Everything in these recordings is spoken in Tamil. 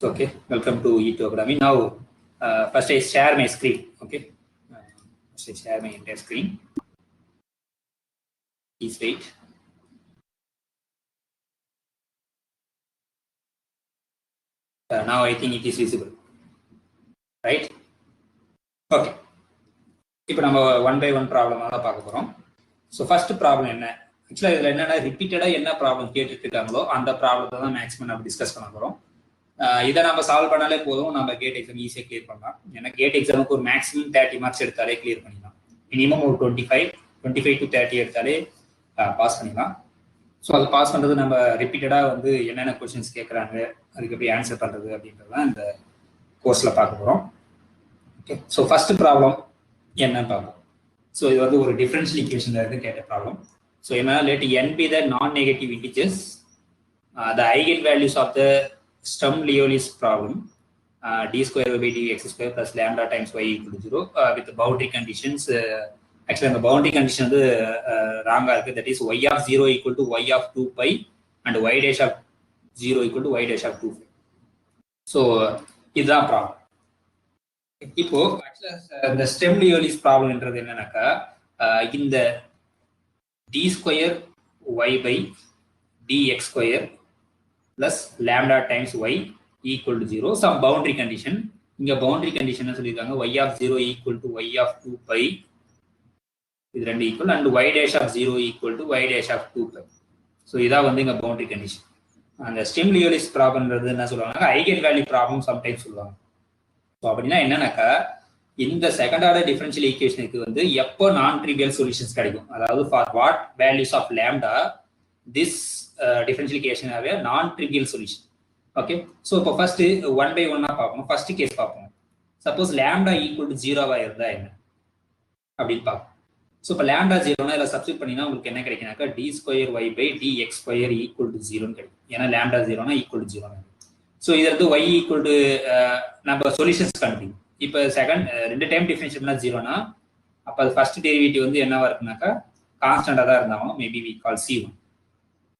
Okay, welcome to e-programming. Now, first I share my screen. Okay, first I share my entire screen. Please wait. Now I think it is visible, right? Okay. இப்போ நம்ம ஒன் பை ஒன் ப்ராப்ளமாக தான் பார்க்க போகிறோம். ஸோ ஃபர்ஸ்ட் ப்ராப்ளம் என்ன, ஆக்சுவலாக இதில் என்னென்னா ரிப்பீட்டடாக என்ன ப்ராப்ளம் கேட்டுட்டு இருக்காங்களோ அந்த ப்ராப்ளத்தை தான் மேக்ஸிமம் நம்ம டிஸ்கஸ் பண்ண போகிறோம். இதை நம்ம சால்வ் பண்ணாலே போதும், நம்ம கேட் எக்ஸாம் ஈஸியாக கிளியர் பண்ணலாம். ஏன்னா கேட் எக்ஸாமுக்கு ஒரு மேக்ஸிமம் 30 மார்க்ஸ் எடுத்தாலே கிளியர் பண்ணிடலாம். மினிமம் ஒரு 25 to 30 எடுத்தாலே பாஸ் பண்ணிடலாம். ஸோ அது பாஸ் பண்ணுறது நம்ம ரிப்பீட்டடாக வந்து என்னென்ன கொஸ்டின்ஸ் கேட்குறாங்க, அதுக்கு எப்படி ஆன்சர் பண்ணுறது அப்படின்றது தான் இந்த கோர்ஸில் பார்க்க போகிறோம். ஓகே, ஸோ ஃபர்ஸ்ட் ப்ராப்ளம் என்னன்னு பார்ப்போம். ஸோ இது வந்து ஒரு டிஃபரன்ஷியல் ஈக்குவேஷன்ல இருந்து கேட்ட ப்ராப்ளம். ஸோ என்ன, let n be the non-negative integers, the eigenvalues of the Sturm-Liouville problem, d square by dx square plus lambda times y equal to 0 with the boundary conditions. Actually the boundary condition வந்து ராங்கா இருக்கு. That is y of 0 equal to y of 2 pi and y dash of 0 equal to y dash of 2 pi. So இதுதான் ப்ராப்ளம். இப்போ இந்த Sturm-Liouville ப்ராப்ளம்ன்றது என்னன்னாக்கா, இந்த d square y by dx square plus lambda times y equal to 0 some boundary condition. இங்க பவுண்டரி கண்டிஷன் சொல்லியிருக்காங்க y of 0 equal to y of 2 pi, இது ரெண்டு ஈக்குவல், and y dash of 0 equal to y dash of 2 pi. So இதான் வந்து இங்க பவுண்டரி கண்டிஷன். அந்த Sturm-Liouville ப்ராப்ளம்ன்றது என்ன சொல்லுவாங்க, ஐகன் வேல்யூ ப்ராப்ளம் சம்டைம்ஸ் சொல்லுவாங்க. ஸோ அப்படின்னா என்னன்னாக்கா, இந்த செகண்ட் ஆர்டர் டிஃபரன்ஷியல் ஈக்குவேஷனுக்கு வந்து எப்போ நான் ட்ரிவியல் சொல்யூஷன்ஸ் கிடைக்கும், அதாவது for what values of lambda this differential equation have a non trivial solution. Okay, so இப்போ ஃபர்ஸ்ட் ஒன் பை ஒன்னா பார்ப்போம். ஃபர்ஸ்ட் கேஸ் பார்ப்போம். சப்போஸ் லேம்டா ஈக்குவல் டு 0வா இருந்தா என்ன அப்படின்னு பார்ப்போம். ஸோ இப்போ லேம்டா 0னா இதில் சப்ஸ்டிட் பண்ணினா உங்களுக்கு என்ன கிடைக்குனாக்கா, d square y by dx square equal to 0ன்னு கிடைக்கும். ஏன்னா லேம்டா 0னா ஈக்குவல் டு 0. ஸோ இது வந்து y ஈக்குவல் டு நம்ம சொல்யூஷன்ஸ் கண்டுபிடிக்கும். இப்போ செகண்ட் ரெண்டு டைம் டிஃபரன்ஷியேட் பண்ணா 0னா அப்போ அது ஃபர்ஸ்ட் டெரிவேட்டிவ் வந்து என்னவா இருக்குனாக்கா கான்ஸ்டன்டா தான் இருந்தாலும் மேபி வி கால் c1.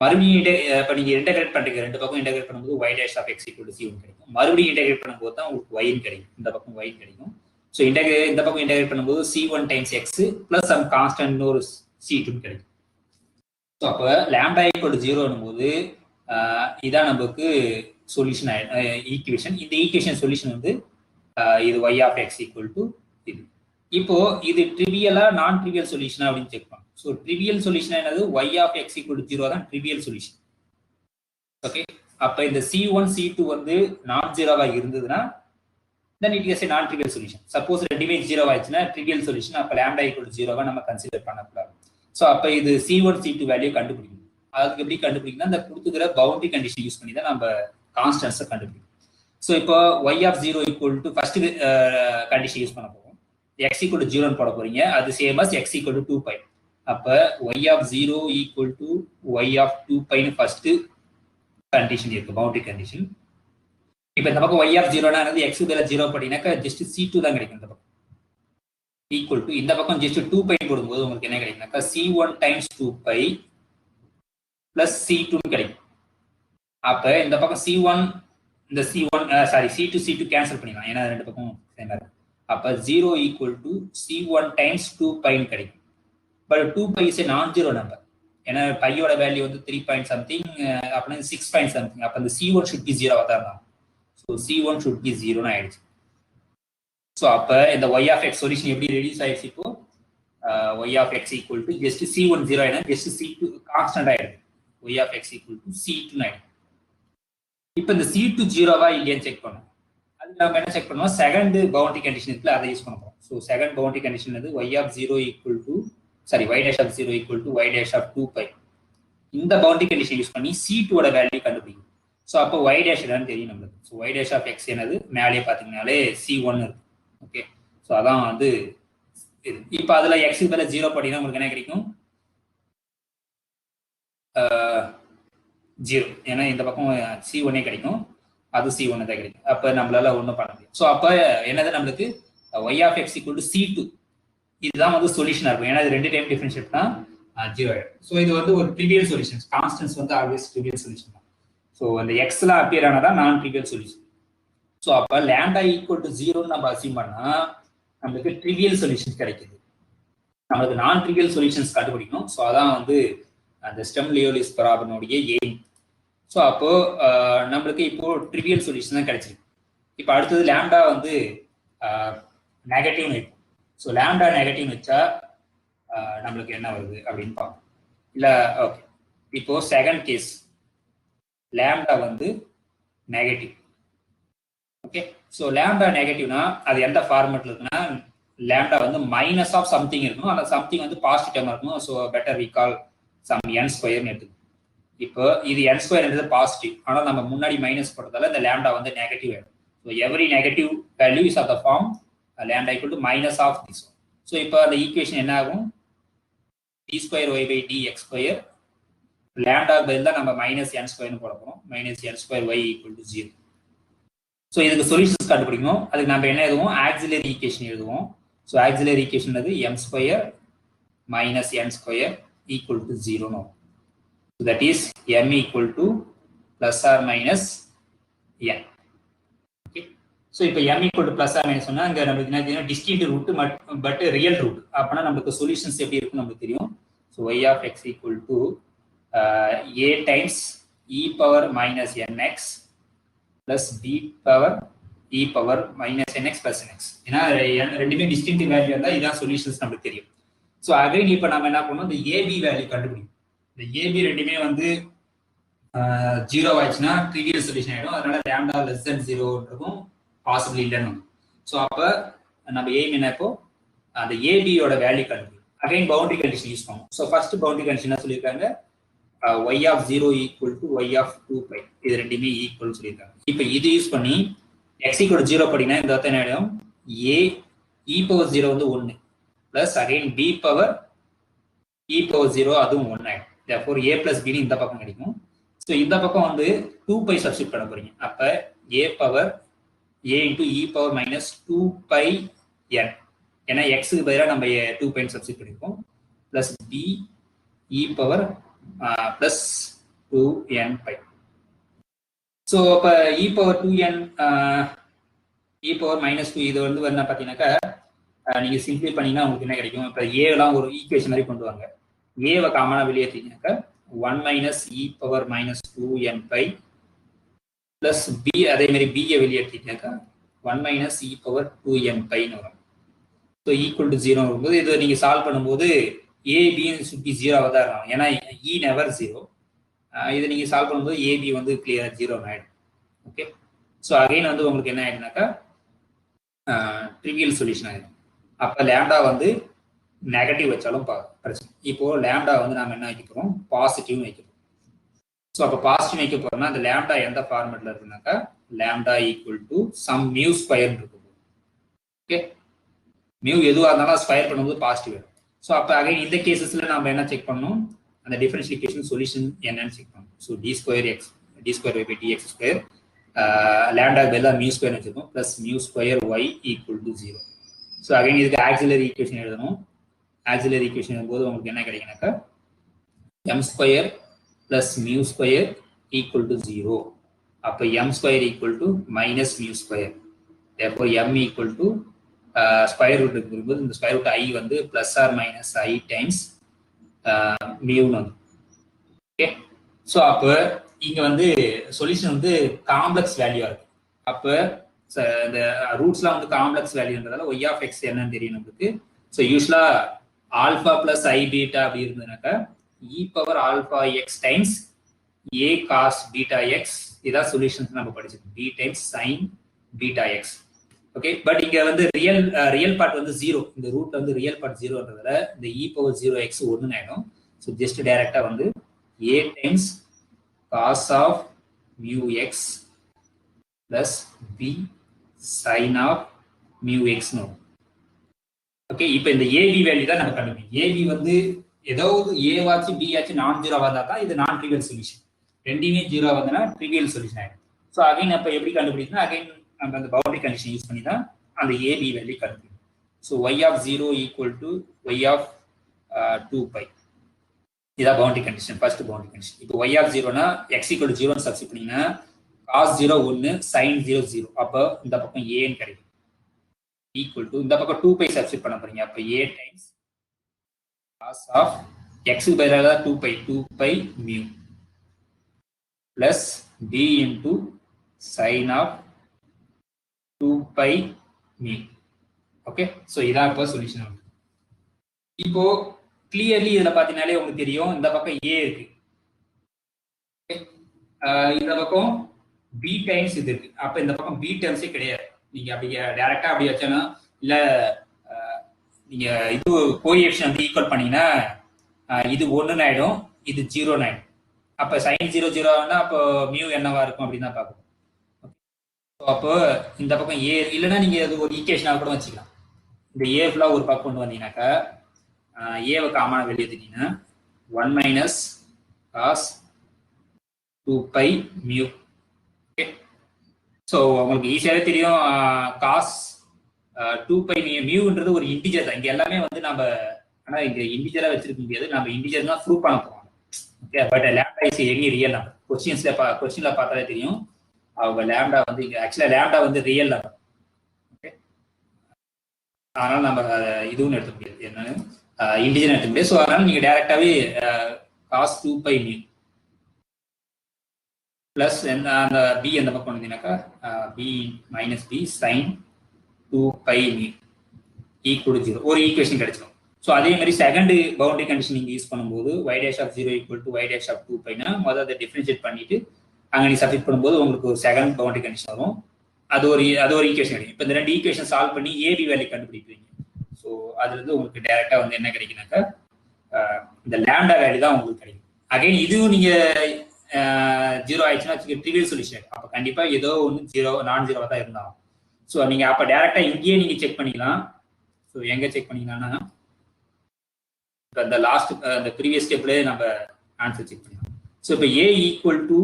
மறுபடியும் இப்போ நீங்க இன்டெகிரேட் பண்றீங்க, ரெண்டு பக்கம் இன்டெகிரேட் பண்ணும்போது y dash of x equal to c1 கிடைக்கும். மறுபடியும் இன்டெகிரேட் பண்ணும்போது தான் உங்களுக்கு y கிடைக்கும், இந்த பக்கம் y கிடைக்கும். ஸோ இந்த பக்கம் இன்டெகிரேட் பண்ணும்போது c1 times x plus some constant ஒரு c2 கிடைக்கும். ஸோ அப்போ லேம்டா ஈக்குவல் டு 0 போது இதான் நமக்கு சொல்யூஷன் ஈக்குவேஷன். இந்த ஈக்குவேஷன் சொல்யூஷன் வந்து இது y of x equal to இது. இப்போ இது ட்ரிவியலா நான் ட்ரிவியல் சொல்யூஷனா அப்படின்னு செக் பண்ணலாம். ஸோ ட்ரிவியல் சொல்யூஷன் என்னது, y of x equal to 0 தான் ட்ரிவியல் சொல்யூஷன். ஓகே, அப்ப இந்த c1 c2 வந்து நான் ஜீரோவா இருந்ததுன்னா then it is a non trivial solution. Suppose ரெண்டுமே 0 ஆயிடுச்சுன்னா ட்ரிவியல் சொல்யூஷன். அப்ப lambda equal to 0வா நம்ம கன்சிடர் பண்ணக்கூடாது. ஸோ அப்ப இது c1 c2 வேல்யூ கண்டுபிடிக்கணும். அதுக்கு எப்படி கண்டுபிடிக்கணும், அந்த கொடுத்துக்கிற பவுண்டரி கண்டிஷன் யூஸ் பண்ணி தான் நம்ம கான்ஸ்டன்ட்ஸை கண்டுபிடிக்கணும். ஸோ இப்போ y of 0 equal to first condition use பண்ண போகிறோம். x ஈக்குவல் டு 0ன்னு போட போறீங்க, அது same as x equal to 2 பை. அப்ப y of 0 equal to y of 2 பைன்னு ஃபர்ஸ்ட் கண்டிஷன் இருக்கு, பவுண்டரி கண்டிஷன். இப்போ இந்த பக்கம் y ஆஃப் 0னா வந்து x பதிலா 0 படினாக்கா ஜஸ்ட் c2 தான் கிடைக்கும். இந்த பக்கம் ஈக்குவல் டு இந்த பக்கம் ஜஸ்ட் 2 பை போடும்போது உங்களுக்கு என்ன கிடைக்கும்னாக்கா c1 times 2 by plus c2 கிடைக்கும். அப்ப இந்த பக்கம் c1 இந்த c2 c2 கேன்சல் பண்ணிடலாம், ஏன்னா ரெண்டு பக்கம் சேமா இருக்கு. அப்ப 0 ஈக்குவல் டு c1 டைம்ஸ் 2 பைன்னு கிடைக்கும். பட் 2 பை இஸ் a நான் ஜீரோ நம்பர், ஏன்னா பையோட வேல்யூ வந்து 3 பாயிண்ட் சம்திங், அப்படின்னா 6 பாயிண்ட் சம்திங். அப்ப இந்த c1 should be 0 தான் இருக்கும். ஸோ c1 should be 0ன்னு ஆயிடுச்சு. ஸோ அப்ப இந்த y ஆஃப் x சொல்யூஷன் எப்படி ரெடியூஸ் ஆயிடுச்சு, இப்போ y of x equal to just c1 0 ஆயிடும், ஜஸ்ட் c2 கான்ஸ்டன்ட் ஆயிடுது. y of x equal to c2 ஆயிடும். இப்போ இந்த c2 0வா இல்லையான்னு செக் பண்ணும். அதுக்கு நம்ம என்ன செக் பண்ணுவோம், செகண்ட் பவுண்டரி கண்டிஷன் இருக்குல்ல, அதை யூஸ் பண்ணுவோம். ஸோ செகண்ட் பவுண்டரி கண்டிஷன் வந்து y of 0 equal to y dash of 0 equal to y dash of 2 pi. இந்த பவுண்டரி கண்டிஷன் யூஸ் பண்ணி c2 ஓட வேல்யூ கண்டுபிடிக்கும். ஸோ அப்போ y dash என்னன்னு தெரியும் நம்மளுக்கு. So y dash of x என்னது, மேலே பார்த்தீங்கன்னாலே c1 இருக்கு. ஓகே, ஸோ அதான் வந்து இது. இப்போ அதில் x பதிலா 0 படினா உங்களுக்கு என்ன கிடைக்கும், 0. ஏன்னா இந்த பக்கம் c1 கிடைக்கும், அது c1 தான் கிடைக்கும். அப்போ நம்மளால ஒன்றும் பண்ண முடியும். ஸோ அப்போ என்னது நம்மளுக்கு y of x equal to c2, இதுதான் வந்து சொல்யூஷனா இருக்கும். ஏன்னா இது ரெண்டு டைம் டிஃபரன்ஷியேட் தான் 0 ஆயிடும். ஸோ இது வந்து ஒரு ட்ரிவியல் சொல்யூஷன். கான்ஸ்டன்ட்ஸ் வந்து ஆல்வேஸ் ட்ரிவியல் சொல்யூஷன் தான். ஸோ அந்த எக்ஸ்லாம் அப்பியர் ஆனதான் நான் ட்ரிவியல் சொல்யூஷன். ஸோ அப்போ லேண்டா ஈக்குவல் டு 0 நம்ம அசியூம் பண்ணா நம்மளுக்கு ட்ரிவியல் சொல்யூஷன் கிடைக்குது. நம்மளுக்கு நான் ட்ரிவியல் சொல்யூஷன்ஸ் கண்டுபிடிக்கணும். ஸோ அதான் வந்து அந்த ஸ்டெம் லியோலிஸ் ப்ராப்ளமுடைய எய்ம். ஸோ அப்போ நம்மளுக்கு இப்போ ட்ரிவியல் சொல்யூஷன் தான் கிடைச்சிருக்கு. இப்போ அடுத்தது லேண்டா வந்து நெகட்டிவ்னு வைப்போம். ஸோ லேண்டா நெகட்டிவ்னு வச்சா நம்மளுக்கு என்ன வருது அப்படின்னு பார்ப்போம். இல்லை ஓகே, இப்போ செகண்ட் கேஸ் லேண்டா வந்து நெகட்டிவ். ஓகே, ஸோ லேண்டா நெகட்டிவ்னா அது எந்த ஃபார்மேட்ல இருக்குன்னா லேண்டா வந்து மைனஸ் ஆஃப் சம்திங் இருக்கணும், அந்த சம்திங் வந்து பாசிட்டிவ் டேர்மா இருக்கணும். So better we call some n ஸ்கொயர்னு எடுத்துக்கணும். இப்போ இது என் ஸ்கொயர்ன்றது பாசிட்டிவ், ஆனால் நம்ம முன்னாடி மைனஸ் போட்டதால இந்த லேண்டா வந்து நெகட்டிவ் ஆயிடும். So every negative value is of the form lambda equal to minus of this. So இப்போ அந்த ஈக்குவேஷன் என்ன ஆகும்? D square y by d x square lambda பதில் தான் நம்ம மைனஸ் என் ஸ்கொயர்னு போட போகிறோம். Minus n square y equal to 0. So இதுக்கு சொல்யூஷன்ஸ் கண்டுபிடிக்கணும். அதுக்கு நம்ம என்ன எழுதுவோம்? ஆக்சிலரி ஈக்குவேஷன் எழுதுவோம். ஸோ ஆக்சிலரி ஈக்குவேஷன் அது m square minus n square equal to 0. So that is m equal to plus or minus n. Okay. So இப்போ m equal to plus or minus சொன்னா அங்க நமக்கு என்ன தெரியும்? distinct root but real root. அப்பனா நமக்கு சொல்யூஷன்ஸ் எப்படி இருக்கும் நமக்கு தெரியும். So y of x equal to a times e power minus nx plus b power e power minus nx plus nx. ஏன்னா ரெண்டுமே distinct வேல்யூ இருந்தா இதான் சொல்யூஷன்ஸ் நமக்கு தெரியும். ஸோ அகைன் இப்போ நம்ம என்ன பண்ணணும்? இந்த ab வேல்யூ கண்டுபிடிக்கும். இந்த ஏபி ரெண்டுமே வந்து 0 ஆயிடுச்சுன்னா ட்ரிவியல் சொல்யூஷன் ஆயிடும். அதனால லேண்டா லெஸ் தென் 0ன்றதும் பாசிபிள் இல்லைன்னு. ஸோ அப்போ நம்ம எய்ம் என்ன? இப்போ அந்த ஏபியோட வேல்யூ கண்டுபிடிக்கும். அகைன் பவுண்டரி கண்டிஷன் யூஸ் பண்ணுவோம். ஸோ ஃபர்ஸ்ட் பவுண்டரி கண்டிஷன் என்ன சொல்லியிருக்காங்க? Y of 0 equal to y of 2π. இது ரெண்டுமே ஈக்குவல் சொல்லியிருக்காங்க. இப்போ இது யூஸ் பண்ணி எக்ஸ் ஈக்குவல் 0 படினா இந்த அர்த்தம் என்ன ஆயிடும்? ஏ இ பவர் 0 வந்து 1 plus again B power e power 0 அதுவும் 1 ஆயிடும். therefore a plus b இந்த பக்கம் கிடைக்கும். ஸோ இந்த பக்கம் வந்து 2π சப்ஸ்டிட் பண்ண போறீங்க. அப்ப a power a into E power minus 2πn. ஏன்னா எக்ஸுக்கு பதிலாக நம்ம 2π சப்ஸ்டிட் பண்ணிருக்கோம். Plus b e power plus 2nπ. So அப்போ இ பவர் 2n இ பவர் மைனஸ் 2 இது வந்து என்ன பார்த்தீங்கன்னாக்கா நீங்க சிம்பிளை பண்ணீங்கன்னா உங்களுக்கு என்ன கிடைக்கும்? இப்போ ஏலாம் ஒரு ஈக்குவேஷன் மாதிரி கொண்டு வாங்க. ஏவை காமனா வெளியேற்றினாக்கா 1 minus e power minus 2nπ plus b, அதே மாதிரி பியை வெளியேற்றினாக்கா 1 மைனஸ் இ பவர் 2nπன்னு வரும். ஸோ ஈக்குவல் டு 0 வரும்போது இதை நீங்க சால்வ் பண்ணும்போது ஏபி சுற்றி 0 தான் இருக்கும். ஏன்னா இ நெவர் 0. இதை நீங்க சால்வ் பண்ணும்போது ஏபி வந்து கிளியரா 0 ஆயிடும். ஓகே, ஸோ அகைன் வந்து உங்களுக்கு என்ன ஆயிடுனாக்கா ட்ரிவியல் சொல்யூஷன் ஆயிடும். அப்போ லேண்டா வந்து நெகட்டிவ் வச்சாலும் பிரச்சனை. இப்போ லேண்டா வந்து நாம என்ன வைக்க போறோம்? பாசிட்டிவ் வைக்க போறோம். ஸோ அப்போ பாசிட்டிவ் வைக்க போறோம்னா அந்த லேண்டா எந்த ஃபார்மேட்ல இருக்குனாக்கா lambda equal to some mu square இருக்கு. ஓகே, மியூ எதுவாக இருந்தாலும் ஸ்கொயர் பண்ணும்போது பாசிட்டிவ் வரும். ஸோ அப்போ அகைன் இந்த கேசஸ்ல நம்ம என்ன செக் பண்ணணும்? அந்த டிஃபரன்ஷியல் ஈக்குவேஷன் சொல்யூஷன் என்னன்னு செக் பண்ணணும். So d square by d x square lambda பதிலாக மியூ ஸ்கொயர் வச்சிருக்கோம் plus mu square y equal to 0. So again இதுக்கு ஆக்சிலரி ஈக்குவேஷன் எழுதணும். ஆக்சிலரி ஈக்குவேஷன் எழுதும்போது உங்களுக்கு என்ன கிடைக்குனாக்கா m square plus mu square equal to 0. அப்போ m square equal to minus mu square. therefore m equal to square root இருக்கும்போது இந்த ஸ்கொயர் ரூட் ஐ வந்து பிளஸ் ஆர் மைனஸ் ஐ டைம்ஸ் மியூன்னு வந்து. ஓகே, ஸோ அப்போ இங்க வந்து சொல்யூஷன் வந்து காம்ப்ளெக்ஸ் வேல்யூவா இருக்கு. அப்போ இந்த ரூட்ஸ்லாம் வந்து காம்ப்ளெக்ஸ் வேல்யூன்றதால ஒய் ஆஃப் எக்ஸ் என்னன்னு தெரியும் நம்மளுக்கு. ஸோ யூஸ்வலா ஆல்பா பிளஸ் ஐ பீட்டா அப்படி இருந்ததுனாக்கா e power alpha x times a cos beta x, இதான் சொல்யூஷன்ஸ் நம்ம படிச்சிருக்கோம். B times sine beta x. Okay, but இங்க வந்து ரியல் பார்ட் வந்து 0. இந்த ரூட்ல வந்து ரியல் பார்ட் 0ன்றதால இந்த இ பவர் 0x 1 ஆயிடும். ஸோ ஜஸ்ட் டைரக்டா வந்து a times cos of mu x plus b sine of mu எக்ஸ்னு. ஓகே, இப்போ இந்த ஏபி வேல்யூ தான் நம்ம கண்டுபிடிக்கும். ஏபி வந்து ஏதாவது ஏவாச்சு பி ஆச்சு நான் 0 வந்தா தான் இது நான் ட்ரிவியல் சொல்யூஷன். ரெண்டுமே 0 வந்தனா ட்ரிவியல் சொல்யூஷன் ஆயிடும். ஸோ அகைன் அப்போ எப்படி கண்டுபிடிக்கணும்? அகைன் நம்ம அந்த பவுண்டரி கண்டிஷன் யூஸ் பண்ணி தான் அந்த ஏபி வேல்யூ கண்டுபிடிக்கும். So y of 0 equal to y of 2π. இதான் boundary condition, first boundary condition. இப்போ ஒய் ஆஃப் 0னா எக்ஸ் ஈக்குவல் டு 0 சப்ஸ்டிட் பண்ணீங்கன்னா cos 0 1 sin 0 0. அப்போ இந்த பக்கம் a ன்னு கிடைக்கும். equal to இந்த பக்கம் 2 பை சப்ஸ்டிட் பண்ண போறீங்க. அப்போ a times cos of x க்கு பதிலாக 2 pi mu plus b into sin of 2 pi mu. Okay, so இதான் இப்போ சொல்யூஷன். இப்போ கிளியர்லி இதுல பாத்தீங்கன்னாலே உங்களுக்கு தெரியும், இந்த பக்கம் a இருக்கு, இந்த பக்கம் b டைம்ஸ் இது இருக்கு. அப்ப இந்த பக்கம் b டைம்ஸே கிடையாது. நீங்க அப்படி டைரக்டா அப்படி வச்சனா இல்ல நீங்க இது கோஎஃபிஷியன்ட் வந்து ஈக்குவல் பண்ணீங்கன்னா இது 1 ஆயிடும், இது 0 ஆயிடும். அப்ப sin 0 0 ஆனா அப்போ மியூ என்னவா இருக்கும் அப்படின்னு தான் பார்க்கணும். அப்போ இந்த பக்கம் a இல்லைன்னா நீங்க அது ஒரு ஈக்குவேஷனா கூட வச்சுக்கலாம். இந்த a ஃபுல்லா ஒரு பக்கம் கொண்டு வந்தீங்கன்னாக்கா a வை காமனா வெளியே எடுத்தீங்கன்னா 1 minus cos 2 pi mu. Okay, so உங்களுக்கு ஈஸியாகவே தெரியும் cos 2 பை மியூன்றது ஒரு இன்டிஜர் தான். இங்க எல்லாமே வந்து நம்ம ஆனால் இங்க இன்டிஜரா வச்சிருக்க முடியாது, நம்ம இன்டிஜர் தான் ப்ரூவ் பண்ண போறோம். Okay, but lambda is any real number. கொஸ்டின்ல பார்த்தாலே தெரியும் அவங்க லேம்டா வந்து இங்க ஆக்சுவலா லேம்டா வந்து ரியல் நம்பர். ஓகே, அதனால நம்ம இதுவும் எடுக்க முடியாது, என்னன்னு இன்டிஜர் எடுக்க முடியாது. ஸோ அதனால நீங்க டைரக்டாவே cos 2 பை மியூ பிளஸ் அந்த பி அந்த பக்கம் வந்தீங்கன்னாக்கா b minus b sine 2 pi mu equal 0 ஒரு ஈக்குவேஷன் கிடைச்சிடும். ஸோ அதே மாதிரி செகண்ட் பவுண்டரி கண்டிஷன் நீங்க யூஸ் பண்ணும்போது y dash of 0 equal to y dash of 2 பைனா முதல்ல அதை டிஃபரன்ஷியேட் பண்ணிட்டு அங்கே நீ சப்ஸ்டிட் பண்ணும்போது உங்களுக்கு ஒரு செகண்ட் பவுண்டரி கண்டிஷன் வரும். அது ஒரு ஈக்குவேஷன் கிடைக்கும். இப்போ இந்த ரெண்டு ஈக்குவேஷன் சால்வ் பண்ணி ஏபி வேல்யூ கண்டுபிடிப்பீங்க. ஸோ அதுல இருந்து உங்களுக்கு டைரக்டா வந்து என்ன கிடைக்குனாக்கா இந்த லேம்டா வேல்யூ தான் உங்களுக்கு கிடைக்கும். அகைன் இதுவும் நீங்க 0 ஆயிடுச்சுன்னா ட்ரிவியல் சொல்யூஷன். அப்போ கண்டிப்பா ஏதோ ஒன்று 0 நான் 0 தான் இருந்தாலும். ஸோ நீங்க அப்போ டைரக்டா இங்கேயே நீங்க செக் பண்ணிக்கலாம். ஸோ எங்க செக் பண்ணிக்கலாம்னா இப்போ இந்த லாஸ்ட் இந்த ப்ரீவியஸ் ஸ்டெப்லேயே நம்ம ஆன்சர் செக் பண்ணலாம். ஸோ இப்போ a equal to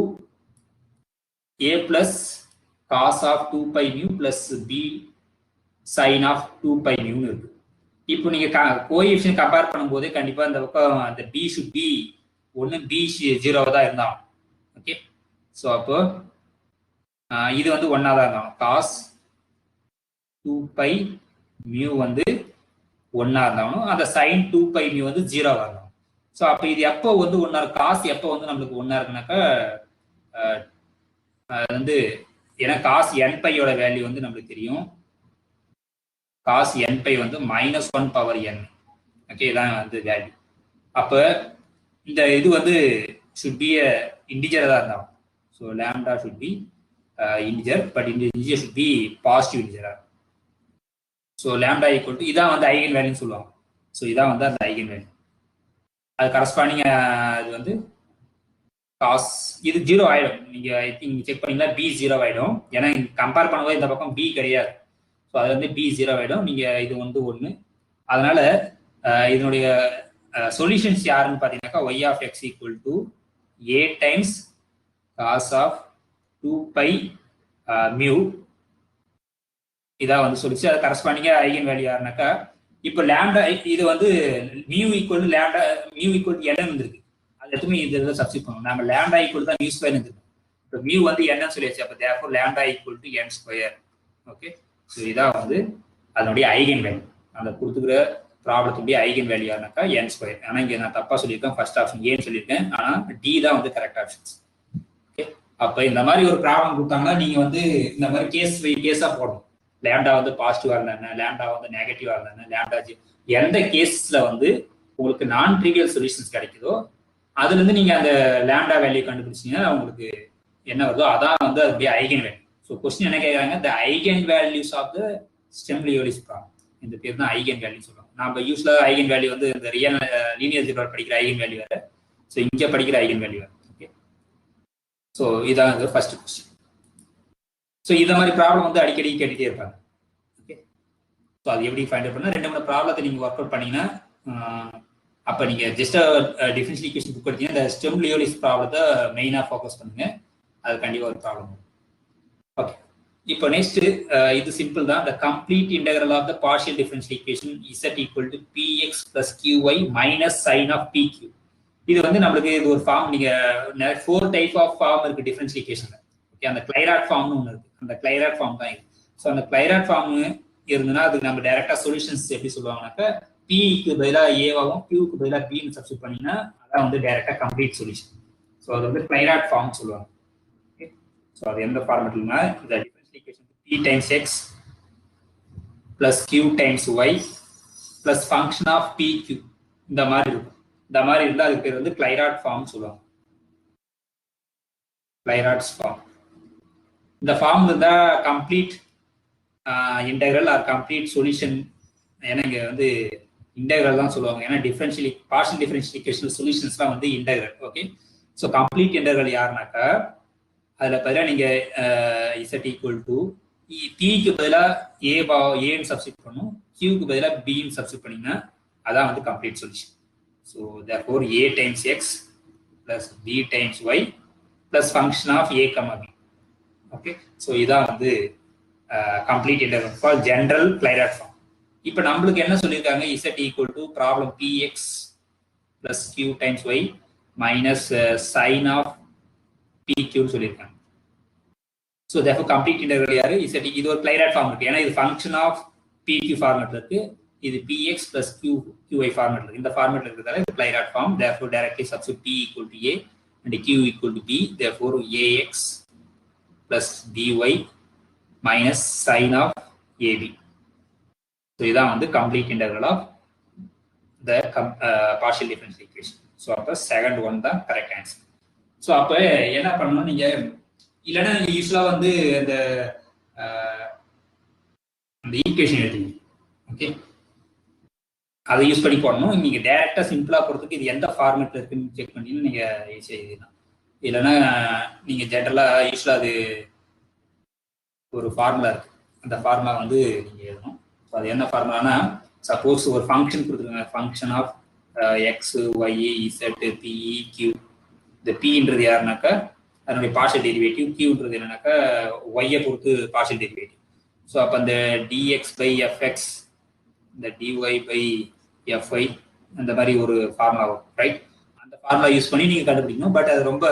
a plus cos of 2 pi mu plus b sine of 2 pi மியூன்னு இருக்கு. இப்போ நீங்க கோஎஃபிஷியன்ட் கம்பேர் பண்ணும்போது கண்டிப்பா இந்த பக்கம் அந்த b ஷுட் பி ஒன்று b 0 தான் இருந்தாலும். ஓகே, ஸோ அப்போ இது வந்து 1 தான் இருந்தாலும் காஸ் 2 பை மியூ வந்து 1 இருந்தாலும் அந்த சைன் 2 பை மியூ வந்து 0 இருந்தாலும். ஸோ அப்போ இது எப்போ வந்து 1 காசு எப்போ வந்து நம்மளுக்கு 1 இருக்குனாக்கா வந்து ஏன்னா காஸ் n பையோட வேல்யூ வந்து நம்மளுக்கு தெரியும். காஸ் n பை வந்து -1 பவர் n. ஓகே, இதான் வந்து வேல்யூ. அப்போ இந்த இது வந்து should be a integer தான் இருந்தாலும். So lambda should be integer, but integer should be positive integer. So lambda equal to இதான் வந்து ஐகன் வேல்யூன்னு சொல்லுவாங்க. ஸோ இதான் வந்து அந்த ஐகன் வேல்யூ. அது கரஸ்பாண்டிங் இது வந்து காஸ் இது 0 ஆயிடும். நீங்க ஐ திங்க் செக் பண்ணீங்கன்னா b 0 ஆயிடும். ஏன்னா கம்பேர் பண்ணும்போது இந்த பக்கம் b கிடையாது. ஸோ அது வந்து b 0 ஆயிடும். நீங்க இது வந்து 1. அதனால இதனுடைய சொல்யூஷன்ஸ் யாருன்னு பார்த்தீங்கன்னாக்கா y of x equal to a times cos of 2 pi mu. இதான் வந்து சொல்லிச்சு. அது கரஸ்பாண்டிங்க ஐகன் வேல்யூ யாருனாக்கா இப்போ லேம்டா இது வந்து mu equal to lambda mu equal to n வந்துருக்கு. அது எதுவுமே இதுல சப்ஸ்டிட் பண்ணுவோம். நம்ம லேம்டா ஈக்குவல் தான் மியூ ஸ்கொயர் இருந்துருக்கும். இப்போ மியூ வந்து n சொல்லியாச்சு. அப்போ therefore lambda equal to n square. Okay, so இதான் வந்து அதனுடைய ஐகன் வேல்யூ. அந்த கொடுத்துக்கிற ப்ராப்ளத்துடைய ஐகன் வேல்யூ யாருனாக்கா n ஸ்கொயர். ஆனால் இங்கே நான் தப்பா சொல்லியிருக்கேன், ஃபர்ஸ்ட் ஆப்ஷன் ஏன்னு சொல்லியிருக்கேன், ஆனால் டி தான் வந்து கரெக்ட் ஆப்ஷன்ஸ். ஓகே, அப்போ இந்த மாதிரி ஒரு ப்ராப்ளம் கொடுத்தாங்கன்னா நீங்க வந்து இந்த மாதிரி கேஸா போடணும். லேம்டா வந்து பாசிட்டிவா இருந்தா, லேம்டா வந்து நெகட்டிவா இருந்தா, லேம்டா எந்த கேஸ்ல வந்து உங்களுக்கு நான் ட்ரிவியல் சொல்யூஷன்ஸ் கிடைக்குதோ அதுல இருந்து நீங்க அந்த லேம்டா வேல்யூ கண்டுபிடிச்சீங்கன்னா உங்களுக்கு என்ன வருதோ அதான் வந்து அதோடைய ஐகன் வேல்யூ. ஸோ கொஸ்டின் என்ன கேட்கறாங்க, the eigen values of the Sturm Liouville problem. இந்த பேர் தான் ஐகன் வேல்யூ சொல்லுவாங்க. நம்ம யூஸ்வலா ஐகன் வேல்யூ வந்து இந்த ரியல் லீனியர் ஜெப்ரா படிக்கிற ஐகன் வேல்யூ வேற, ஸோ இங்க படிக்கிற ஐகன் வேல்யூ வேற. ஓகே, ஸோ இதான் வந்து ஃபர்ஸ்ட் கொஸ்டின். ஸோ இந்த மாதிரி ப்ராப்ளம் வந்து அடிக்கடி கேட்டுட்டே இருப்பாங்க. ஓகே, ஸோ அது எப்படி ஃபைண்ட் அவுட் பண்ணா 2-3 ப்ராப்ளத்தை நீங்க ஒர்க் அவுட் பண்ணீங்கன்னா அப்போ நீங்க ஜஸ்ட் டிஃபரன்ஷியல் ஈக்குவேஷன் புக் எடுத்தீங்கன்னா இந்த ஸ்டெர்ம்லியோலிஸ் ப்ராப்ளத்தை மெயினா ஃபோக்கஸ் பண்ணுங்க. அது கண்டிப்பா ஒரு ப்ராப்ளம். ஓகே, இப்போ நெக்ஸ்ட் இது சிம்பிள் தான். the complete integral of the partial differential equation z equal to px plus qy minus sin of pq. இது வந்து நம்மளுக்கு இது ஒரு ஃபார்ம். நீங்க 4 டைப் ஆஃப் ஃபார்ம் இருக்கு டிஃபரன்ஷியல் ஈக்குவேஷன்ல. ஓகே, அந்த கிளைராட் ஃபார்ம்னு ஒன்று இருக்கு, அந்த கிளைராட் ஃபார்ம் தான் இது. ஸோ அந்த கிளைராட் ஃபார்ம் இருந்ததுன்னா அதுக்கு நம்ம டைரக்டா சொல்யூஷன்ஸ் எப்படி சொல்லுவாங்கன்னாக்கா பிக்கு பதிலாக ஏவாகவும் கியூக்கு பதிலாக பின்னு சப்ஸ்டிட் பண்ணீங்கன்னா அதான் வந்து டைரக்டா கம்ப்ளீட் சொல்யூஷன். ஸோ அது வந்து கிளைராட் ஃபார்ம் சொல்லுவாங்க. ஓகே, ஸோ அது எந்த ஃபார்மெட்லனா இந்த differential equation p times x plus q times y plus function of p q இந்த மாதிரி இருக்கும். இந்த மாதிரி இருந்தால் அதுக்கு பேர் வந்து கிளைராட் ஃபார்ம் சொல்லுவாங்க. Clairaut's form. இந்த ஃபார்ம் இருந்தா complete integral or complete solution. ஏன்னா இங்க வந்து இன்டெக்ரல் தான் சொல்லுவாங்க, ஏன்னா டிஃபரன்ஷியல் பார்ஷியல் டிஃபரன்ஷியல் ஈக்குவேஷன் சொல்யூஷன்ஸ்லாம் வந்து integral. Okay, so complete integral யாருனாக்கா அதில் பதிலாக நீங்கள் இசட் ஈக்குவல் டு பிக்கு பதிலாக ஏன்னு சப்ஸ்டிட் பண்ணும், கியூக்கு பதிலாக பின்னு சப்ஸ்டிட் பண்ணிங்கன்னா அதான் வந்து complete solution. So therefore a times x plus b times y plus function of a comma b. Okay, so இதான் வந்து complete integral for general Clairaut form. இப்போ நம்மளுக்கு என்ன சொல்லியிருக்காங்க, z equal to problem px plus q times y minus sin of pq சொல்லியிருக்காங்க. ஸோ therefore கம்ப்ளீட் இன்டெக்ரல் யாரு, z. இது ஒரு கிளைராட் ஃபார்ம் இருக்கு, ஏன்னா இது ஃபங்க்ஷன் ஆஃப் pq ஃபார்மேட்ல இருக்கு, இது px plus qy ஃபார்மேட்ல இருக்கு. இந்த ஃபார்மேட்ல இருக்கிறதால இது கிளைராட் form. therefore directly substitute p equal to a and q equal to b. therefore ax plus by minus sin of ab. so இதான் வந்து complete integral of the partial differential equation. so அப்ப second one தான் correct answer. so அப்ப என்ன பண்ணணும், நீங்க இல்லைன்னா நீங்க யூஸ்வலா வந்து அந்த ஈக்குவேஷன் எழுதுங்க. ஓகே, அதை யூஸ் பண்ணி போடணும். நீங்க டைரக்டா சிம்பிளா போறதுக்கு இது எந்த ஃபார்மேட்ல இருக்குன்னு செக் பண்ணி நீங்க ஈஸியா எழுதலாம். இல்லைன்னா நீங்க ஜென்ரலா யூஸ்வலா அது ஒரு ஃபார்முலா இருக்கு, அந்த ஃபார்முலா வந்து நீங்க எழுதணும். அது என்ன ஃபார்முலானா, சப்போஸ் ஒரு ஃபங்க்ஷன் கொடுத்துருக்காங்க, function of x y z p q. இந்த பின்றது யாருனாக்கா அதனுடைய பார்ஷியல் டெரிவேட்டிவ், கியூன்றது என்னன்னாக்கா ஒய்யை பொறுத்து பார்ஷியல் டெரிவேட்டிவ். ஸோ அப்போ அந்த டிஎக்ஸ் பை எஃப்எக்ஸ், இந்த டிஒய் பை எஃப்ஐ, அந்த மாதிரி ஒரு ஃபார்முலா வரும், ரைட்? அந்த ஃபார்முலா யூஸ் பண்ணி நீங்கள் கண்டுபிடிக்கணும். பட் அது ரொம்ப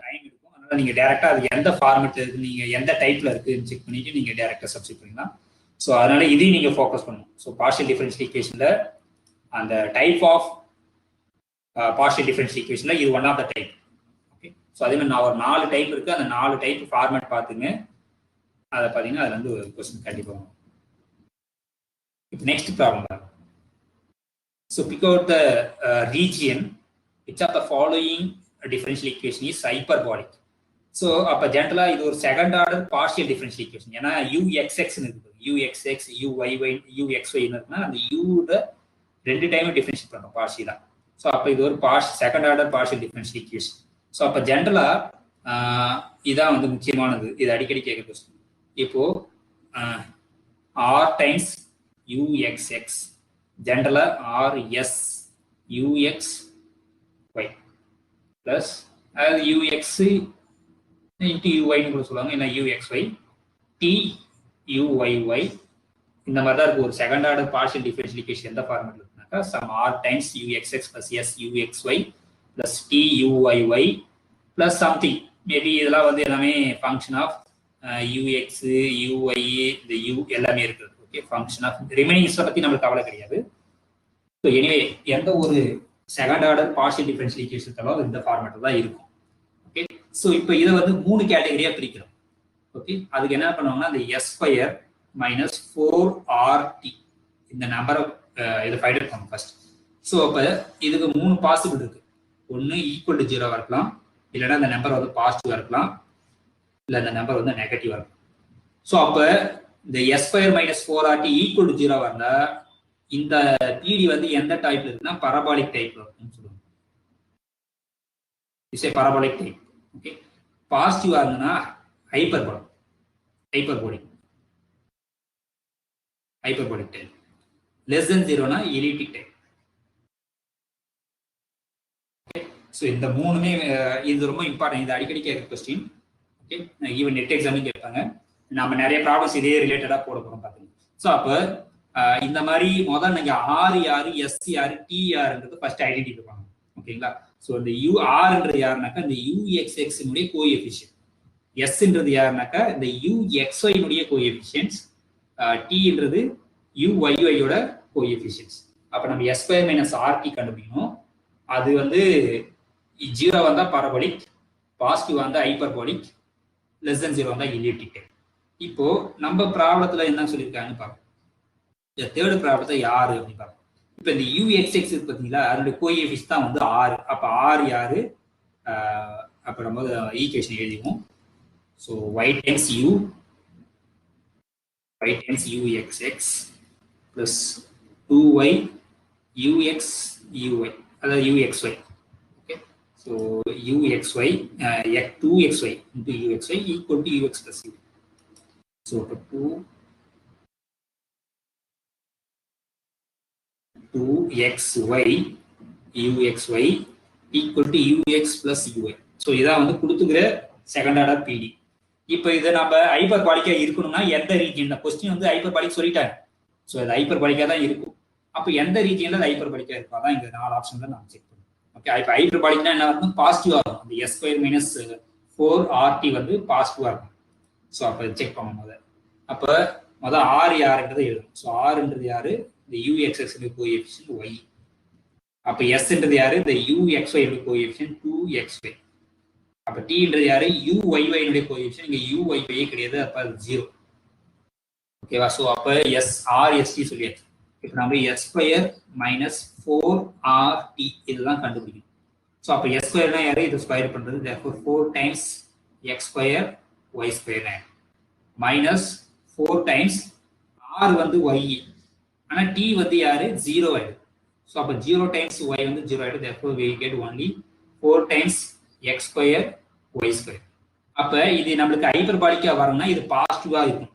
டைம் எடுக்கும். அதனால நீங்கள் டேரெக்டாக அது எந்த ஃபார்மெட் இருக்குது, நீங்கள் எந்த டைப்பில் இருக்குதுன்னு செக் பண்ணிட்டு நீங்கள் டேரெக்டாக சப்ஸ்டிட் பண்ணிக்கலாம். ஸோ அதனால இதையும் நீங்கள் ஃபோக்கஸ் பண்ணணும். ஸோ பார்ஷியல் டிஃபரன்ஷியல் ஈக்குவேஷனில் அந்த டைப் ஆஃப் பார்ஷியல் டிஃபரன்ஷியல் ஈக்குவேஷனில் இது one of the type. Okay, so அதே மாதிரி நான் ஒரு 4 டைப் இருக்குது, அந்த 4 டைப் ஃபார்மேட் பார்த்துங்க. அதை பார்த்தீங்கன்னா அதுல இருந்து ஒரு கொஸ்டின் கண்டிப்பாக வரும். இப்போ next problem. So pick out the region which of the following differential equation is hyperbolic. So அப்போ ஜென்ரலாக இது ஒரு second order partial differential equation. ஏன்னா யூஎக்ஸ்எக்ஸ்ன்னு இருக்குது, யூஎக்ஸ்எக்ஸ் யூஒய்ஒய் யூஎக்ஸ்ஒய்ன்னு இருக்குன்னா அந்த யூட 2 டைம் டிஃபரன்ஷியேட் பண்ணுறோம் பார்ஷியலாக. ஸோ அப்போ இது ஒரு second order partial differential equation. So அப்போ ஜென்ரலாக இதான் வந்து முக்கியமானது, இது அடிக்கடி கேட்குற கொஸ்டின். இப்போ ஆர் டைம்ஸ் யூஎக்ஸ்எக்ஸ், ஜென்ரலா ஆர்எஸ் யூஎக்ஸ் ஒய் பிளஸ் அதாவது யூஎக்ஸ் இன்ட்டு யூஒய்னு கூட சொல்லுவாங்க, இல்லை யூஎக்ஸ்ஒய் டி யூஒய்ஒய் இந்த மாதிரி தான் இருக்கு. ஒரு second order partial differential equation எந்த ஃபார்மேட்ல இருக்குனாக்கா some r times u x x plus s u x y plus t u y y plus something maybe இதெல்லாம் வந்து எல்லாமே ஃபங்க்ஷன் ஆஃப் யூஎக்ஸ் யூஒய் இந்த யூ எல்லாமே இருக்குது. ஓகே, ஃபங்க்ஷன் ஆஃப் ரிமைனிங்ஸை பற்றி நம்மளுக்கு கவலை கிடையாது. ஸோ எனிவே எந்த ஒரு second order partial differential equation தவிர இந்த ஃபார்மேட்டில் தான் இருக்கும். ஓகே, ஸோ இப்போ இதை வந்து 3 கேட்டகரியாக பிரிக்கிறோம். ஓகே, அதுக்கு என்ன பண்ணுவாங்கன்னா அந்த எஸ் ஸ்கொயர் மைனஸ் 4RT இந்த நம்பரை இதை ஃபைண்ட் அவுட் பண்ணும் ஃபர்ஸ்ட். ஸோ அப்போ இதுக்கு 3 பாசிபிள் இருக்கு. ஒன்று ஈக்குவல் டு 0 இருக்கலாம், இல்லைன்னா அந்த நம்பர் வந்து பாசிட்டிவாக இருக்கலாம், இல்லை அந்த நம்பர் வந்து நெகட்டிவாக இருக்கும். ஸோ அப்போ இந்த s square minus 4RT equal to 0 இருந்தால் இந்த பிடி வந்து எந்த டைப்ல இருக்குன்னா பரபாலிக் டைப்ல இருக்குன்னு சொல்லுவாங்க. Is a parabolic type. Okay, பாசிட்டிவா இருந்ததுன்னா ஹைப்பர்போலிக் டைப். லெஸ் தென் 0னா எலிப்டிக் டைப். ஓகே, ஸோ இந்த 3மே இது ரொம்ப இம்பார்ட்டன்ட், இது அடிக்கடி கேட்குற கொஸ்டின். ஓகே, ஈவன் நெட் எக்ஸாமும் கேட்பாங்க. நம்ம நிறைய ப்ராப்ளம்ஸ் இதே ரிலேட்டடா போட போறோம் பாத்தீங்க. ஸோ அப்போ இந்த மாதிரி முதல் நீங்க ஆர் யாரு எஸ் யாரு டி யாருன்றது ஃபர்ஸ்ட் ஐடென்டிஃபை பண்ணணும். ஓகேங்களா? ஸோ இந்த யூ ஆர்ன்றது யாருனாக்கா இந்த யூஎக்ஸ்எக்ஸினுடைய கோஎஃபிஷியன்ட். எஸ்ன்றது யாருனாக்கா இந்த uxy கோஎஃபிஷியன்ஸ், tன்றது uyy-யோட கோஎஃபிஷியன்ஸ். அப்ப நம்ம s ஸ்கொயர் மைனஸ் rt கண்டுபிடிக்கணும். அது வந்து 0 வந்தா பாரபோலிக், பாசிட்டிவ் வந்தா ஹைப்பர்போலிக், லெஸ் தென் 0 வந்தா எலிப்டிக். இப்போ நம்ம ப்ராப்ளத்துல என்ன சொல்லியிருக்காங்கன்னு பார்ப்போம். இந்த தேர்ட் ப்ராப்ளத்தை யாரு அப்படின்னு பார்ப்போம். இப்போ இந்த uxx இருக்கு பார்த்தீங்களா, அதனுடைய கோஎஃபிஷியன்ஸ் தான் வந்து r. அப்ப r யாரு? அப்ப நம்ம ஈக்குவேஷன் எழுதிவோம். So y times uxx plus 2y ux uy, அதாவது uxy. Okay, so uxy 2xy into uxy equal to ux plus u. So இப்போ 2xy uxy equal to ux plus uy. ஸோ இதான் வந்து கொடுத்துக்கிற செகண்ட் ஆர்டர் பிடி. இப்போ இதை நம்ம ஹைப்பர்பாலிக்கா இருக்கணும்னா எந்த ரீஜியன்ல, கொஸ்டின் வந்து ஹைப்பர்பாலிக் சொல்லிட்டாங்க. ஸோ அது ஹைப்பர்பாலிக்கா தான் இருக்கும். அப்போ எந்த ரீஜியன்ல அது ஹைப்பர்பாலிக்கா இருக்கும், அதான் இந்த 4 ஆப்ஷன்ல நம்ம செக் பண்ணுவோம். ஓகே, இப்போ ஹைப்பர்பாலிக்னா என்ன இருக்கும்? பாசிட்டிவா இருக்கும். அந்த s ஸ்கொயர் மைனஸ் 4rt வந்து பாசிட்டிவா இருக்கும். ஸோ அப்போ செக் பண்ணும் போது அப்போ முதல் r யாருன்றதை எழுதணும். ஸோ rன்றது யாரு? இந்த uxx கோஎஃபிஷியன்ட் y. அப்போ sன்றது யாரு? இந்த uxy கோஎஃபிஷியன்ட் 2xy. அப்ப tன்றது யாரு? uyy coefficient. இங்க uyy கிடையாது, அப்ப 0. ஓகேவா? சோ அப்ப rt சொல்லியாச்சு. இப்போ நம்ம s ஸ்கொயர் மைனஸ் 4rt இதெல்லாம் கண்டுபிடிக்கணும். ஸோ அப்போ s ஸ்கொயர்னா யாரு? இது ஸ்கொயர் பண்றது. therefore 4 times x square y square minus 4 times r வந்து y. ஆனா t வந்து யாரு? 0 ஆயிடுது. ஸோ அப்போ 0 times y வந்து 0 ஆயிடுது. therefore we get only 4 times x square y square. அப்ப இது நம்மளுக்கு ஹைப்பர்பாலிக்கா வரணும்னா இது பாசிட்டிவா இருக்கும்.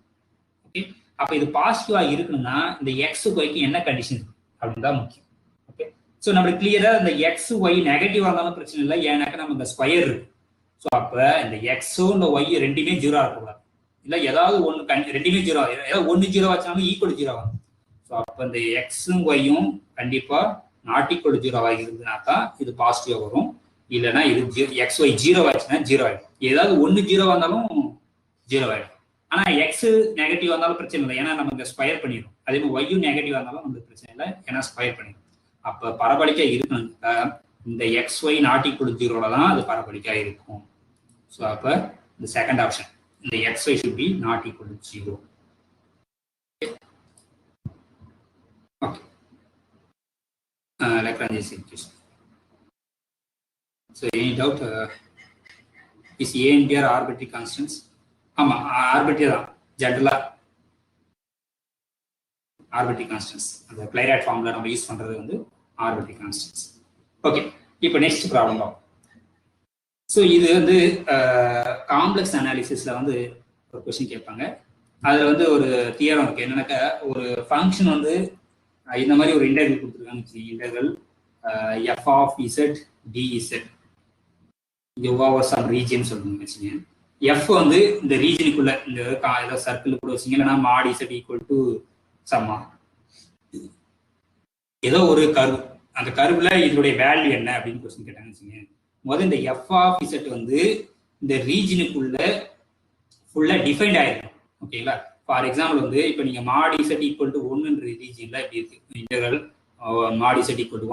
ஓகே, அப்ப இது பாசிட்டிவா இருக்கணும்னா இந்த x y-க்கு என்ன கண்டிஷன் இருக்கு அப்படின்னு தான் முக்கியம். ஓகே, ஸோ நம்மளுக்கு கிளியரா இந்த x y நெகட்டிவா இருந்தாலும் பிரச்சனை இல்லை, ஏன்னாக்கா நம்ம இந்த ஸ்கொயர் இருக்கு. ஸோ அப்ப இந்த x-ஓ இந்த y ரெண்டுமே 0 இருக்கக்கூடாது. இல்லை ஏதாவது ஒன்று ரெண்டுமே 0 ஆகும். ஏதாவது ஒன்று 0 ஆச்சுனாலும் ஈக்குவல் 0 ஆகும். ஸோ அப்போ இந்த x-ம் y-ம் கண்டிப்பா நாட் ஈக்குவல் 0 இருந்ததுனாக்கா இது பாசிட்டிவா வரும். இல்லைன்னா இது xy 0 ஆச்சுன்னா 0 ஆயிடும். ஏதாவது ஒன்று 0 வந்தாலும் 0 ஆயிடும். ஆனா x நெகட்டிவ் வந்தாலும் பிரச்சனை இல்லை, ஏன்னா நம்ம இங்க ஸ்கொயர் பண்ணிடும். அதே மாதிரி y நெகட்டிவ் வந்தாலும் நமக்கு பிரச்சனை இல்லை, ஏன்னா ஸ்கொயர் பண்ணிடும். அப்ப பரபலிக்கா இருக்கணும்னா இந்த xy நாட் ஈக்குவல் 0ல தான் அது பரபலிக்கா இருக்கும். ஸோ அப்ப இந்த செகண்ட் ஆப்ஷன், இந்த xy should be not equal to 0. Okay. Lagrange's equation. So any doubt? Is a and b are arbitrary constants? ஆமா, arbitrary தான். ஜெனரலா arbitrary constants. அந்த Clairaut ஃபார்முலா நம்ம யூஸ் பண்றது வந்து arbitrary constants. ஓகே, இப்போ நெக்ஸ்ட் ப்ராப்ளம் பார்ப்போம். ஸோ இது வந்து காம்ப்ளெக்ஸ் அனாலிசிஸ்ல வந்து ஒரு கொஸ்டின் கேட்பாங்க. அதுல வந்து ஒரு தியரம் இருக்கு. என்னன்னாக்கா ஒரு ஃபங்க்ஷன் வந்து இந்த மாதிரி ஒரு இன்டெகிரல் கொடுத்துருக்காங்க. Integral f of z dz over some region சொல்லுங்க வச்சுங்க. எஃப் வந்து இந்த ரீஜனுக்குள்ள இந்த ஏதோ சர்க்கிள் கூட வச்சிங்க, இல்லைன்னா மாட் இசட் ஈக்குவல் டு சம்மா ஏதோ ஒரு கர்வ். அந்த கர்வ்ல இதனுடைய வேல்யூ என்ன அப்படின்னு கொஸ்டின் கேட்டாங்க வச்சுங்க. முதல்ல இந்த எஃப் ஆஃப் இசட் வந்து இந்த ரீஜனுக்குள்ள ஃபுல்லா டிஃபைன்ட் ஆயிருக்கும். ஓகேங்களா? ஃபார் எக்ஸாம்பிள் வந்து இப்போ நீங்க மாட் இசட் ஈக்குவல் டு 1ன்ற ரீஜன்ல இப்படி இருக்கு. Integral mod z equal to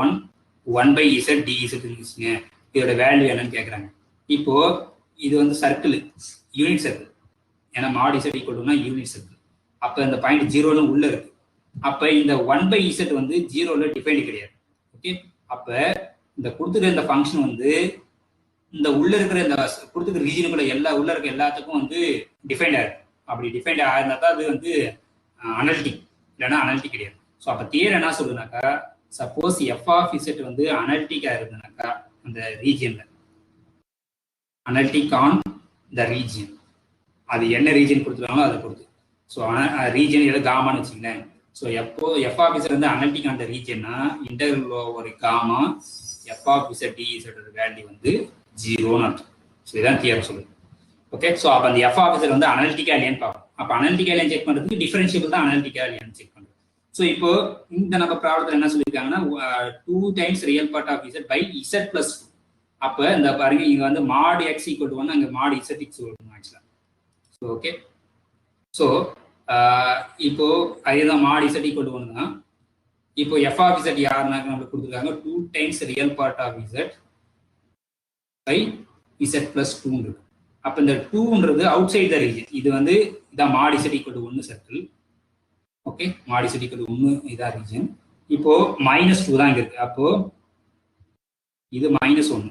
1 by z dz இருந்துச்சுங்க. இதோட வேல்யூ என்னன்னு கேட்குறாங்க. இப்போ இது வந்து சர்க்கிள், யூனிட் சர்க்கிள். ஏன்னா மாட் இசட் ஈக்குவல் டுனா யூனிட் சர்க்கிள். அப்போ இந்த பாயிண்ட் 0ல உள்ள இருக்கு. அப்போ இந்த 1 by z வந்து 0ல டிஃபைன்டு கிடையாது. ஓகே, அப்போ இந்த கொடுத்துருக்க இந்த ஃபங்க்ஷன் வந்து இந்த உள்ள இருக்கிற இந்த கொடுத்துருக்க ரீஜனுக்குள்ள உள்ள இருக்க எல்லாத்துக்கும் வந்து டிஃபைன்ட் ஆயிருக்கு. அப்படி டிஃபைன்ட் ஆயிருந்தா தான் அது வந்து அனலிட்டிக், இல்லைன்னா அனலிட்டிக் கிடையாது. ஸோ அப்போ தியரம் என்ன சொல்லுனாக்கா, சப்போஸ் எஃப் ஆஃப் இசட் வந்து அனலிட்டிக்கா இருந்ததுனாக்கா அந்த ரீஜியன்ல, அனலிட்டிக் ஆன் த ரீஜியன், அது என்ன ரீஜன் கொடுத்துருக்காங்களோ அதை பொறுத்து. ஸோ ரீஜன் ஏதோ காமான்னு வச்சுங்களேன். ஸோ எப்போ எஃப் ஆஃப் இசட் வந்து அனலிட்டிக் ஆன் த ரீஜன்னா integral over gamma f of z d z value வந்து 0ன்னு அர்த்தம். ஸோ இதான் தியரம் சொல்லுது. ஓகே, ஸோ அப்போ அந்த எஃப் ஆஃப் இசட் வந்து அனலிட்டிக்கா இல்லையான்னு பார்ப்போம். அப்போ அனலிட்டிக்கா இல்லையான்னு செக் பண்ணுறதுக்கு டிஃபரன்ஷியபிள் தான் அனலிட்டிக்கா இல்லையான்னு செக் பண்ணுறது. ஸோ இப்போ இந்த நம்ம ப்ராப்ளத்தில் என்ன சொல்லியிருக்காங்கன்னா 2 times real part of z by z plus 2. அப்ப இந்த பாருங்க இங்க வந்து mod x = 1, அங்க mod z = 1 ஆக்சுவலா. So okay. ஸோ இப்போ அதுதான் mod z = 1 தான். இப்போ f of z யாருன்னா நம்மளுக்கு கொடுத்துருக்காங்க 2 times real part of z by z plus 2 இருக்கு. அப்ப இந்த 2ன்றது அவுட் சைட் த ரீஜன். இது வந்து இதான் mod z = 1 circle. Okay, mod z = 1 இதான் ரீஜன். இப்போ -2 தான் இங்க இருக்கு. அப்போ இது -1.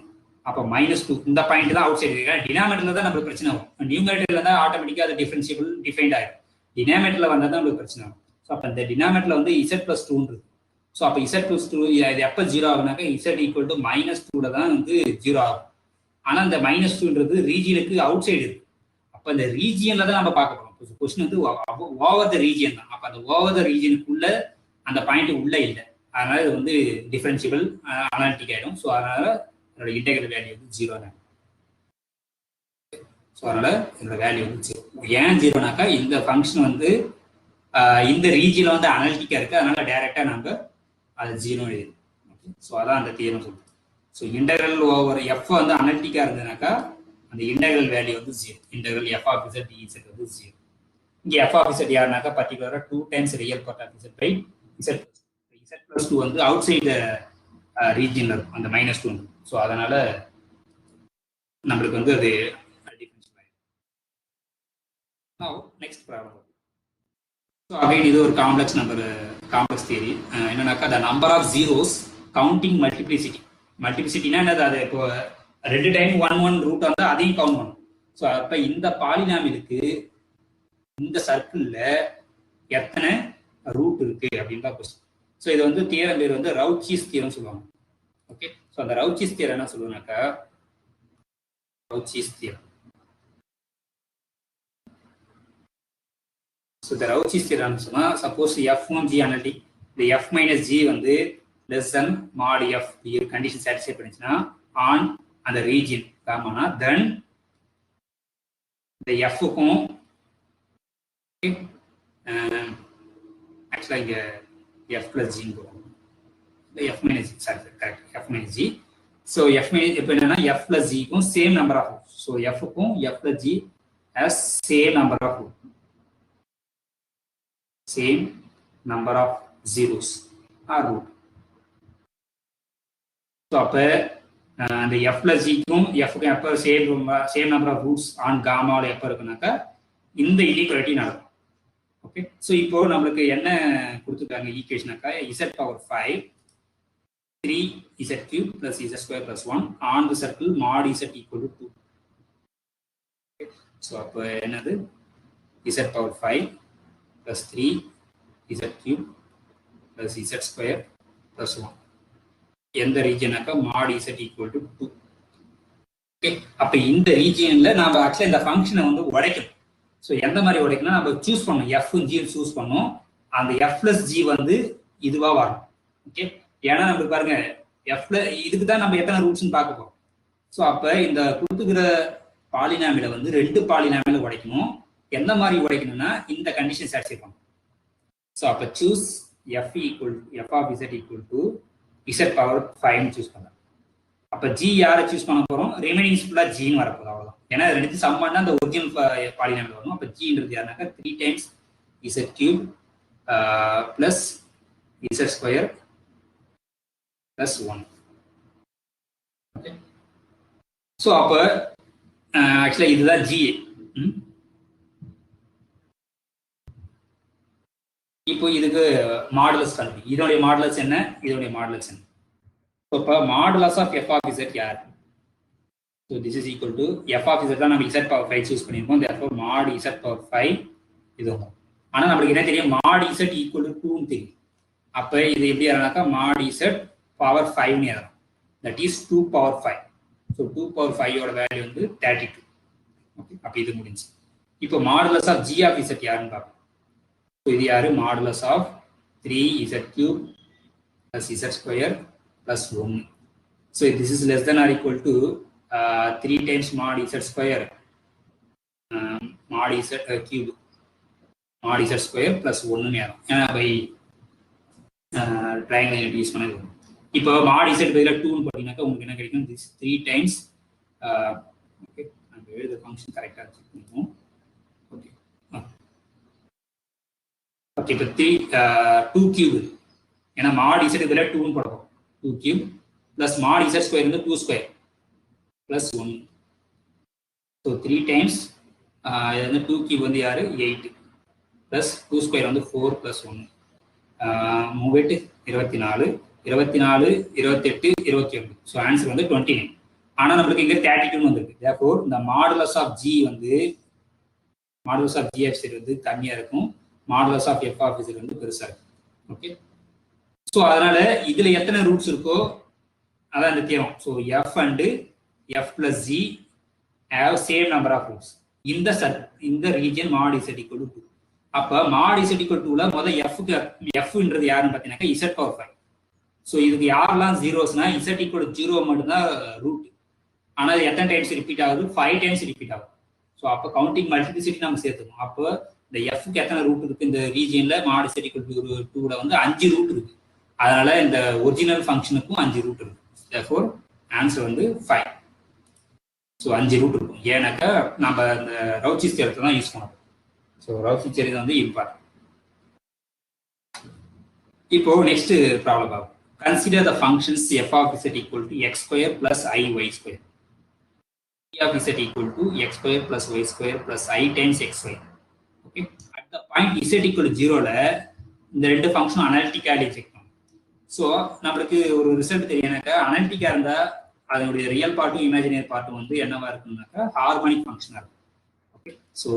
அப்போ -2 இந்த பாயிண்ட் தான் அவுட் சைடு இருக்கு. டினாமினேட்டர்ல தான் நமக்கு பிரச்சனை வரும். நியூமரேட்டர்ல தான் ஆட்டோமேட்டிக்கா அது டிஃபரன்ஷியபிள் டிஃபைன்ட் ஆயிடும். டினாமினேட்டர்ல வந்தா தான் நமக்கு பிரச்சனை வரும். ஸோ அப்போ இந்த டினாமினேட்டர்ல வந்து z plus 2 இருக்கு. ஸோ அப்போ z plus 2 இது எப்போ 0 ஆகுனாக்கா z = -2ல தான் வந்து 0 ஆகும். ஆனா இந்த -2ன்றது ரீஜியனுக்கு அவுட் சைடு இருக்கு. அப்போ இந்த ரீஜியன்ல தான் நம்ம பார்க்க போறோம். கொஸ்டின் வந்து ஓவர் த ரீஜியன் தான். அப்போ அந்த ஓவர் த ரீஜியனுக்குள்ள அந்த பாயிண்ட் உள்ள இல்லை. அதனால இது வந்து டிஃபரன்ஷியபிள் அனாலிட்டிக் ஆயிடும். ஸோ அதனால என்னோட இன்டெகிரல் வேல்யூ வந்து 0 தான். ஸோ அதனால என்னோட வேல்யூ வந்து 0. ஏன் 0னாக்கா இந்த ஃபங்க்ஷன் வந்து இந்த ரீஜியன்ல வந்து அனாலிட்டிக்கா இருக்கு. அதனால டைரக்டா நம்ம அது 0 எழுதும். ஓகே, ஸோ அதான் அந்த தியரம் சொல்லுது. ஸோ இன்டெகிரல் ஓவர் எஃப் வந்து அனாலிட்டிக்கா இருந்ததுனாக்கா அந்த இன்டெகிரல் வேல்யூ வந்து 0. Integral f of z dz வந்து 0. இங்கே f of z யாருனாக்கா பர்டிகுலரா 2 times real part of z by z plus 2 வந்து அவுட் சைடு ரீஜியன்ல இருக்கும் அந்த -2. ஸோ அதனால நம்மளுக்கு வந்து அது டிஃபரன்ஷியல் ஆயிடும். Next problem. ஸோ அகைன் இது ஒரு காம்ப்ளெக்ஸ் தியரி. என்னன்னாக்கா the number of zeros counting multiplicity. மல்டிபிளிசிட்டினா என்னது? அது இப்போ 2 டைம் 1 ரூட் வந்து அதையும் கவுண்ட் பண்ணும். ஸோ அப்ப இந்த பாலினாமிலுக்கு இந்த சர்க்கிள்ல எத்தனை ரூட் இருக்கு அப்படின்னு தான் கொஸ்டின். ஸோ இது வந்து தியரம் பேர் வந்து ரவுச்சீஸ் தியரம் சொல்லுவாங்க. ஓகே, ஸோ அந்த ரவுச்சீஸ் தியரம் என்ன சொல்லுவாங்கனாக்கா ரவுச்சீஸ் தியரம். ஸோ இந்த ரவுச்சீஸ் தியரம் சொன்னா சப்போஸ் f1g அனாலிட்டிக் இந்த f மைனஸ் g வந்து less than mod f condition satisfy பண்ணிச்சுன்னா ஆன் அந்த ரீஜியன் காமனா தென் இந்த எஃப்க்கும் ஆக்சுவலா இங்க f plus g இந்த f minus g sorry correct f minus g. So f minus இப்போ என்னன்னா f plus g க்கும் same number of root. So f-க்கும் f plus g has same number of root, same number of zeros or root. So அப்போ அந்த f plus g-க்கும் f-க்கும் எப்போ சேம் நம்பர் ஆஃப் ரூட்ஸ் ஆன் காமாவில் எப்போ இருக்குனாக்கா இந்த இன்இக்வாலிட்டி நடக்கும். ஓகே, ஸோ இப்போ நம்மளுக்கு என்ன கொடுத்துருக்காங்க ஈக்குவேஷனாக்கா z power 5 3z cube plus z square plus 1 on the circle mod z equal to 2. Okay, so அப்போ என்னது z power 5 plus 3z cube plus z square plus 1 எந்த ரீஜியனாக்கா mod z equal to 2. Okay, அப்போ இந்த ரீஜியன்ல நாம ஆக்சுவலா இந்த ஃபங்க்ஷனை வந்து உடைக்கணும். ஸோ எந்த மாதிரி உடைக்கணும் நம்ம சூஸ் பண்ணணும், எஃப் ஜி சூஸ் பண்ணணும். அந்த எஃப் பிளஸ் ஜி வந்து இதுவா வரணும். ஓகே, ஏன்னா நம்மளுக்கு பாருங்க எஃப்ல இதுக்கு தான் நம்ம எத்தனை ரூட்ஸ்ன்னு பார்க்க போறோம். ஸோ அப்போ இந்த கொடுத்துக்கிற பாலினாமில வந்து 2 பாலினாமில உடைக்கணும். எந்த மாதிரி உடைக்கணும்னா இந்த கண்டிஷன் சாட்டிஸ்ஃபை பண்ணணும். ஸோ அப்போ choose f of z equal to z power 5 choose பண்ணலாம். அப்போ ஜி யாரை சூஸ் பண்ண போறோம்? ரிமைனிங்ஸ் ஃபுல்லாக ஜின்னு வரப்போகுது, அவ்வளோதான். ஏன்னா ரெண்டு சம் பண்ணா அந்த ஒரிஜினல் பாலினாமில் வரணும். அப்போ ஜின்றது யாருனாக்கா 3 times z cube plus z square plus 1. Okay, so அப்போ ஆக்சுவலா இதுதான் ஜி. இப்போ இதுக்கு மாடுலஸ் கண்டுபிடி. இதோடைய மாடுலஸ் என்ன, இதோடைய மாடுலஸ் என்ன? இப்போ modulus of f of z யார்? So this is equal to f of z தான் நம்ம z power 5 சூஸ் பண்ணியிருக்கோம். therefore mod z power 5 இது வரும். ஆனால் நம்மளுக்கு என்ன தெரியும், mod z equal to 2 தெரியும். அப்போ இது எப்படி ஆனாக்கா mod z power 5 ஏறும். that is 2 power 5. so 2 power 5 ஓட வேல்யூ வந்து 32. ஓகே, அப்போ இது முடிஞ்சு. இப்போ modulus of g of z யாருன்னு பார்ப்போம். ஸோ இது யாரு? Modulus of 3z cube plus z square plus 1. so this is less than or equal to 3 times mod z square mod z cube mod z square plus 1 நேரம். ஏன்னா பை ட்ரையாங்கிள் யூஸ் பண்ணது. இப்போ மாட் இசட் பதிலாக 2ன்னு போட்டீங்கன்னாக்கா உங்களுக்கு என்ன கிடைக்கும்? திஸ் 3 டைம்ஸ் ஓகே, நம்ம எழுத ஃபங்க்ஷன் கரெக்டாக இருக்கும். ஓகே ஓகே, இப்போ 2 கியூப், ஏன்னா மாட் இசட் பதிலாக 2ன்னு போடுறோம். 2 கியூப் ப்ளஸ் மாட் இசட் ஸ்கொயர் வந்து 2 ஸ்கொயர் ப்ளஸ் 1. ஸோ 3 டைம்ஸ் இது வந்து 2 கியூப் வந்து யாரு? 8 ப்ளஸ் 2 ஸ்கொயர் வந்து 4 ப்ளஸ் 1. 3 24, 24, 28, 21. ஸோ ஆன்சர் வந்து 29. ஆனால் நம்மளுக்கு இங்கே 32 வந்திருக்கு. therefore இந்த மாடுலஸ் ஆஃப் ஜி வந்து modulus of g of z வந்து கம்மியாக இருக்கும், modulus of f of z வந்து பெருசாக இருக்கும். ஓகே, ஸோ அதனால இதுல எத்தனை ரூட்ஸ் இருக்கோ அதான் இந்த theorem. So f and f plus g have same number of roots இந்த region mod z equal to 2. அப்ப மாட் இசட் ஈக்குவல் 2ல முதல் எஃப்ன்றது யாருன்னு பார்த்தீங்கன்னாக்கா இசட் பவர் 5. ஸோ இதுக்கு யாரெல்லாம் ஜீரோஸ்னா இசட் ஈக்குவல் 0 மட்டும்தான் ரூட். ஆனால் அது எத்தனை டைம்ஸ் ரிப்பீட் ஆகுது? 5 டைம்ஸ் ரிப்பீட் ஆகும். ஸோ அப்போ கவுண்டிங் மல்டிபிளிசிட்டி நம்ம சேர்த்துக்கணும். அப்போ இந்த எஃப்க்கு எத்தனை ரூட் இருக்கு? இந்த ரீஜியன்ல மாட் இசட் ஈக்குவல் 2ல வந்து 5 ரூட் இருக்கு. அதனால இந்த ஒரிஜினல் ஃபங்க்ஷனுக்கும் 5 ரூட் இருக்கு. therefore ஆன்சர் வந்து 5. ஸோ 5 ரூட் இருக்கும். ஏன்னாக்கா நம்ம இந்த ரவுச்சிஸ் தியரத்தை தான் யூஸ் பண்ணுவோம். ஸோ ரவுச்சிஸ் தியரம் வந்து இம்பார்ட்டன்ட். இப்போ நெக்ஸ்ட் ப்ராப்ளம் பார்ப்போம். Consider the functions f of z equal to x square plus i y square, e of z equal to x square plus y square plus I times xy. Okay, at the point z equal to 0 ல இந்த ரெண்டு ஃபங்க்ஷனும் அனலிட்டிக்காலி செக் பண்ணும். ஸோ நம்மளுக்கு ஒரு ரிசல்ட் தெரியும்னாக்கா அனலிட்டிக்கா இருந்தா அதனுடைய ரியல் பார்ட்டும் இமேஜினரி பார்ட்டும் வந்து என்னவா இருக்கும்னாக்கா ஹார்மோனிக் ஃபங்க்ஷனா இருக்கும். ஓகே, ஸோ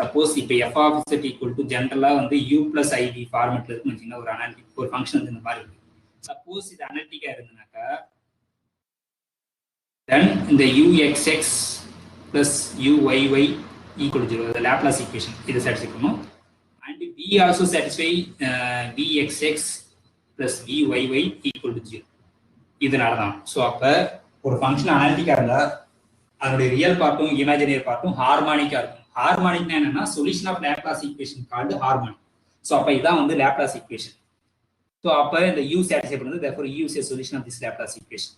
சப்போஸ் இப்போ f of z equal to ஜென்ரலா வந்து யூ பிளஸ் ஐடி ஃபார்மெட்ல இருக்குன்னு வச்சுங்கன்னா ஒரு அனலிட்டிக் ஒரு ஃபங்க்ஷன் வந்து இந்த மாதிரி இருக்கு. சப்போஸ் இது அனலிட்டிக்கா இருந்ததுனாக்கா then இந்த uxx plus uyy equal to 0, the Laplace equation இது satisfy பண்ணும். and we also satisfy vxx plus vyy equal to 0. இதனால தான். ஸோ அப்ப ஒரு ஃபங்க்ஷன் அனலிட்டிக்கா இருந்தா அதனுடைய ரியல் பார்ட்டும் இமேஜினரி பார்ட்டும் ஹார்மானிக்கா இருக்கும். ஹார்மானிக்னா என்னன்னா solution of Laplace equation called harmonic. So அப்ப இதான் வந்து லேப்லாஸ் ஈக்குவேஷன். ஸோ அப்ப இந்த u satisfy பண்ணுது, therefore u is a solution of this Laplace equation.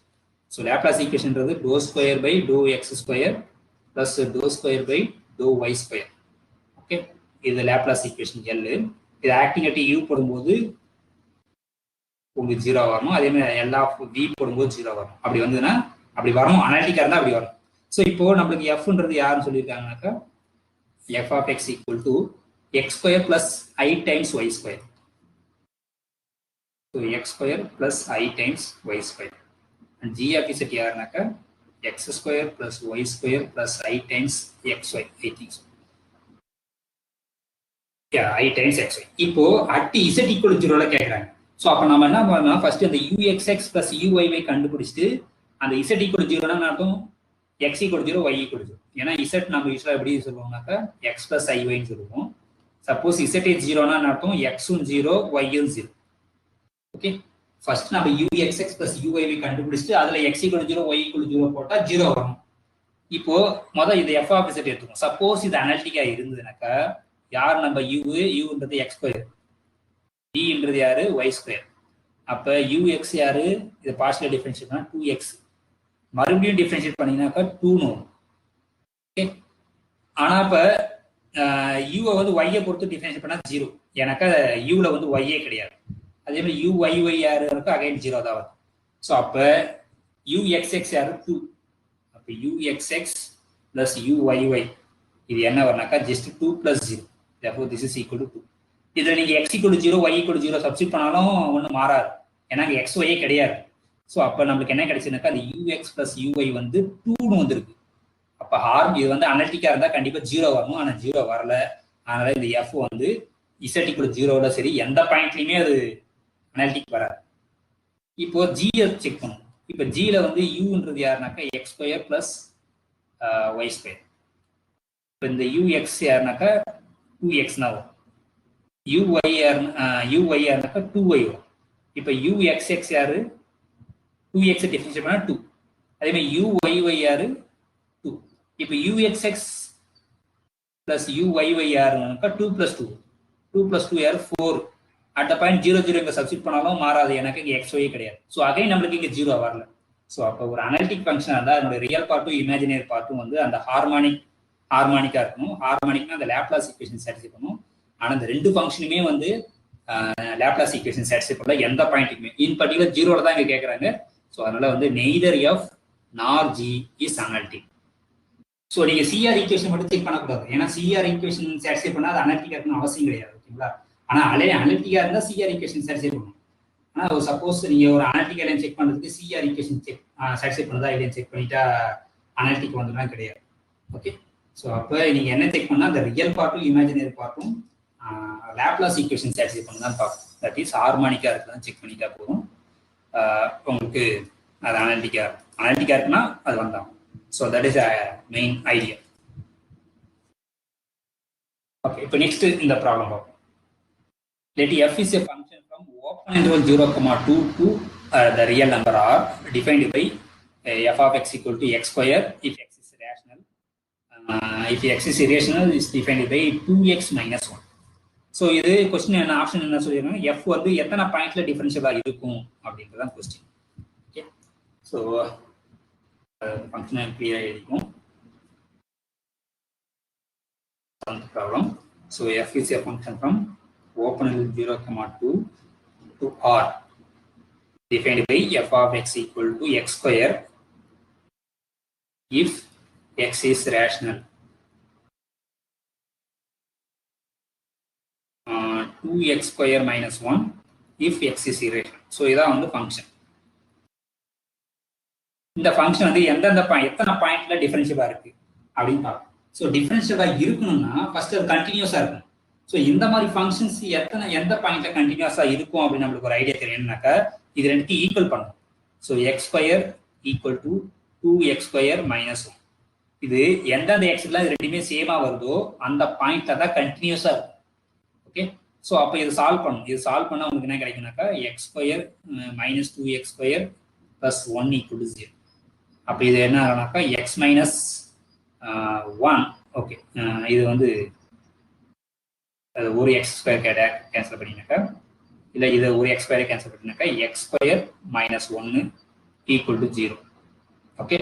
So Laplace equation is dou square by dou x square plus dou square by dou y square. Okay, this is Laplace equation L. This acting at u போடும்போது உங்களுக்கு 0 வரணும். அதே மாதிரி L of v போடும்போது 0 வரும். அப்படி வந்ததுன்னா அப்படி வரணும், அனலிட்டிக்கா இருந்தா அப்படி வரும். ஸோ இப்போ நம்மளுக்கு f-ன்றது யாருன்னு சொல்லியிருக்காங்கனாக்கா f of x equal to x square plus I times y square. So x square plus I times y square. And g of z யாருனாக்கா x square plus y square plus I times xy. I think so. Yeah, I times xy. இப்போ at z equal to 0 ல கேக்குறாங்க. சோ அப்ப நாம என்ன பண்ணலாம்? ஃபர்ஸ்ட் அந்த uxx plus uyy கண்டுபிடிச்சிட்டு அந்த z equal to 0 னா அர்த்தம் x equal to 0 y equal to 0. ஏன்னா z நம்ம யூசுவலா எப்படி சொல்லுவோம்னாக்கா x plus iy ன்னு சொல்லுவோம். சப்போஸ் z is 0 னா அர்த்தம் x உம் 0 y உம் 0. ஓகே, ஃபர்ஸ்ட் நம்ம uxx plus uyy கண்டுபிடிச்சிட்டு அதுல x equal to 0 y equal to 0 போட்டா 0 வரும். இப்போ முதல்ல இது f of z எடுத்துக்கும். சப்போஸ் இது அனலிட்டிக்கா இருந்ததுனாக்கா யார் நம்ம uன்றது x ஸ்கொயர், vன்றது யாரு y ஸ்கொயர். அப்ப ux யாரு? இத பார்ஷியல் டிஃபரன்ஷியேட் பண்ணா 2x. மறுபடியும் டிஃபரன்ஷியேட் பண்ணீங்கனாக்கா 2 னு வரும். ஓகே, ஆனா இப்ப u வந்து y பொறுத்து டிஃபரன்ஷியேட் பண்ணா 0. ஏனாக்கா u ல வந்து y கிடையாது. அதே மாதிரி uyy யாரு இருக்கு? அகைன் 0 தான் வரும். ஸோ அப்ப uxx யாரு? 2. அப்ப uxx plus uyy இது என்ன வரும்னாக்கா just 2 plus 0. therefore this is equal to 2. இதுல நீங்க x equal to 0 y equal to 0 substitute பண்ணாலும் ஒன்றும் மாறாது, ஏன்னா x y கிடையாது. ஸோ அப்ப நம்மளுக்கு என்ன கிடைச்சுனாக்கா அந்த ux plus uy வந்து 2னு வந்திருக்கு. அப்ப இது வந்து அனலிட்டிக்கா இருந்தா கண்டிப்பா 0 வரணும், ஆனா 0 வரல. அதனால இந்த f வந்து z equal to 0ல சரி எந்த பாயிண்ட்லயுமே அது அனலிட்டிக் வராது. இப்போ g செக் பண்ணும். இப்போ g ல வந்து uன்றது யாருனாக்கா x square plus y square. இப்போ இந்த ux யாருனாக்கா 2x னா வரும். uy யாருனாக்கா 2y வரும். இப்போ uxx யாரு? 2x டிஃபரன்ஷியேட் பண்ணா 2. அதே மாதிரி uyy யாரு? 2. இப்போ uxx plus uyy யாருனாக்கா 2 plus 2. 2 plus 2 யாரு? 4. அட் த பாயிண்ட் 0 0 இங்கே சப்ஸ்டிட் பண்ணாலும் மாறாது, எனக்கு இங்கே எக்ஸ்ஒய் கிடையாது. ஸோ அகைன் நம்மளுக்கு இங்கே 0 வரல. ஸோ அப்போ ஒரு அனலிட்டிக் ஃபங்க்ஷன் இருந்தால் அதோட ரியல் பார்ட்டும் இமேஜினரி பார்ட்டும் வந்து அந்த ஹார்மானிக்கா இருக்கணும். ஹார்மானிக்னா அந்த லேப்லாஸ் ஈக்குவேஷன் சாட்டிஸ்ஃபை பண்ணும். ஆனால் இந்த ரெண்டு ஃபங்க்ஷனுமே வந்து லேப்லாஸ் ஈக்குவேஷன் சாட்டிஸ்ஃபை பண்ணல எந்த பாயிண்ட்டுக்குமே. இன் பர்டிகுலர் 0ல தான் இங்கே கேட்குறாங்க. ஸோ அதனால வந்து நெய்தர் எஃப் நார் ஜி இஸ் அனலிட்டிக். ஸோ நீங்கள் சிஆர் ஈக்குவேஷன் மட்டும் செக் பண்ணக்கூடாது. ஏன்னா சிஆர் ஈக்குவேஷன் சாட்டிஸ்ஃபை பண்ணால் அது அனலிட்டிக்காக இருக்கணும் அவசியம் கிடையாது. ஓகேங்களா? ஆனால் அனலிட்டிக்காக இருந்தால் சிஆர் ஈக்குவேஷன் சாட்டிஸ்ஃபை பண்ணணும். ஆனால் சப்போஸ் நீங்கள் ஒரு அனலிட்டிக் இல்லைன்னு செக் பண்ணுறதுக்கு சிஆர் ஈக்குவேஷன் சாட்டிஸ்ஃபை பண்ணுறதா இல்லைன்னு செக் பண்ணிட்டா அனலிட்டிக் வந்துலாம் கிடையாது. ஓகே. ஸோ அப்போ நீங்கள் என்ன செக் பண்ணால் அந்த ரியல் பார்ட்டும் இமேஜினரி பார்ட்டும் லேப்லாஸ் ஈக்குவேஷன் சாட்டிஸ்ஃபை பண்ண தான் பார்க்கும். தட் இஸ் ஹார்மானிக்காக இருக்குதான் செக் பண்ணிட்டா போதும். உங்களுக்கு அது அனலிட்டிக்காக இருக்குன்னா அது வந்தாங்க. So that is main idea. Okay, இப்போ நெக்ஸ்ட் இந்த ப்ராப்ளம் பார்ப்போம். Let f is a function from open interval 0,2 to the real number r defined by f of x equal to x square if x is rational. If x is irrational, is defined by 2x minus 1. So இது கொஸ்டின் என்ன ஆப்ஷன் என்ன சொல்லியிருக்காங்க, எஃப் வந்து எத்தனை பாயிண்ட்ல டிஃபரன்ஷியலாக இருக்கும் அப்படின்றதான் கொஸ்டின். ஓகே, ஸோ ஃபங்க்ஷனை கிளியராக எழுதிக்கும் problem. So f is a function from open interval 0,2 to r defined by f of x equal to x square if x is rational. 2x square minus 1 if x is irrational. So இதான் வந்து ஃபங்க்ஷன். இந்த ஃபங்க்ஷன் வந்து எத்தனை பாயிண்ட்ல டிஃபரன்ஷியலா இருக்கு அப்படின்னு பார்ப்போம். ஸோ டிஃபரன்ஷியலா இருக்கணும்னா ஃபர்ஸ்ட் அது கண்டினியூஸா இருக்கும். ஸோ இந்த மாதிரி ஃபங்க்ஷன்ஸ் எந்த பாயிண்ட்ல கண்டினியூஸா இருக்கும் அப்படின்னு நம்மளுக்கு ஒரு ஐடியா தெரியணும்னாக்கா இது ரெண்டுத்தையும் ஈக்குவல் பண்ணணும். So X square equal to 2x square minus 1. இது எந்தெந்த எக்ஸ்லாம் இது ரெண்டுமே சேமா வருதோ அந்த பாயிண்ட்ல தான் கண்டினியூஸா இருக்கும். ஓகே, ஸோ அப்போ இது சால்வ் பண்ணணும். இது சால்வ் பண்ணால் உங்களுக்கு என்ன கிடைக்கும்னாக்கா x square minus 2x square plus 1 equal to 0. அப்போ இது என்ன ஆகுனாக்கா எக்ஸ் மைனஸ் 1. ஓகே, இது வந்து ஒரு எக்ஸ் ஸ்கொயர் கேன்சல் பண்ணினாக்கா இல்லை இது ஒரு எக்ஸ் ஸ்கொயரை கேன்சல் பண்ணினாக்கா x square minus 1 equal to 0. Okay,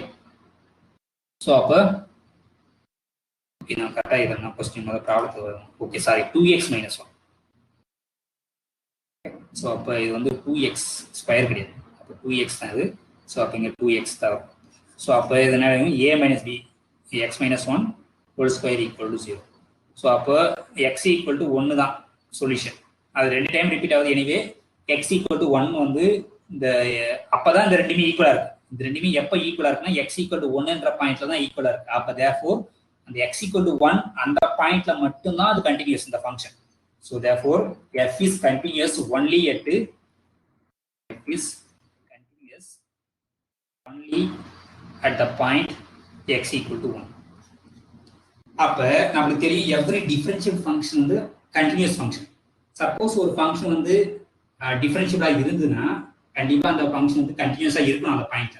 so அப்போ ஓகே நான் கரெக்டாக இதை நான் கொஸ்டின் முதல் ப்ராப்ளத்துக்கு வரும். Okay sorry 2x minus 1. So அப்போ இது வந்து 2x ஸ்கொயர் கிடையாது, அப்போ 2x தான் இது. ஸோ அப்போ இங்கே 2x தான் வரும். ஸோ அப்போ இது என்ன a minus b x minus 1 whole square equal to 0. So அப்போ எக்ஸ் ஈக்குவல் டு 1 தான் சொல்யூஷன். அது 2 டைம் ரிப்பீட் ஆகுது. எனிவே எக்ஸ் ஈக்குவல் டு 1 வந்து இந்த அப்போதான் இந்த ரெண்டுமே ஈக்குவலாக இருக்கு. இந்த ரெண்டுமே எப்போ ஈக்குவலாக இருக்குன்னா எக்ஸ் ஈக்குவல் டு 1ன்ற பாயிண்ட்ல தான் ஈக்குவலாக இருக்கு. அப்போ தேர்ஃபோர் அந்த எக்ஸ் ஈக்குவல் டு 1 அந்த பாயிண்ட்ல மட்டும்தான் அது கண்டினியூஸ் இந்த function. So therefore f is continuous only at the point x equal to 1. அப்ப நமக்கு தெரியும் எவ்ரி டிஃபரன்ஷியல் ஃபங்க்ஷன் வந்து கண்டினியூஸ் ஃபங்க்ஷன். சப்போஸ் ஒரு ஃபங்க்ஷன் வந்து டிஃபரன்ஷியலா இருந்ததுன்னா கண்டிப்பா அந்த ஃபங்க்ஷன் வந்து கண்டினியூஸா இருக்கணும் அந்த பாயிண்ட்ல.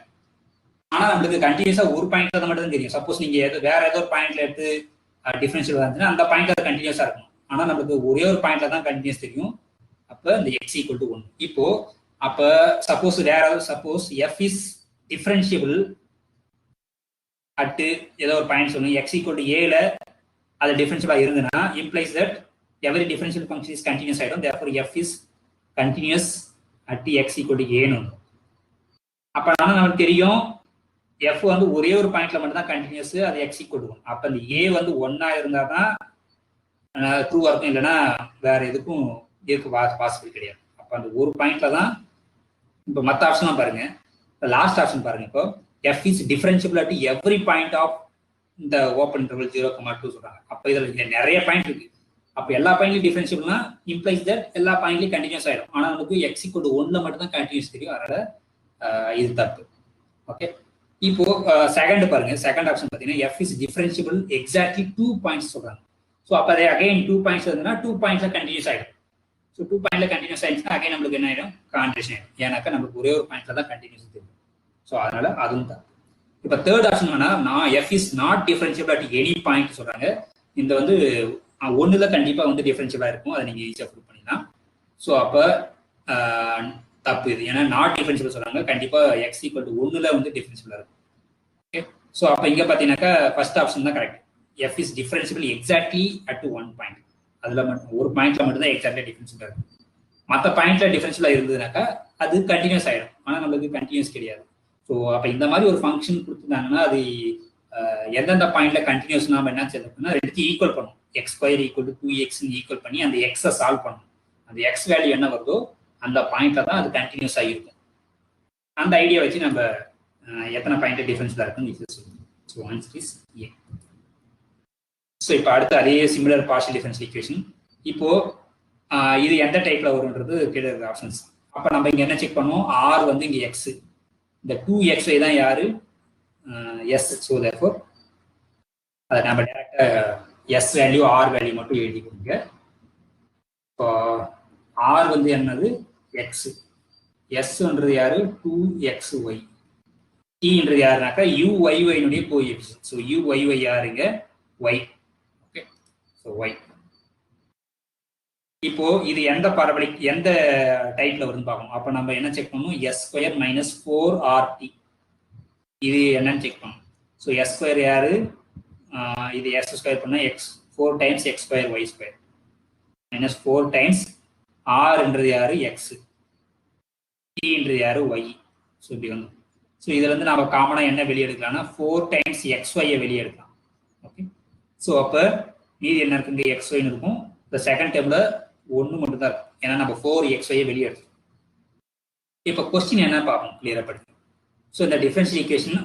ஆனா நம்மளுக்கு கண்டினியூஸா ஒரு பாயிண்ட்ல மட்டும் தான் தெரியும். சப்போஸ் நீங்க வேற ஏதோ ஒரு பாயிண்ட்ல எடுத்து டிஃபரன்ஷியல் இருந்துச்சுன்னா அந்த பாயிண்ட்ல அது கண்டினியூஸா இருக்கணும். ஆனா நம்மளுக்கு ஒரே ஒரு பாயிண்ட்ல தான் கண்டினியூஸ் தெரியும். அப்ப இந்த எக்ஸ் ஈக்குவல் டு 1. இப்போ அப்ப சப்போஸ் வேற suppose F is differentiable at ஏதோ ஒரு பாயிண்ட் சொல்லுங்க எக்ஸ் ஈக்குவல் டு ஏல அது டிஃபரன்ஷியலா இருந்ததுன்னா implies that every differential function is continuous ஆயிடும். Therefore f is continuous at x equal to ஏன்னு. அப்ப நமக்கு தெரியும் எஃப் வந்து ஒரே ஒரு பாயிண்ட்ல மட்டும் தான் கண்டினியூஸ், அது எக்ஸ் ஈக்குவல் டு 1. அப்ப அந்த ஏ வந்து 1 இருந்தா தான் ட்ரூவா இருக்கும், இல்லைன்னா வேற எதுக்கும் பாசிபிள் கிடையாது. அப்ப அந்த ஒரு பாயிண்ட்ல தான். இப்போ மற்ற ஆப்ஷன் பாருங்க, லாஸ்ட் ஆப்ஷன் பாருங்க. இப்போ f is differentiable at every point of the open interval 0,2 சொல்றாங்க. அப்ப இதுல நிறைய பாயிண்ட் இருக்கு. அப்ப எல்லா பாயிண்ட்லயும் டிஃபரன்ஷியபிள்னா இம்ப்ளைஸ் தட் எல்லா பாயிண்ட்லயும் கண்டினியூஸ் ஆயிடும். ஆனா நமக்கு x equal to 1ல மட்டும் தான் கண்டினியூஸ் தெரியும். அதனால இது தப்பு. ஓகே, இப்போ செகண்ட் பாருங்க. செகண்ட் ஆப்ஷன் பாத்தீங்கன்னா f is differentiable exactly 2 points சொல்றாங்க. சோ அப்ப அகைன் 2 பாயிண்ட்ஸ் இருந்ததுன்னா 2 பாயிண்ட்ஸ்ல கண்டினியூஸ் ஆயிடும். ஸோ 2 பாயிண்ட்ல கண்டினியூஸ் ஆயிடுச்சுன்னா அகைன் நம்மளுக்கு என்ன ஆயிடும், கான்ட்ரேஷன் ஆயிடும். ஏன்னாக்கா நமக்கு ஒரே ஒரு பாயிண்ட்ல தான் கண்டினியூஸ் தெரியும். ஸோ அதனால அதுவும் தான். இப்போ தேர்ட் ஆப்ஷன் வேணா நான் F is not differentiable at any point சொல்றாங்க. இந்த வந்து 1ல கண்டிப்பா வந்து டிஃபரன்ஷியபிளா இருக்கும், அதை நீங்க ஈஸியா ப்ரூவ் பண்ணிடலாம். ஸோ அப்போ தப்பு இது, ஏன்னா நாட் டிஃபரன்ஷியபிள் சொல்றாங்க, கண்டிப்பாக எக்ஸ் ஈக்குவல் டு 1ல் வந்து டிஃபரன்ஷியபிளாக இருக்கும். ஓகே, ஸோ அப்போ இங்கே பார்த்தீங்கன்னாக்கா ஃபர்ஸ்ட் ஆப்ஷன் தான் correct. F is differentiable exactly at 1 point. அதில் மட்டும் ஒரு பாயிண்ட்ல மட்டும் தான் எக்ஸாக்ட்லி டிஃபரன்ஷியபிளாக இருக்கும். மற்ற பாயிண்ட்ல டிஃபரன்ஷியலாக இருந்ததுனாக்கா அது கண்டினியூஸ் ஆகிடும், ஆனால் நம்மளுக்கு கண்டினியூஸ் கிடையாது. ஸோ அப்போ இந்த மாதிரி ஒரு ஃபங்க்ஷன் கொடுத்துருந்தாங்கன்னா அது எந்தெந்த பாயிண்ட்ல கண்டினியூஸ் நம்ம என்ன செய்யணும்னா ரெண்டுத்தையும் ஈக்குவல் பண்ணும். X square equal to 2x equal பண்ணி அந்த எக்ஸை சால்வ் பண்ணும். அந்த எக்ஸ் வேல்யூ என்ன வருதோ அந்த பாயிண்ட்ல தான் அது கண்டினியூஸ் ஆகிருக்கும். அந்த ஐடியா வச்சு நம்ம எத்தனை பாயிண்ட் டிஃபரன்ஸ்ல இருக்குன்னு சொல்லுவோம். So answer is a. So இப்போ அடுத்து அதே சிமிலர் பார்ஷியல் டிஃபரன்ஷியல் ஈக்குவேஷன். இப்போ இது எந்த டைப்ல வரும்ன்றது கீழே இருக்க ஆப்ஷன்ஸ். அப்போ நம்ம இங்க என்ன செக் பண்ணுவோம், ஆர் வந்து இங்க எக்ஸ், இந்த 2xy தான் யாரு எஸ். ஸோ தேர்ஃபோர் அதை நம்ம டேரக்டா எஸ் வேல்யூ ஆர் வேல்யூ மட்டும் எழுதி கொடுங்க. இப்போ ஆர் வந்து என்னது எக்ஸ், எஸ்ன்றது யாரு 2xy, டீன்றது யாருனாக்கா uyyனுடைய கோஎஃபிஷியன்ட். ஸோ uyy யாருங்க y. Okay, so y. இப்போ இது எந்த பரவலிக் எந்த டைப்ல வருதுன்னு பார்க்கணும். அப்போ நம்ம என்ன செக் பண்ணணும், எஸ் ஸ்கொயர் மைனஸ் 4rt இது என்னன்னு செக் பண்ணணும். ஸோ எஸ் ஸ்கொயர் யாரு, இது எஸ் ஸ்கொயர் பண்ணா x 4 times x square y square minus 4 times ஆர்ன்றது யாரு எக்ஸ், டீன்றது யாரு ஒய். ஸோ இப்படி வந்து ஸோ இதுல இருந்து நம்ம காமனா என்ன வெளியே எடுக்கலாம்னா 4 டைம்ஸ் எக்ஸ் ஒய்யை வெளியே எடுக்கலாம். ஓகே, ஸோ அப்போ மீதி என்ன இருக்குங்க எக்ஸ் ஒய்னு இருக்கும். இந்த செகண்ட் டேர்ம்ல 1 மட்டும் தான் இருக்கும், ஏன்னா நம்ம 4xyயை வெளியே எடுத்துக்கோம். இப்போ கொஸ்டின் என்ன பார்ப்போம் கிளியரா படுத்து. ஸோ இந்த டிஃபரன்ஷியல் ஈக்குவேஷன்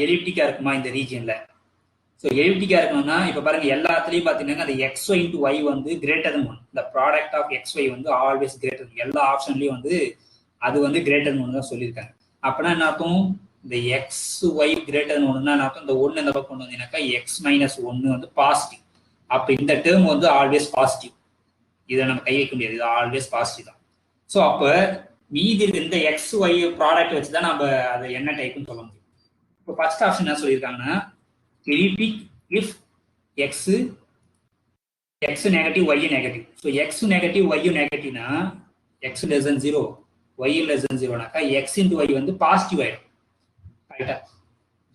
எலிப்டிக்கா இருக்குமா இந்த ரீஜியன்ல. ஸோ எலிப்டிக்கா இருக்கணும்னா இப்போ பாருங்க எல்லாத்துலயும் பாத்தீங்கன்னா அந்த xy இன்டு y வந்து கிரேட்டர் than 1. இந்த ப்ராடக்ட் ஆஃப் xy வந்து ஆல்வேஸ் கிரேட்டர், எல்லா ஆப்ஷன்லயும் வந்து அது வந்து கிரேட்டர் than 1 தான் சொல்லியிருக்காங்க. அப்படின்னா என்ன அர்த்தம், இந்த xy கிரேட்டர் than 1னா என்ன அர்த்தம், இந்த 1 இந்த பக்கம் கொண்டு வந்தீங்கன்னாக்கா x மைனஸ் 1 வந்து பாசிட்டிவ். அப்ப இந்த டேர்ம் வந்து ஆல்வேஸ் பாசிட்டிவ், இதை நம்ம கை வைக்க முடியாது, இது ஆல்வேஸ் பாசிட்டிவ் தான். ஸோ அப்போ மீதி இருக்கு இந்த எக்ஸ் ஒய் ப்ராடக்ட் வச்சு தான் நம்ம அதை என்ன டைப்னு சொல்ல முடியும். இப்போ ஃபர்ஸ்ட் ஆப்ஷன் என்ன சொல்லியிருக்காங்கன்னா elliptic if x negative y negative. So x negative y நெகட்டிவ்னா x less than 0 y less than 0னாக்கா எக்ஸ் இன்டு ஒய் வந்து பாசிட்டிவ் ஆயிடும். கரெக்டா,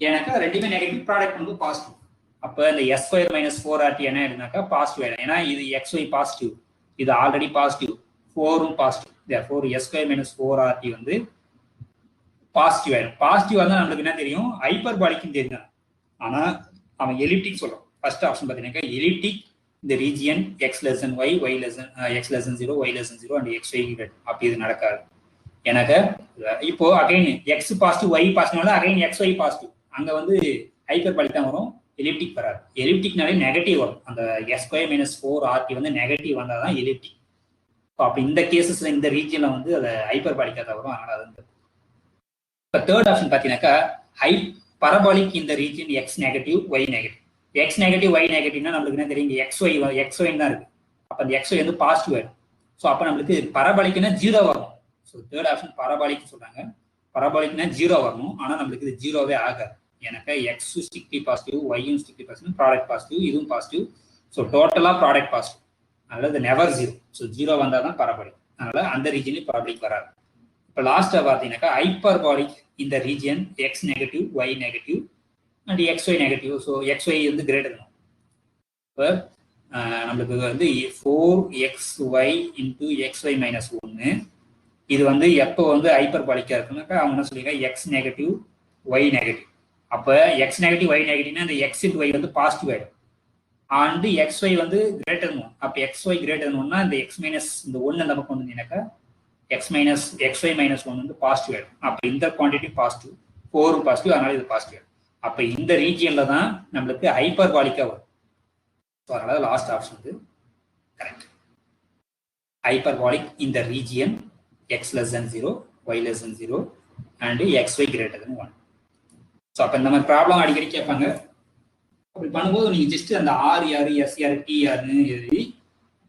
ஏன்னாக்கா ரெண்டுமே நெகட்டிவ், ப்ராடக்ட் வந்து பாசிட்டிவ். அப்போ இந்த எஸ் ஸ்கொயர் மைனஸ் 4rt என்ன ஆயிடுனாக்கா பாசிட்டிவ் ஆயிடும், ஏன்னா இது xy பாசிட்டிவ், இது ஆல்ரெடி பாசிட்டிவ், 4ம் பாசிட்டிவ். Therefore s square minus 4rt வந்து பாசிட்டிவ் ஆயிடும். பாசிட்டிவ் வந்தா நம்மளுக்கு என்ன தெரியும், ஹைப்பர்பாலிக்கும் தெரியும். ஆனா அவன் எலிப்டிக் சொல்றோம். ஃபர்ஸ்ட் ஆப்ஷன் பார்த்தீங்கன்னா எலிப்டிக் இந்த region x less than y, y less than x less than 0, y less than 0 and xy great. அப்படி இது நடக்காது. எனக்கு இப்போ அகைன் எக்ஸ் பாசிட்டிவ் ஒய் பாசிட்டிவ்னால அகைன் xy பாசிட்டிவ், அங்க வந்து ஹைப்பர்பாலிக் தான் வரும், எலிப்டிக் வராது. எலிப்டிக்னாலே நெகட்டிவ் வரும், அந்த எஸ் ஸ்கொயர் மைனஸ் 4rt வந்து நெகட்டிவ் வந்தால் தான் எலிப்டிக். அப்போ இந்த கேசஸ்ல இந்த ரீஜியன்ல வந்து அதை ஹைப்பர்பாலிக்கா தான் வரும், அதனால அது. இப்போ தேர்ட் ஆப்ஷன் பார்த்தீங்கன்னாக்கா பரபாலிக் இந்த region x negative y negative. X negative y நெகட்டிவ்னா நம்மளுக்கு என்ன தெரியும், எக்ஸ்ஒய் தான் இருக்கு. அப்போ அந்த எக்ஸ்ஒய் வந்து பாசிட்டிவ் ஆயிடும். ஸோ அப்போ நம்மளுக்கு பரபாலிக்னா 0 வரும். ஸோ தேர்ட் ஆப்ஷன் பரபாலிக் சொல்றாங்க, பரபாலிக்னா 0 வரணும், ஆனால் நம்மளுக்கு இது 0வே ஆகாது. எனக்கு எக்ஸ் ஸ்ட்ரிக்ட்லி பாசிட்டிவ், ஒய்யும் ஸ்ட்ரிக்ட்லி பாசிட்டிவ், ப்ராடக்ட் பாசிட்டிவ், இதுவும் பாசிட்டிவ். ஸோ டோட்டலா ப்ராடக்ட் பாசிட்டிவ், அதனால இது நெவர் 0. ஸோ 0 வந்தால் தான் பரபாலிக், அதனால அந்த ரீஜியன்லேயும் பரபாலிக் வராது. இப்போ லாஸ்ட்டாக பார்த்தீங்கன்னாக்கா ஹைப்பர்பாலிக் இந்த region x negative y negative and xy negative. So xy வந்து கிரேட்டர் தான். இப்போ நம்மளுக்கு வந்து 4xy இன்டூ xy மைனஸ் 1 இது வந்து எப்போ வந்து ஹைப்பர்பாலிக்கா இருக்குன்னாக்கா அவங்க என்ன சொல்லியிருக்காங்க எக்ஸ் நெகட்டிவ் ஒய் நெகட்டிவ். அப்போ எக்ஸ் நெகட்டிவ் ஒய் நெகட்டிவ்னா இந்த எக்ஸ் இன்டு ஒய் வந்து பாசிட்டிவ் ஆயிடும், அண்டு xy வந்து கிரேட்டர் தன் 1. அப்போ xy கிரேட்டர் தன் 1னா இந்த எக்ஸ் மைனஸ் இந்த 1 அந்த பக்கம் வந்தீங்கன்னாக்கா xy மைனஸ் 1 வந்து பாசிட்டிவ் ஆயிடும். அப்போ இந்த குவான்டிட்டி பாசிட்டிவ், 4 பாசிட்டிவ், அதனால இது பாசிட்டிவ் ஆயிடும். அப்போ இந்த ரீஜியன்ல தான் நம்மளுக்கு ஹைப்பர்பாலிக்கா வரும். ஸோ அதனால லாஸ்ட் ஆப்ஷன் வந்து கரெக்ட். ஹைப்பர்பாலிக் இந்த region x less than 0 y less than 0 and xy greater than 1. So அப்போ இந்த மாதிரி ப்ராப்ளம் அடிக்கடி கேட்பாங்க. அப்படி பண்ணும்போது நீங்கள் ஜஸ்ட் அந்த ஆர் யாரு எஸ் யாரு டி யாருன்னு எழுதி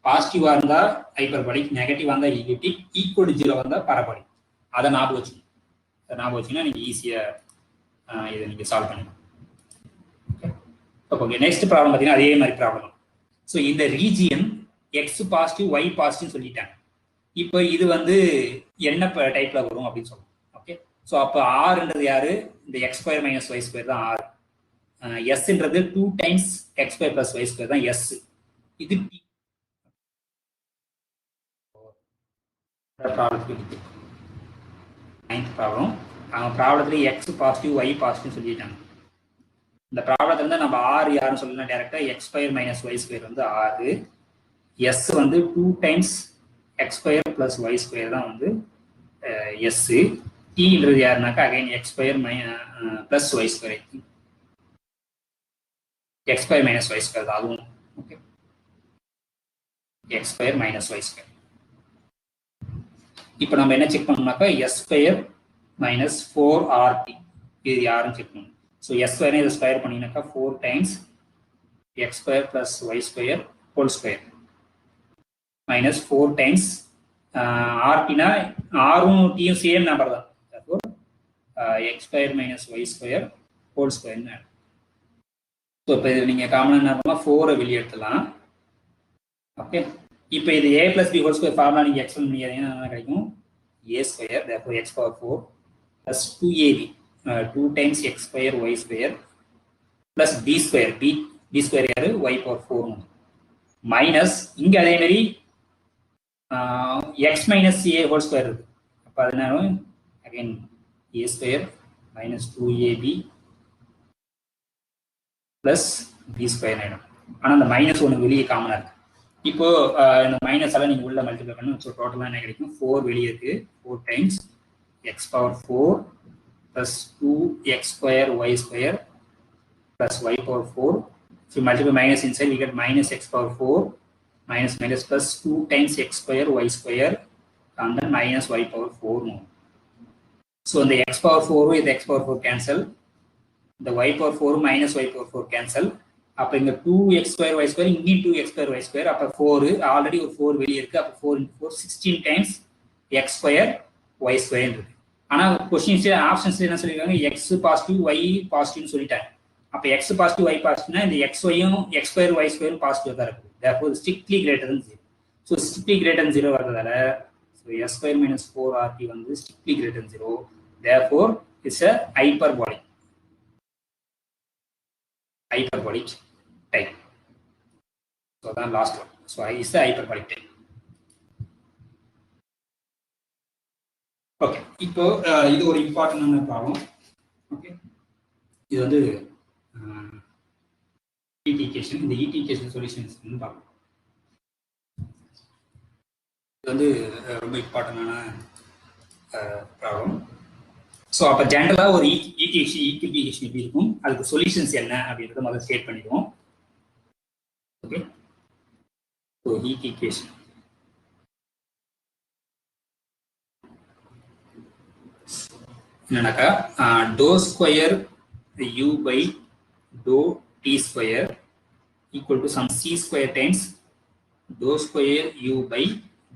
பாசிட்டிவா இருந்தா ஹைப்பர்பாலிக், நெகட்டிவ் வந்தா எலிப்டிக், ஈக்குவல் டு 0 வந்தா பரபாலிக். அதை ஞாபகம் வச்சுக்கணும். அதை ஞாபகம் வச்சுன்னா நீங்க ஈஸியா இதை நீங்க சால்வ் பண்ணலாம். ஓகே, நெக்ஸ்ட் ப்ராப்ளம் பார்த்தீங்கன்னா அதே மாதிரி ப்ராப்ளம். ஸோ இந்த region x positive y positive சொல்லிட்டாங்க. இப்போ இது வந்து என்ன டைப்ல வரும் அப்படின்னு சொல்லலாம். ஓகே, ஸோ அப்போ ஆர்ன்றது யாரு? இந்த x square minus y square தான் ஆர். எஸ்ன்றது 2 times x square plus y square தான் எஸ். இது ப்ராப்ளத்துக்கு 9th ப்ராப்ளம். அவங்க ப்ராப்ளத்துல எக்ஸ் பாசிட்டிவ் ஒய் பாசிட்டிவ் சொல்லிட்டாங்க. இந்த ப்ராப்ளத்துல இருந்து நம்ம ஆர் யாருன்னு சொல்லலாம் டேரக்டா. X square minus y square வந்து ஆறு, எஸ் வந்து 2 times x square plus y square தான் வந்து எஸ். டீன்றது யாருனாக்கா again x square plus y square, x square minus y square தான் அதுவும். Okay, x square minus y square. இப்போ நம்ம என்ன செக் பண்ணோம்னாக்கா எஸ் ஸ்கொயர் மைனஸ் 4RT இது யாருன்னு செக் பண்ணணும். ஸோ எஸ் ஸ்கொயர் இதை ஸ்கொயர் பண்ணிங்கனாக்கா 4 times x square plus y square whole square minus 4 times ஆர்டினா ஆரும் டியும் சேம் நம்பர் தான். X square minus y square whole ஸ்கொயர்னு. ஸோ இப்போ இது நீங்கள் காமனாக என்ன பண்ணலாம், 4 வெளியே எடுத்துலாம். ஓகே, இப்போ இது a plus b whole square formula நீங்கள் எக்ஸ்பிளைன் பண்ணியாதீங்கன்னா என்ன கிடைக்கும்? a square therefore x power 4 plus 2ab 2 times x square y square plus b square b square யாரு? ஒய் பவர் 4 மைனஸ் இங்கே அதே மாதிரி x minus a whole square இருக்கு. அப்போ அதனால again a square minus 2ab plus b square ஆகிடும். ஆனால் அந்த மைனஸ் ஒன்று வெளியே காமனாக இருக்கு. இப்போ இந்த மைனஸ் எல்லாம் நீங்கள் உள்ள மல்டிப்ளை பண்ணணும். ஸோ டோட்டலாக என்ன கிடைக்கும்? 4 வெளியே இருக்கு. 4 times x power 4 plus 2x square y square plus y power 4. So multiply minus inside we get minus x power 4 minus minus plus 2 times x square y square and then minus y power 4 more. So the x power 4 with x power 4 cancel, the y power 4 minus y power 4 cancel. அப்போ இங்க 2x square y square இங்கே 2x square y square. அப்போ 4 ஆல்ரெடி ஒரு 4 வெளியே இருக்கு. அப்போ 4 into 4 16 times x square y square இருக்கு. ஆனால் கொஸ்டின்ஸ் ஆப்ஷன்ஸ்ல என்ன சொல்லிருக்காங்க? x பாசிட்டிவ் y பாசிட்டிவ்னு சொல்லிட்டாங்க. அப்போ x பாசிட்டிவ் y பாசிட்டிவ்னா இந்த xyயும் x square y square positive தான் இருக்கு. Therefore strictly greater than 0. So strictly greater than 0 வரதால so s square minus 4RT வந்து strictly greater than 0. Therefore it's a hyperbolic type. So then last one. So I is the hyperbolic type. Okay. இப்போ இது ஒரு இம்பார்ட்டன்டான ப்ராப்ளம். ஓகே, இது வந்து ET equation. இந்த ET equation சொல்யூஷன்ஸ் பார்க்கலாம். இது வந்து ரொம்ப இம்பார்ட்டன்டான ப்ராப்ளம். ஸோ அப்போ ஜென்ரலாக ஒரு ஈக்குவேஷன் எப்படி இருக்கும், அதுக்கு சொல்யூஷன்ஸ் என்ன அப்படின்றத முதல்ல ஸ்டேட் பண்ணிடுவோம். ஓகே, ஸோ ஈக்குவேஷன் என்னன்னாக்கா doh square u by doh t square equal to some c square times dou square u by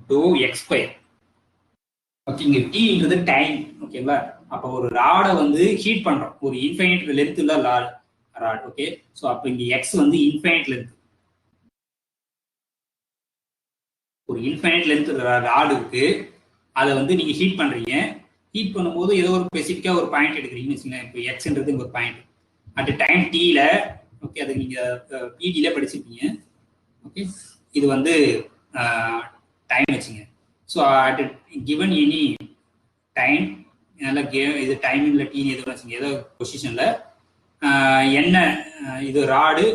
dou x square. Okay, இங்க t ன்றது டைம். ஓகேவா? அப்போ ஒரு ராடை வந்து ஹீட் பண்றோம், ஒரு இன்ஃபைனைட் லென்த் உள்ள ராட். ஓகே, சோ அப்போ இங்க x வந்து இன்ஃபைனைட் லென்த், ஒரு இன்ஃபைனைட் லென்த் ராட் இருக்கு. அதை வந்து நீங்க ஹீட் பண்றீங்க. ஹீட் பண்ணும்போது ஏதோ ஒரு ஸ்பெசிஃபிக்கா ஒரு பாயிண்ட் எடுக்கிறீங்கன்னு வச்சுக்கோங்க. இப்போ எக்ஸ்ன்றது இங்க ஒரு பாயிண்ட் அட் டைம் t ல. ஓகே, அது நீங்க பிடில படிச்சிருப்பீங்க. ஓகே, இது வந்து டைம் வச்சுங்க. So at given any time, நல்லா இது டைம் இல்லை டீ எது வச்சுங்க, ஏதோ பொசிஷன்ல என்ன இது ராடு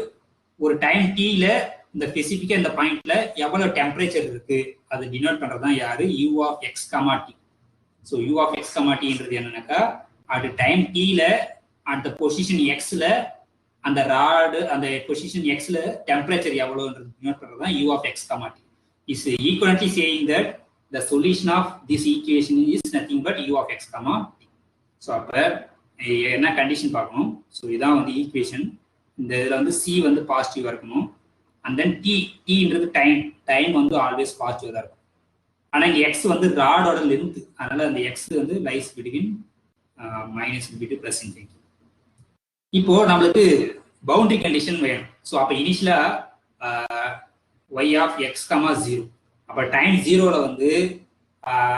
ஒரு டைம் டீல இந்த ஸ்பெசிஃபிக்கா இந்த பாயிண்ட்ல எவ்வளவு டெம்பரேச்சர் இருக்கு அதை டினோட் பண்றதுதான் யாரு? u of x, t. So u of x, tன்றது என்னன்னாக்கா அட் டைம் டீல அட் பொசிஷன் எக்ஸ்ல அந்த ராடு அந்த பொசிஷன் எக்ஸ்ல டெம்பரேச்சர் எவ்வளவுன்றது டினோட் பண்றதுதான் u of x, t. is equivalently saying that the solution of this equation is nothing but u of x, t. So அப்போ என்ன கண்டிஷன் பார்க்கணும். ஸோ இதான் வந்து ஈக்குவேஷன். இந்த இதில் வந்து சி வந்து பாசிட்டிவாக இருக்கணும். அண்ட் தென் டீன்றது டைம் வந்து ஆல்வேஸ் பாசிட்டிவாக தான் இருக்கும். ஆனால் இங்கே எக்ஸ் வந்து ராடோட லென்த், அதனால அந்த எக்ஸ் வந்து லைஸ் பிட்வீன் மைனஸ் பிட்டு பிளஸ் இன்ஃபினிட்டி. இப்போ நம்மளுக்கு பவுண்டரி கண்டிஷன் வேணும். ஸோ அப்போ இனிஷியலா y of x, 0. அப்போ டைம் 0ல வந்து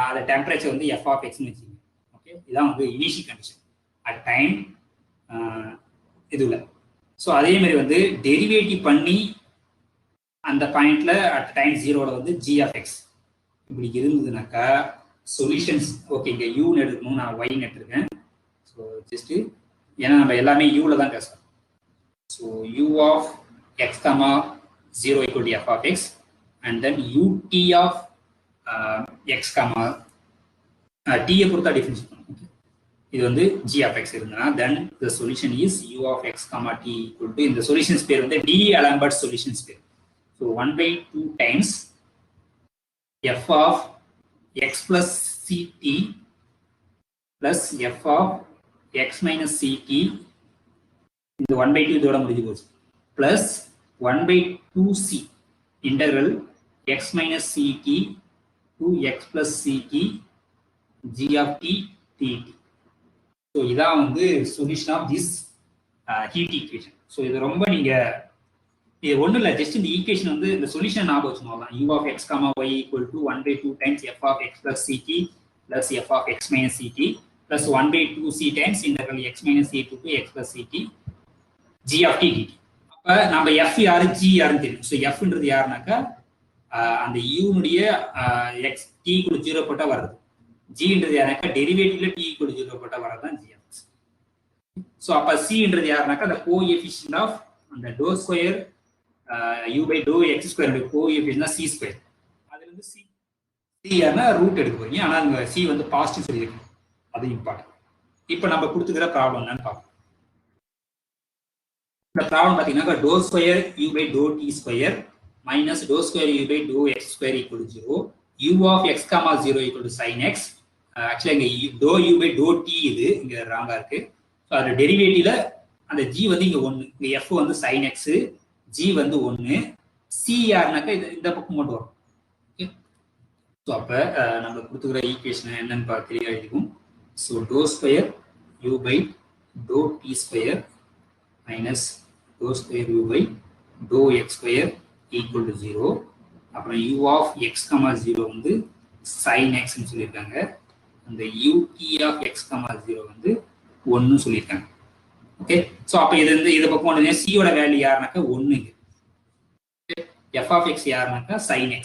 அந்த டெம்பரேச்சர் வந்து f of x னு வச்சுக்கோங்க. ஓகே, இதான் வந்து இனிஷியல் கண்டிஷன் அட் டைம் இதுல. ஸோ அதே மாதிரி வந்து டெரிவேட்டிவ் பண்ணி அந்த பாயிண்ட்ல அட் டைம் 0ல வந்து g of x இப்படி இருந்ததுனாக்கா சொல்யூஷன்ஸ், ஓகே இங்க யூன்னு எடுக்கணும், நான் ஒய்ன்னு எடுத்துருக்கேன். ஸோ ஜஸ்ட் ஏன்னா நம்ம எல்லாமே யூல தான் பேசுறோம். So u of x, 0 equal to f of x and then ut of x, t பொறுத்தா டிஃபரன்ஸ் பண்ணும். இது வந்து g of x இருந்தா then the solution is u of x, t equal to, இந்த சொல்யூஷன்ஸ் பேர் வந்து D'Alembert சொல்யூஷன்ஸ் பேர். So 1/2 times f of x plus ct plus f of x minus ct, இந்த 1/2 இதோட முடிஞ்சு போச்சு, plus 1/2c integral x minus ct to x plus ct g of t dt. ஸோ இதான் வந்து solution of this heat equation. So இது ரொம்ப நீங்க இது ஒன்றும் இல்லை, ஜஸ்ட் இந்த ஈக்குவேஷன் வந்து இந்த சொல்யூஷன் ஞாபகம் வச்சுக்கோங்க. u of x, y equal to 1/2 times f of x plus ct plus f of x minus ct plus 1/2c times integral x minus ct to x plus ct g of t dt. அப்போ நம்ம f யாரு g யாருன்னு தெரியும். ஸோ fன்றது யாருனாக்கா அந்த u-னுடைய x t = 0 போட்டால் வருது. g-ன்றது யாருனாக்கா டெரிவேட்டிவ்ல t = 0 போட்டால் வரது தான் g of x. ஸோ அப்போ c-ன்றது யாருனாக்கா அந்த கோஎஃபிஷியன்ட் ஆஃப் அந்த to square u by dou x square coefficient c square. அதுல இருந்து c யாருன்னா ரூட் எடுக்க போறீங்க, ஆனால் அங்கே c வந்து பாசிட்டிவ் சொல்லியிருக்கு, அது இம்பார்ட்டன்ட். இப்போ நம்ம கொடுத்துக்கிற ப்ராப்ளம் என்னன்னு பார்ப்போம். இந்த ப்ராப்ளம் பார்த்தீங்கன்னா to square u by dou t square minus doe square u by dou x square equal to 0, u of x, 0 equal to sin x. ஆக்சுவலாக இங்கே dou u by dou t இது இங்கே ராங்கா இருக்கு. ஸோ அதோட டெரிவேட்டிவ்ல அந்த g வந்து இங்கே 1, இங்கே f வந்து sin x, g வந்து 1, c யாருனாக்கா இந்த பக்கம் மட்டும் வரும். ஓகே, ஸோ அப்போ நம்ம கொடுத்துக்கிற ஈக்குவேஷன் என்னன்னு பார்த்து எழுதிக்கும். So doe square u by dou t square minus doe square u by dou x square equal to 0. அப்புறம் u of x, 0 வந்து sin x ன்னு சொல்லியிருக்காங்க. அந்த ut of x, 0 வந்து 1 சொல்லியிருக்காங்க. ஓகே, ஸோ அப்போ இது வந்து இதை பக்கம் ஒன்று சியோட வேல்யூ யாருனாக்கா 1, f of x யாருனாக்கா sin x,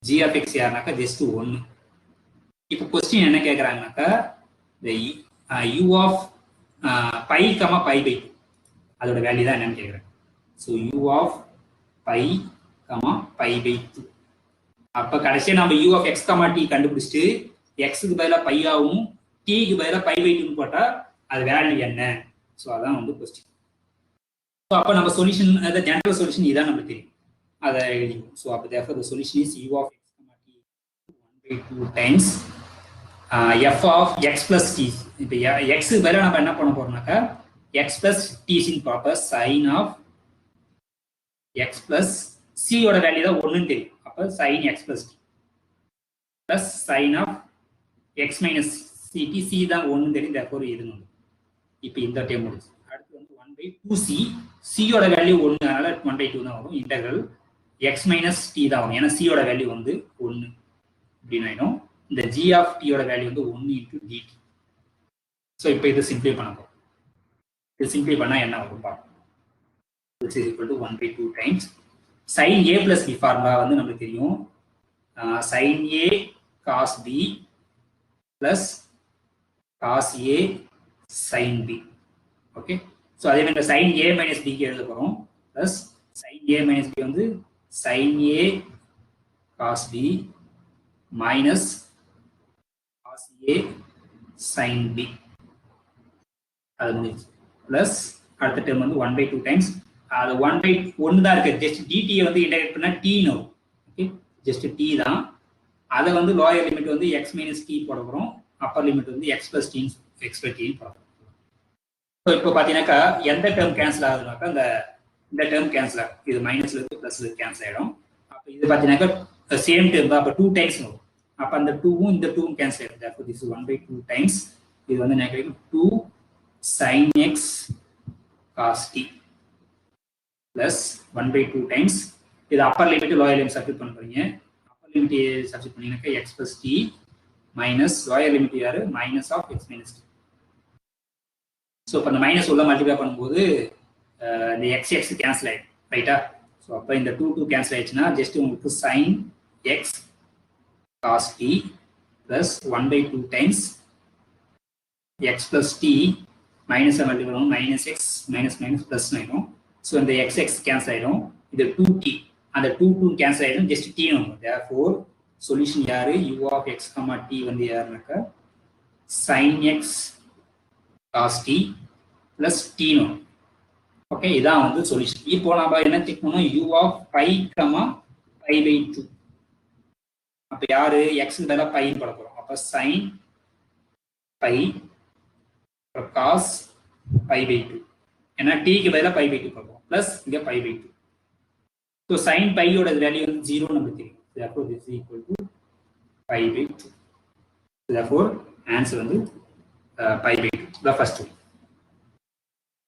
g of x யாருனாக்கா ஜஸ்ட் 1. இப்போ கொஸ்டின் என்ன கேட்குறாங்கனாக்கா இந்த u of pi, pi by 2 அதோட வேல்யூ தான் என்னன்னு கேட்குறாங்க. So u of pi, pi by 2. அப்போ கடைசியாக நம்ம u of x, t கண்டுபிடிச்சிட்டு x-க்கு பதிலாக பையாவும் t-க்கு பதிலாக pi by 2 போட்டால் அது வேல்யூ என்ன? ஸோ அதான் வந்து கொஸ்டின். ஸோ அப்போ நம்ம சொல்யூஷன், அந்த ஜெனரல் சொல்யூஷன் இதான் நமக்கு தெரியும், அதை எழுதிக்கும். ஸோ அப்போ therefore the solution is u of x, t 1/2 times f of x plus t. இப்போ x-க்கு பதிலாக நம்ம என்ன பண்ண போறோம்னாக்கா x plus t sin proper sin of x plus c-யோட வேல்யூ தான் 1ன்னு தெரியும். அப்போ sin x plus t plus sin of x minus ct, c தான் 1 தெரியும், therefore இது வந்து இப்போ இந்த டைம் முடிச்சு. அடுத்து வந்து 1/2c, c-யோட வேல்யூ 1, அதனால 1/2 தான் வரும். இன்டெக்ரல் x minus t தான் வரும், ஏன்னா c-யோட வேல்யூ வந்து 1 அப்படின்னு ஆயிடும். இந்த g of t-யோட வேல்யூ வந்து 1 into dt. ஸோ இப்போ இது சிம்பிளை பண்ண போகிறோம். இது சிம்பிளை பண்ணால் என்ன வரும் பார்ப்போம். This is equal to 1/2 times sin a plus b formula வந்து நமக்கு தெரியும். sin a cos b plus cos a sin b. Okay, so அதே மாதிரி sin a minus b எழுத போகிறோம். Plus sin a minus b வந்து sin a cos b minus cos a sin b. அது முடிஞ்சு. ப்ளஸ் அடுத்த டேர்ம் வந்து 1/2 டைம்ஸ் அது 1/1 தான் இருக்கு, ஜஸ்ட் dt வந்து இன்டெகிரேட் பண்ணா t னு. ஓகே, ஜஸ்ட் t தான். அதை வந்து லோயர் லிமிட் வந்து x minus t போட போகிறோம், அப்பர் லிமிட் வந்து x plus t போட போகிறோம். ஸோ இப்போ பார்த்தீங்கன்னாக்கா எந்த டேர்ம் கேன்சல் ஆகுதுனாக்கா இந்த டேர்ம் கேன்சல் ஆகும், இது மைனஸ்ல இருந்து ப்ளஸ்ல கேன்சல் ஆகிடும். அப்போ இது பார்த்தீங்கன்னாக்கா சேம் டேர்ம் தான், அப்போ 2 டைம்ஸ் வரும். அப்போ அந்த 2வும் இந்த 2வும் கேன்சல் ஆகிடும். அப்போ திஸ் 1/2 டைம்ஸ் இது வந்து எனக்கு 2 sin x cos t plus 1 by 2 times இது upper limit lower limit substitute பண்ண போறீங்க. அப்பர் லிமிட் சப்ஸ்டிட் பண்ணீங்கன்னாக்க x plus t minus lower limit யாரு minus of x minus t. So இப்போ இந்த மைனஸ் உள்ள மல்டிப்ளை பண்ணும்போது இந்த எக்ஸ் எக்ஸ் கேன்சல் ஆயிடும் ரைட்டா. ஸோ அப்போ இந்த 2 கேன்சல் ஆயிடுச்சுன்னா ஜஸ்ட் உங்களுக்கு sin x cos t plus 1 by 2 times x plus t minus multiply பண்ணும் minus x minus minus plus ஆயிடும். ஸோ இந்த எக்ஸ் எக்ஸ் கேன்சல் ஆயிடும். இது 2t அந்த 2 கேன்சல் ஆயிடும் ஜஸ்ட் t வரும். therefore சொல்யூஷன் யாரு u of x, t வந்து யாருனாக்கா sin x cos t plus t வரும். ஓகே இதான் வந்து சொல்யூஷன். இப்போ நம்ம என்ன செக் பண்ணோம் u of pi, pi by 2. அப்ப யாரு x க்கு பதிலா pi போட போறோம். அப்ப sin pi cos pi by 2 ஏன்னா t க்கு பதிலா pi by 2 போடுறோம் plus இங்க pi by 2. so sin pi ஓட வேல்யூ வந்து 0 நமக்கு தெரியும். therefore this is equal to pi by 2. therefore answer வந்து pi by 2 the first one.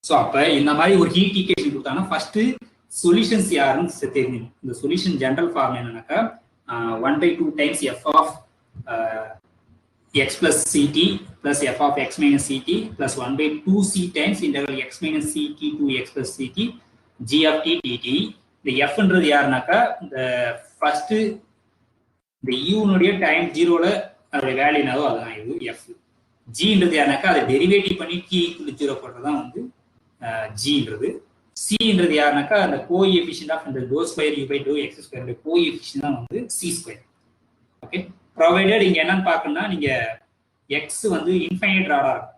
so அப்ப இந்த மாதிரி ஒரு ஹீட் ஈக்குவேஷன் கொடுத்தாங்கன்னா ஃபர்ஸ்ட் சொல்யூஷன்ஸ் யாருன்னு தெரிஞ்சிடும். இந்த சொல்யூஷன் ஜெனரல் ஃபார்ம் என்னன்னாக்கா 1 by 2 times f of x plus ct plus f of x minus ct plus 1 by 2c times integral x minus ct to x plus ct g of t dt. இந்த f ன்றது யாருனாக்கா இந்த ஃபர்ஸ்ட் இந்த u னுடைய டைம் 0ல அதோட வேல்யூ என்னவோ அதுதான் இது f. g ன்றது யாருனாக்கா அதை டெரிவேட்டிவ் பண்ணி t = 0 போடுறதுதான் வந்து g ன்றது. c ன்றது யாருனாக்கா அந்த கோஎஃபிஷியன்ட் ஆஃப் இந்த dou square u by dou x square உடைய கோஎஃபிஷியன்ட் தான் வந்து c ஸ்கொயர். ஓகே ப்ரொவைடட் இங்க என்னன்னு பார்க்கணும்னா நீங்க x வந்து இன்ஃபைனைட் ராடா இருக்கும்.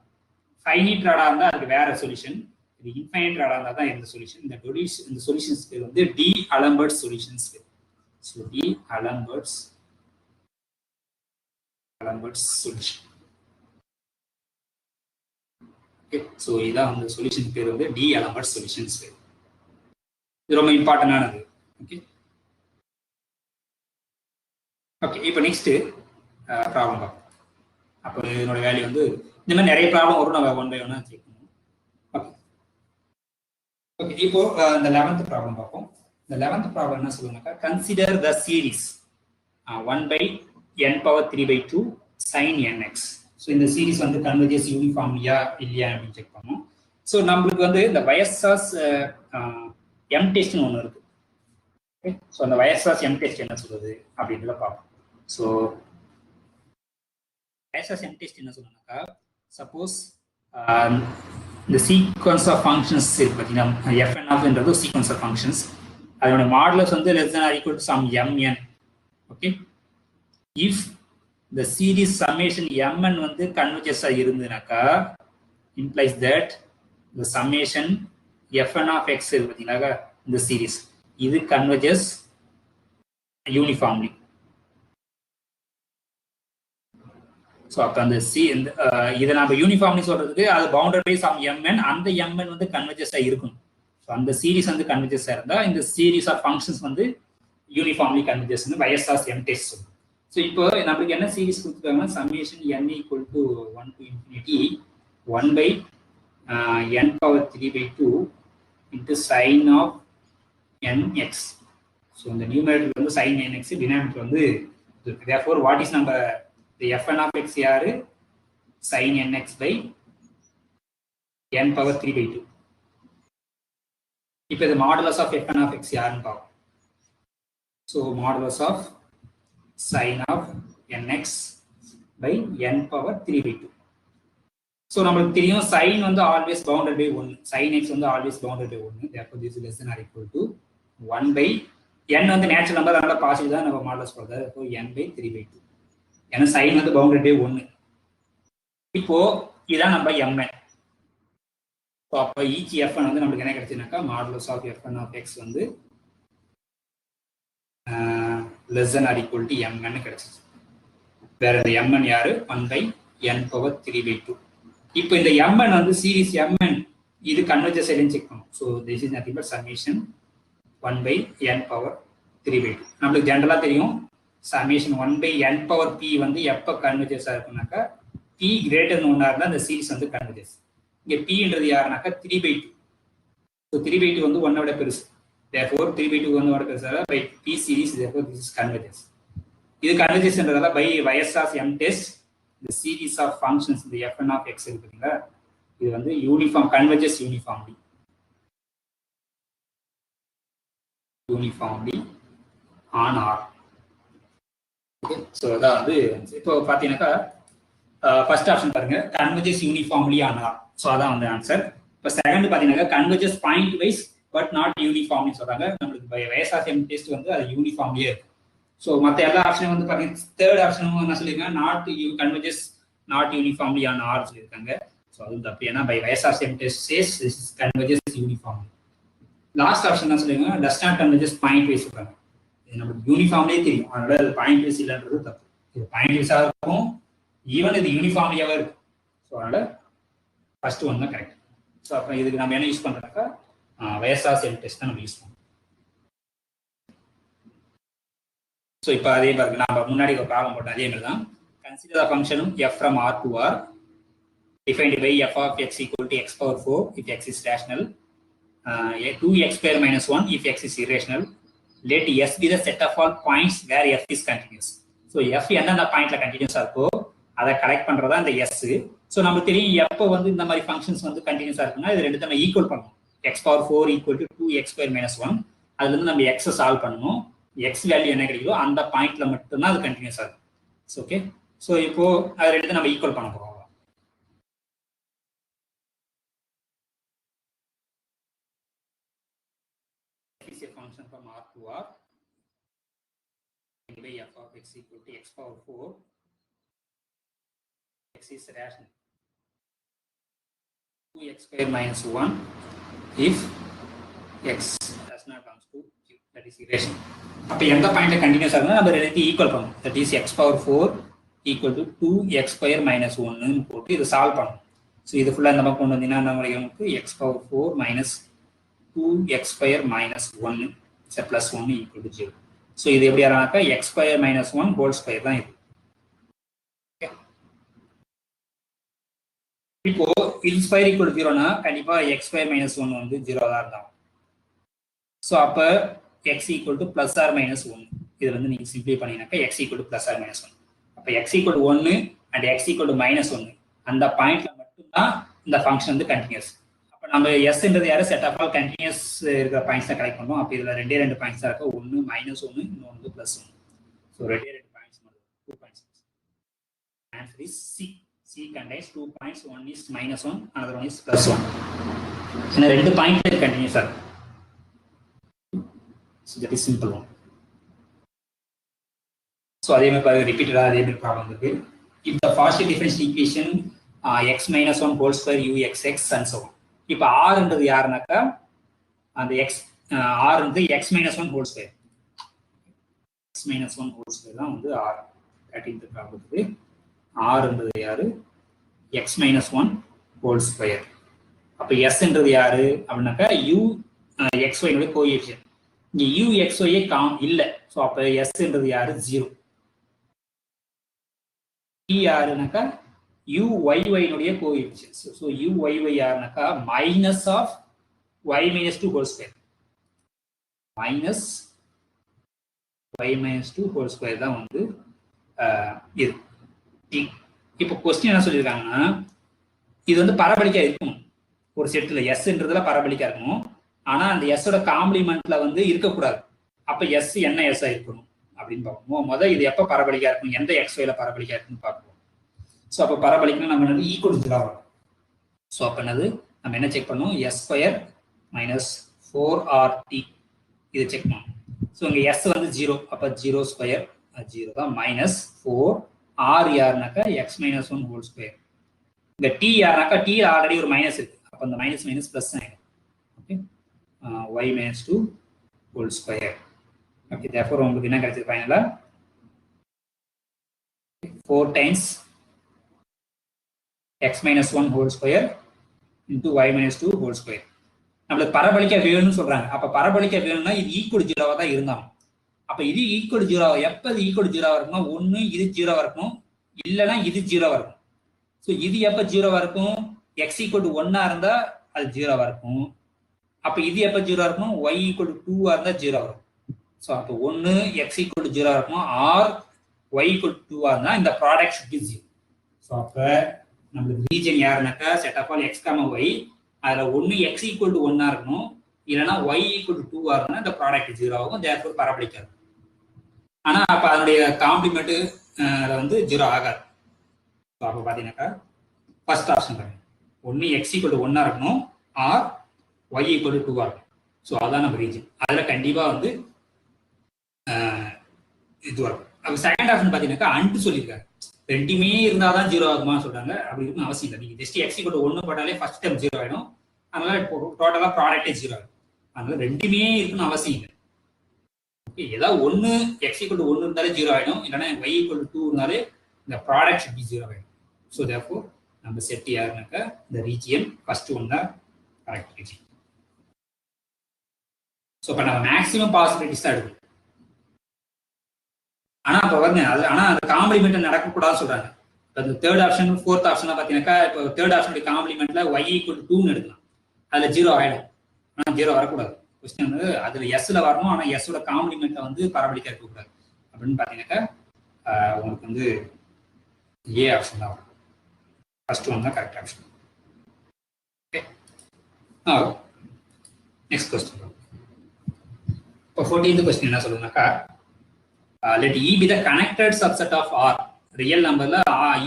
ஃபைனைட் ராடா இருந்தா அதுக்கு வேற சொல்யூஷன். இது இன்ஃபைனைட் ராடா இருந்தா தான் இந்த சொல்யூஷன். இந்த சொல்யூஷன்ஸ் பேர் வந்து d'Alembert solutions. So d'Alembert's solution. Okay so இதான் வந்து சொல்யூஷன் பேர் வந்து டி அலம்பர்ட் சொல்யூஷன்ஸ் பேர். இது ரொம்ப இம்பார்ட்டன்டானது. ஓகே ஓகே இப்போ நெக்ஸ்ட் ப்ராப்ளம் பார்ப்போம். அப்போ இதனோட வேல்யூ வந்து இந்த மாதிரி நிறைய ப்ராப்ளம் வரும். நம்ம 1 by 1 செக் பண்ணுவோம். ஓகே ஓகே இப்போ இந்த 11th ப்ராப்ளம் பார்ப்போம். இந்த 11th ப்ராப்ளம் என்ன சொல்லுவாங்கக்கா consider the series 1 by n power 3 by 2 sin nx. So இந்த சீரிஸ் வந்து கன்வர்ஜஸ் யூனிஃபார்ம்லியா இல்லையா அப்படின்னு செக் பண்ணுவோம். ஸோ நம்மளுக்கு வந்து இந்த வயசாஸ் எம் டெஸ்ட்னு ஒன்று இருக்கு. ஓகே ஸோ அந்த வயசாஸ் எம் டெஸ்ட் என்ன சொல்லுது அப்படின்றத பார்ப்போம். ஸோ வயசாஸ் எம் டெஸ்ட் என்ன சொல்லுனாக்கா சப்போஸ் இந்த சீக்வன்ஸ் ஆஃப் ஃபங்க்ஷன்ஸ் இருக்கு பார்த்தீங்கன்னா fn ஆஃப்ன்றது சீக்வன்ஸ் ஆஃப் ஃபங்க்ஷன்ஸ். அதோட மாடுலஸ் வந்து less than or equal to some mn. Okay if the series summation mn வந்து converges இருந்துனாக்கா implies that the summation fn of x இருக்கு பார்த்தீங்களா இந்த சீரிஸ் இது converges uniformly. ஸோ அப்போ அந்த இதை நம்ம யூனிஃபார்ம்லி சொல்றதுக்கு அது பவுண்டட் பை சம் mn, அந்த mn வந்து கன்வர்ஜஸா இருக்கும். ஸோ அந்த சீரிஸ் வந்து கன்வர்ஜஸா இருந்தா இந்த சீரிஸ் ஆஃப் ஃபங்க்ஷன்ஸ் வந்து யூனிஃபார்ம்லி கன்வர்ஜஸ் வயசாஸ் எம் டெஸ்ட். ஸோ இப்போ நம்மளுக்கு என்ன சீரிஸ் கொடுத்துருக்காங்கன்னா summation n equal to 1 to infinity 1 by n power 3 by 2 into sin of nx. So இந்த நியூமரேட்டர் வந்து sin nx, டினாமினேட்டர் வந்து therefore what is நம்ம the fn of x யாரு sin nx by n power 3 by 2. இப்போ the modulus of fn of x யாருன்னு பார்ப்போம். so modulus of sin of nx by n power 3 by 2. so நம்மளுக்கு தெரியும் sin வந்து always bounded by 1, sin x வந்து always bounded by 1. therefore this is less than or equal to 1 by n வந்து நேச்சுரல் நம்பர், அதனால பாசிட்டிவ் தான் நம்ம மாடலஸ் போடுறது. therefore n by 3 by 2. ஏன்னா சைன் வந்து பவுண்டட் பை 1. இப்போ இதான் நம்ம mn. ஸோ அப்போ ஈச் fn வந்து நம்மளுக்கு என்ன கிடைச்சுனாக்கா modulus of fn of x வந்து less than or equal to mn கிடைச்சிச்சு. வேற இந்த mn யாரு 1 by n power 3 by 2. இப்போ இந்த mn வந்து சீரிஸ் mn இது கன்வர்ஜஸ் எல்லாம் செக் பண்ணும். So this is nothing but summation 1 by n power 3 by 2. நம்மளுக்கு ஜென்ரலா தெரியும் summation 1 by n power p வந்து எப்போ கன்வர்ஜஸா இருக்குனாக்கா p கிரேட்டர் 1 இருந்தா அந்த சீரிஸ் வந்து கன்வர்ஜஸ். இங்க p ன்றது யாருனாக்கா 3 by 2. ஸோ 3 by 2 வந்து 1 விட பெருசு. therefore 3/2 வந்து what is by P series, therefore this is convergence. இது convergence by y(s) of m test the series of functions இந்த fn of x இருக்குங்களா, இது வந்து uniform converges uniformly on R. Okay, so அதான் வந்து இப்போ பார்த்தீங்கன்னாக்கா ஃபர்ஸ்ட் ஆப்ஷன் பாருங்க, converges uniformly on R. So அதான் வந்து ஆன்சர். இப்போ செகண்ட் பார்த்தீங்கன்னா converges point wise but not யூனிஃபார்ம்னு சொல்றாங்க. நம்மளுக்கு by wise of M test வந்து அது யூனிஃபார்ம்லியே இருக்கு. ஸோ மற்ற எல்லா ஆப்ஷனும் வந்து பார்த்தீங்கன்னா தேர்ட் ஆப்ஷனும் என்ன சொல்லியிருக்காங்க, not converges not uniformly on R சொல்லியிருக்காங்க. ஸோ அது தப்பு, ஏன்னா by wise of M test says converges uniformly. Last option தான் சொல்லியிருக்காங்க, does not converges pointwise சொல்றாங்க. இது நமக்கு யூனிஃபார்ம்லேயே தெரியும், அதனால அது பாயிண்ட் வைஸ் இல்லைன்றது தப்பு. இது பாயிண்ட் வைஸாக இருக்கும், ஈவன் இது யூனிஃபார்ம்லியாவே இருக்கும். ஸோ அதனால ஃபர்ஸ்ட் ஒன் தான் கரெக்ட். ஸோ அப்புறம் இதுக்கு நம்ம என்ன யூஸ் பண்றோம்னாக்கா வைஸ் ஆஃப் எம் டெஸ்ட் தான் நம்ம யூஸ் பண்ணுவோம். ஸோ இப்போ அதே பாருங்க, நம்ம முன்னாடி ஒரு ப்ராப்ளம் போட்டோம், அதே மாதிரி தான். கன்சிடர் த ஃபங்க்ஷனும் f from R to R defined by f of x equal to x power 4 if x is rational, 2x square minus 1 if x is irrational. Let S be the set of all points where f is continuous. So f எந்தெந்த பாயிண்ட்ல கண்டினியூஸா இருக்கோ அதை கரெக்ட் பண்றதா இந்த எஸ். ஸோ நமக்கு தெரியும் எப்போ வந்து இந்த மாதிரி ஃபங்க்ஷன்ஸ் வந்து கண்டினியூஸா இருக்குன்னா இது ரெண்டு நம்ம ஈக்குவல் பண்ணணும். x power 4 equal to 2x square minus 1, அதுல இருந்து நம்ம x சால்வ் பண்ணணும். எக்ஸ் வேல்யூ என்ன கிடைக்குதோ அந்த பாயிண்ட்ல மட்டும்தான் அது கண்டினியூஸா இருக்கும். ஓகே, ஸோ இப்போ அது ரெண்டு நம்ம ஈக்குவல் பண்ண போறோம். Function from R to R by f of x equal to x power 4, x is rational, 2x square minus 1 if x does not comes to q, that is irrational. அப்ப எந்த பாயிண்ட்ல கண்டினியூஸா இருக்குன்னா நம்ம ரெண்டுத்தையும் ஈக்குவல் பண்ணணும். That is x power 4 equal to 2x square minus 1 ன்னு போட்டு இதை சால்வ் பண்ணணும். ஸோ இது ஃபுல்லா இந்த பக்கம் கொண்டு வந்தீங்கன்னா நமக்கு x power 4 minus 2x square minus 1 plus 1 equal to 0. So இது எப்படி ஆனாக்கா x square minus 1 whole square தான் இது. இப்போ இது ஸ்கொயர் ஈக்குவல் 0னா கண்டிப்பா x square minus 1 வந்து 0 தான் இருந்தாகும். ஸோ அப்ப x equal to plus or minus 1, இது வந்து நீங்க சிம்பிளை பண்ணீங்கன்னாக்கா x equal to plus or minus 1. அப்ப x equal to 1 and x equal to minus 1 அந்த பாயிண்ட்ல மட்டும்தான் இந்த ஃபங்க்ஷன் வந்து கண்டினியூஸ். அப்ப நம்ம எஸ்ன்றது யாரு செட் ஆஃப் ஆல் கண்டினியூஸ் இருக்கிற பாயிண்ட்ஸ் தான் கலெக்ட் பண்ணுவோம். அப்ப இதுல ரெண்டு பாயிண்ட்ஸ் தான் இருக்கு, ஒன்னு மைனஸ் 1 இன்னொன்று பிளஸ் 1. ஸோ ரெண்டு பாயிண்ட்ஸ் மட்டும் 2 points. Answer is C. C contains 2 points, one is minus 1, another one is plus 1. ஏன்னா ரெண்டு பாயிண்ட் கண்டினியூஸா இருக்கு. So that is simple one. So அதே மாதிரி பாருங்க, ரிப்பீட்டடா அதே மாதிரி ப்ராப்ளம் இருக்கு. If the partial differential equation x minus 1 whole square uxx and so on. இப்போ r ன்றது யாருனாக்கா அந்த x r ன்றது x minus 1 whole square. x minus 1 whole square தான் வந்து r. That is the problem. r ன்றது யாரு x minus 1 whole square. அப்ப s ன்றது யாரு அப்படினாக்கா u xy னுடைய கோஎஃபிஷியன்ட். இங்க u xy இல்ல. சோ அப்ப s ன்றது யாரு 0. t யாருனாக்கா u yy னுடைய கோஎஃபிஷியன்ட். சோ u yy யாருனாக்கா minus of y minus 2 whole square. minus y minus 2 whole square தான் வந்து இது. இப்போ क्वेश्चन என்ன சொல்லிருக்காங்கன்னா இது வந்து பரபலிக்கா இருக்கும். ஒரு செட்ல s-ன்றதுல பரபலிக்கா இருக்கணும். ஆனா அந்த s-ஓட காம்ப்ளிமெண்ட்ல வந்து இருக்க கூடாது. அப்ப s என்ன s-ஆ இருக்கணும் அப்படினு பாப்போம். முதல்ல இது எப்ப பரபலிக்கா இருக்கும், எந்த xy-ல பரபலிக்கா இருக்குன்னு பாப்போம். சோ அப்ப பரபலிக்னா நம்ம வந்து ஈக்குவல் டு 0 வரும். சோ அப்ப என்னது நம்ம என்ன செக் பண்ணனும், s² - 4rt இது செக் பண்ணனும். சோ இங்க s வந்து 0, அப்ப 0² 0 தான் minus 4 r யாருனாக்கா x minus 1 whole square. இந்த t யாருனாக்கா t ஆல்ரெடி ஒரு மைனஸ் இருக்கு, அப்ப அந்த மைனஸ் மைனஸ் பிளஸ் ஆயிடும். Okay, y minus 2 whole square. Okay, therefore உங்களுக்கு என்ன கிடைச்சது ஃபைனலா 4 times x minus 1 whole square into y minus 2 whole square. நம்மளுக்கு பரபலிக்கா வேணும்னு சொல்றாங்க. அப்ப பரபலிக்கா வேணும்னா இது ஈக்குவல் 0வா தான் இருந்தாலும். அப்ப இது ஈக்குவல் 0 எப்ப இது ஈக்குவல் 0வா இருக்கும்னா ஒன்னு இது 0வா இருக்கும், இல்லனா இது 0வா இருக்கும். சோ இது எப்ப 0வா இருக்கும், x = 1 இருந்தா அது 0வா இருக்கும், அப்போ இது எப்போ 0 இருக்கணும்? y = 2 இருந்தால் 0 வரும். ஸோ அப்போ 1 x = 0 இருக்கணும், ஆர் y = 2 இருந்தால் இந்த ப்ராடக்ட் should be 0. ஸோ அப்போ நம்மளுக்கு ரீஜன் யாருனாக்கா set of all x comma y, அதில் ஒன்று x = 1 இருக்கணும், இல்லைன்னா y = 2 இருந்தால் இந்த ப்ராடக்ட் 0 ஆகும், தேர்ஃபோர் பரபோலிக் இருக்கும். ஆனால் அப்போ அதனுடைய காம்ப்ளிமெண்ட்டு வந்து 0 ஆகாது. ஸோ அப்போ பார்த்தீங்கன்னாக்கா ஃபர்ஸ்ட் ஆப்ஷன் பாருங்க, ஒன்று x = 1 இருக்கணும், ஆர் y = 2 இருக்கும். ஸோ அதான் நம்ம ரீஜன். அதில் கண்டிப்பாக வந்து இது வரும். அப்போ செகண்ட் ஆப்ஷன் பார்த்தீங்கன்னாக்கா அன்ட்டு சொல்லியிருக்காங்க, ரெண்டுமே இருந்தால் தான் 0 ஆகுமான்னு சொல்கிறாங்க. அப்படி இருக்குன்னு அவசியம் இல்லை. நீங்கள் ஜஸ்ட் x = 1 போட்டாலே ஃபர்ஸ்ட் டைம் 0 ஆகிடும். அதனால டோட்டலாக ப்ராடக்டே 0 ஆகும். அதனால ரெண்டுமே இருக்குன்னு அவசியம் இல்லை. ஓகே, ஏதாவது ஒன்று x = 1 இருந்தாலே 0 ஆகிடும், இல்லைன்னா y = 2 இருந்தாலே இந்த ப்ராடக்ட் should be 0 ஆகிடும். ஸோ தேர்ஃபோர் நம்ம செட் யாருனாக்கா இந்த ரீஜியன் ஃபர்ஸ்ட் ஒன் தான் கரெக்ட் ரீஜியன். ஸோ இப்போ நம்ம மேக்ஸிமம் பாசிபிலிட்டிஸ் தான் எடுக்கணும். ஆனால் இப்போ வந்து அது ஆனால் அந்த காம்ப்ளிமெண்ட் நடக்கக்கூடாதுன்னு சொல்கிறாங்க. இப்போ இந்த தேர்ட் ஆப்ஷன் ஃபோர்த் ஆப்ஷன்லாம் பார்த்தீங்கன்னாக்கா, இப்போ தேர்ட் ஆப்ஷனுடைய காம்ப்ளிமெண்ட்ல y = 2ன்னு எடுக்கலாம், அதில் 0 ஆகிடும். ஆனால் 0 வரக்கூடாது. கொஸ்டின் வந்து அதில் எஸ்ல வரணும், ஆனால் எஸ்ஸோட காம்ப்ளிமெண்ட்டை வந்து பரபலிக்காக இருக்கக்கூடாது. அப்படின்னு பார்த்தீங்கன்னாக்கா உங்களுக்கு வந்து ஏ ஆப்ஷன் தான் வரும். ஃபர்ஸ்ட் ஒன் தான் correct option. Okay, next question. இப்போ 14th கொஸ்டின் என்ன சொல்லுங்கனாக்கா, let E be the connected subset of R. Real நம்பர்ல